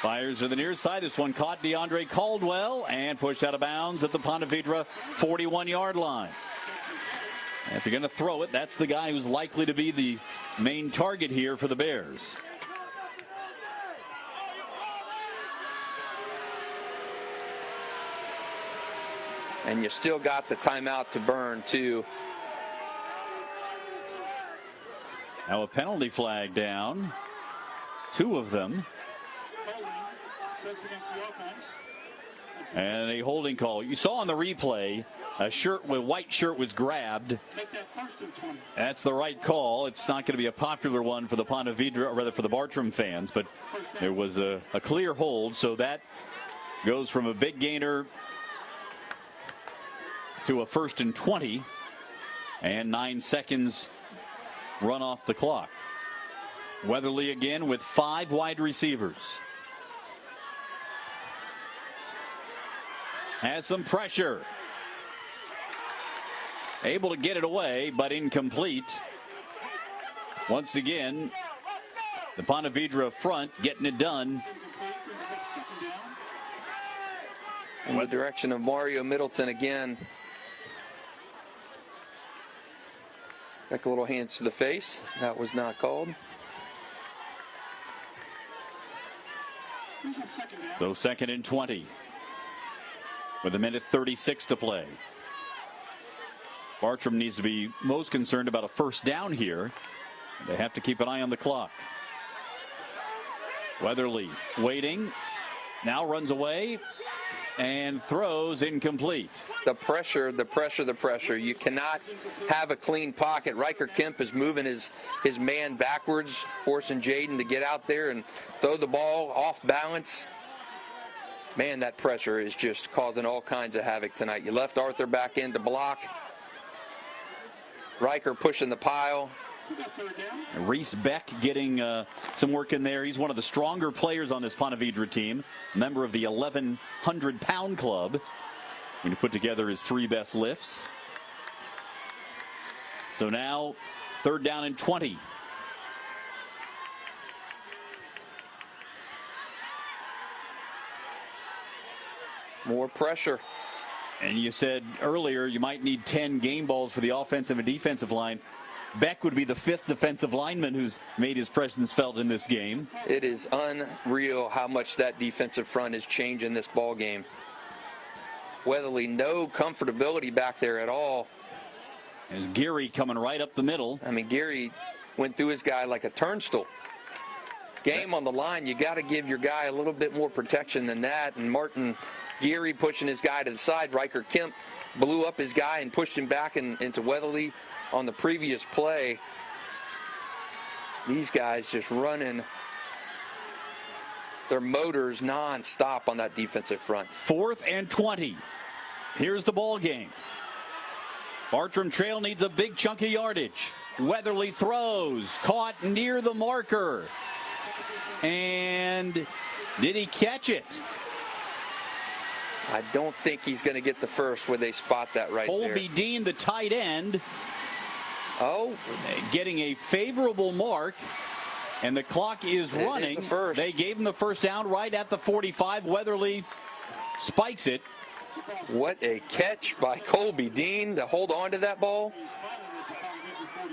fires to the near side. This one caught DeAndre Caldwell and pushed out of bounds at the Ponte Vedra 41-yard line. And if you're going to throw it, that's the guy who's likely to be the main target here for the Bears. And you still got the timeout to burn, too. Now a penalty flag down. 2 of them. And a holding call. You saw on the replay, a white shirt was grabbed. That's the right call. It's not going to be a popular one for the Ponte Vedra, or rather for the Bartram fans, but there was a clear hold, so that goes from a big gainer to a 1st and 20, and 9 seconds run off the clock. Weatherly again with 5 wide receivers. Has some pressure. Able to get it away, but incomplete. Once again, the Ponte Vedra front getting it done. In the direction of Mario Middleton again. Back a little hands to the face. That was not called. So 2nd and 20 with 1:36 to play. Bartram needs to be most concerned about a first down here. They have to keep an eye on the clock. Weatherly waiting. Now runs away. and throws incomplete. The pressure. You cannot have a clean pocket. Riker Kemp is moving his man backwards, forcing Jaden to get out there and throw the ball off balance. Man, that pressure is just causing all kinds of havoc tonight. You left Arthur back in to block. Riker pushing the pile. Reese Beck getting some work in there. He's one of the stronger players on this Ponte Vedra team, member of the 1,100-pound club. When he put together his 3 best lifts. So now, 3rd down and 20. More pressure. And you said earlier you might need 10 game balls for the offensive and defensive line. Beck would be the 5th defensive lineman who's made his presence felt in this game. It is unreal how much that defensive front is changing this ball game. Weatherly, no comfortability back there at all. There's Geary coming right up the middle. I mean, Geary went through his guy like a turnstile. Game on the line, you got to give your guy a little bit more protection than that. And Martin Geary pushing his guy to the side. Riker Kemp blew up his guy and pushed him back into Weatherly on the previous play. These guys just running their motors non-stop on that defensive front. 4th and 20. Here's the ball game. Bartram Trail needs a big chunk of yardage. Weatherly throws, caught near the marker. And did he catch it? I don't think he's going to get the first where they spot that right there. Colby Dean, the tight end, Oh, getting a favorable mark. And the clock is running. It is the first. They gave him the first down right at the 45. Weatherly spikes it. What a catch by Colby Dean to hold on to that ball.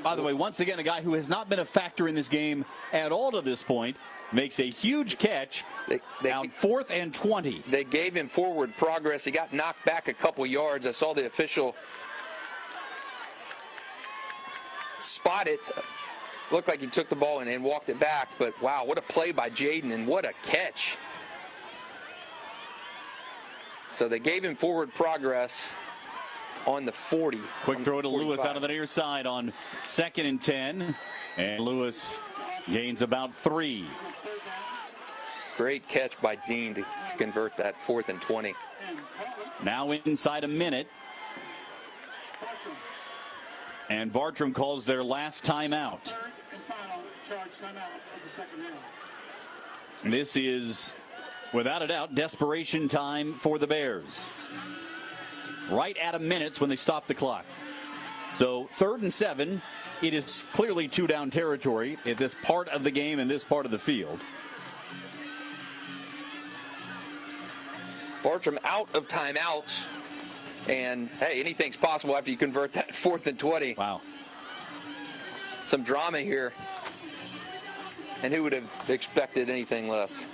By the way, once again, a guy who has not been a factor in this game at all to this point makes a huge catch on 4th and 20. They gave him forward progress. He got knocked back a couple yards. I saw the official spot it. Looked like he took the ball and walked it back. But, wow, what a play by Jaden and what a catch. So they gave him forward progress on the 40. Quick throw to Lewis out of the near side on 2nd and 10. And Lewis gains about 3. Great catch by Dean to convert that 4th and 20. Now inside a minute. And Bartram calls their last timeout. This is, without a doubt, desperation time for the Bears. Right at a minute when they stop the clock. So 3rd and 7. It is clearly 2-down territory at this part of the game and this part of the field. Bartram out of timeouts. And, hey, anything's possible after you convert that 4th and 20. Wow. Some drama here. And who would have expected anything less?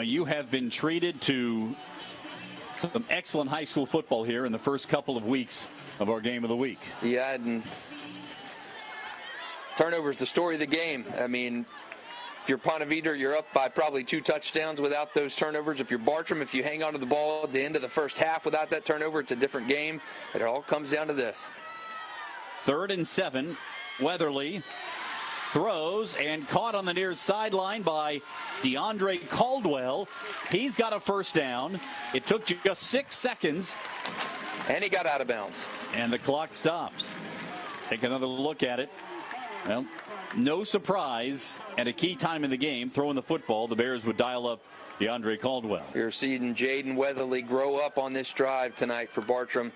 You have been treated to some excellent high school football here in the first couple of weeks of our game of the week. Yeah, and turnovers, the story of the game. I mean, if you're Ponte Vedra, you're up by probably 2 touchdowns without those turnovers. If you're Bartram, if you hang on to the ball at the end of the first half without that turnover, it's a different game. It all comes down to this. 3rd and 7. Weatherly throws and caught on the near sideline by DeAndre Caldwell. He's got a first down. It took just 6 seconds. And he got out of bounds. And the clock stops. Take another look at it. Well, no surprise at a key time in the game, throwing the football, the Bears would dial up DeAndre Caldwell. You're seeing Jaden Weatherly grow up on this drive tonight for Bartram.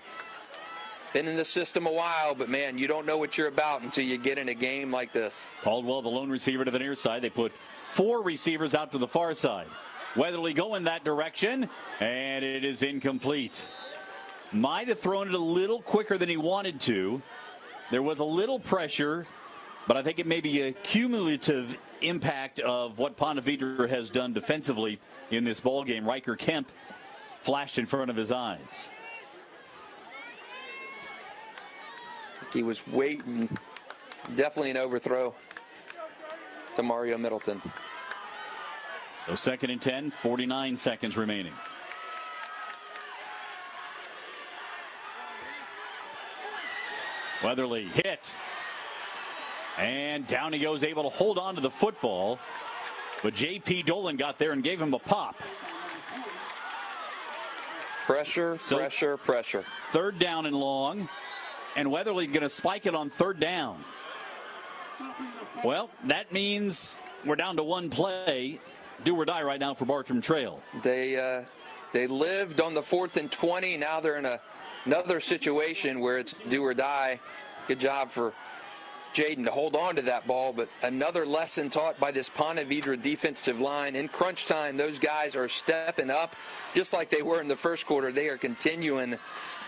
Been in the system a while, but, man, you don't know what you're about until you get in a game like this. Caldwell, the lone receiver to the near side. They put 4 receivers out to the far side. Weatherly going that direction, and it is incomplete. Might have thrown it a little quicker than he wanted to. There was a little pressure, but I think it may be a cumulative impact of what Ponte Vedra has done defensively in this ball game. Riker Kemp flashed in front of his eyes. He was waiting. Definitely an overthrow to Mario Middleton. So 2nd and 10, 49 seconds remaining. Weatherly hit. And down he goes, able to hold on to the football. But J.P. Dolan got there and gave him a pop. Pressure, pressure, pressure. 3rd down and long. And Weatherly going to spike it on 3rd down. Well, that means we're down to 1 play. Do or die right now for Bartram Trail. They lived on the 4th and 20. Now they're in another situation where it's do or die. Good job for Jaden to hold on to that ball, but another lesson taught by this Ponte Vedra defensive line. In crunch time, those guys are stepping up just like they were in the first quarter. They are continuing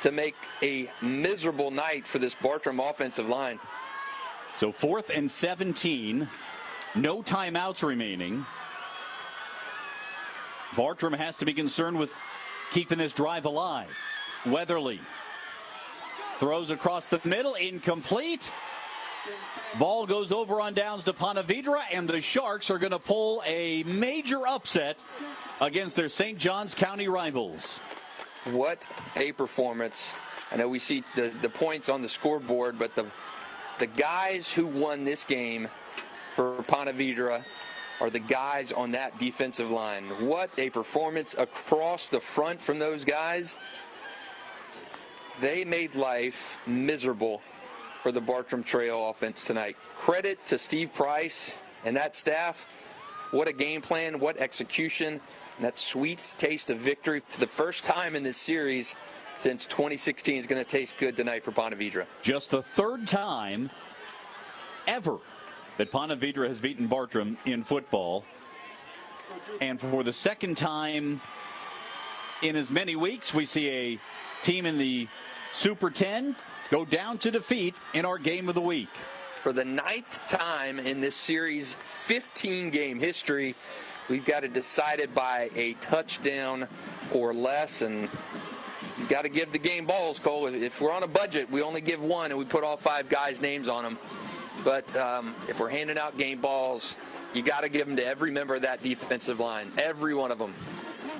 to make a miserable night for this Bartram offensive line. So 4th and 17, no timeouts remaining. Bartram has to be concerned with keeping this drive alive. Weatherly throws across the middle, incomplete. Ball goes over on downs to Ponte Vedra, and the Sharks are going to pull a major upset against their St. Johns County rivals. What a performance. I know we see the points on the scoreboard, but the guys who won this game for Ponte Vedra are the guys on that defensive line. What a performance across the front from those guys. They made life miserable for the Bartram Trail offense tonight. Credit to Steve Price and that staff. What a game plan, what execution, and that sweet taste of victory for the first time in this series since 2016 is going to taste good tonight for Ponte Vedra. Just the 3rd time ever that Ponte Vedra has beaten Bartram in football. And for the 2nd time in as many weeks, we see a team in the Super 10 go down to defeat in our game of the week. For the 9th time in this series' 15-game history, we've got it decided by a touchdown or less, and you got to give the game balls, Cole. If we're on a budget, we only give 1, and we put all 5 guys' names on them. But if we're handing out game balls, you got to give them to every member of that defensive line, every one of them.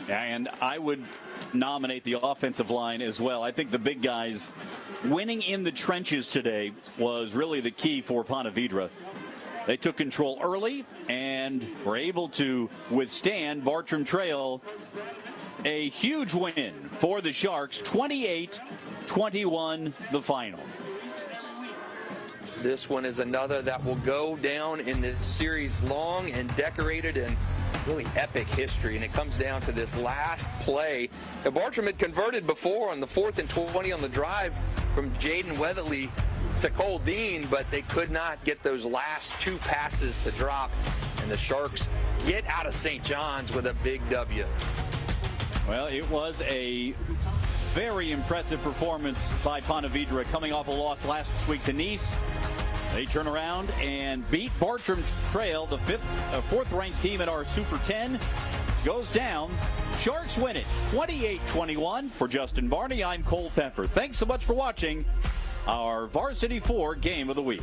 And I would nominate the offensive line as well. I think the big guys winning in the trenches today was really the key for Ponte Vedra. They took control early and were able to withstand Bartram Trail. A huge win for the Sharks, 28-21 the final. This one is another that will go down in this series long and decorated and really epic history, and it comes down to this last play. Now, Bartram had converted before on the 4th and 20 on the drive from Jaden Weatherly to Cole Dean, but they could not get those last 2 passes to drop, and the Sharks get out of St. John's with a big W. Well, it was a very impressive performance by Ponte Vedra coming off a loss last week to Nice. They turn around and beat Bartram Trail, the 4th-ranked team in our Super 10. Goes down. Sharks win it, 28-21. For Justin Barney, I'm Cole Pepper. Thanks so much for watching our Varsity 4 Game of the Week.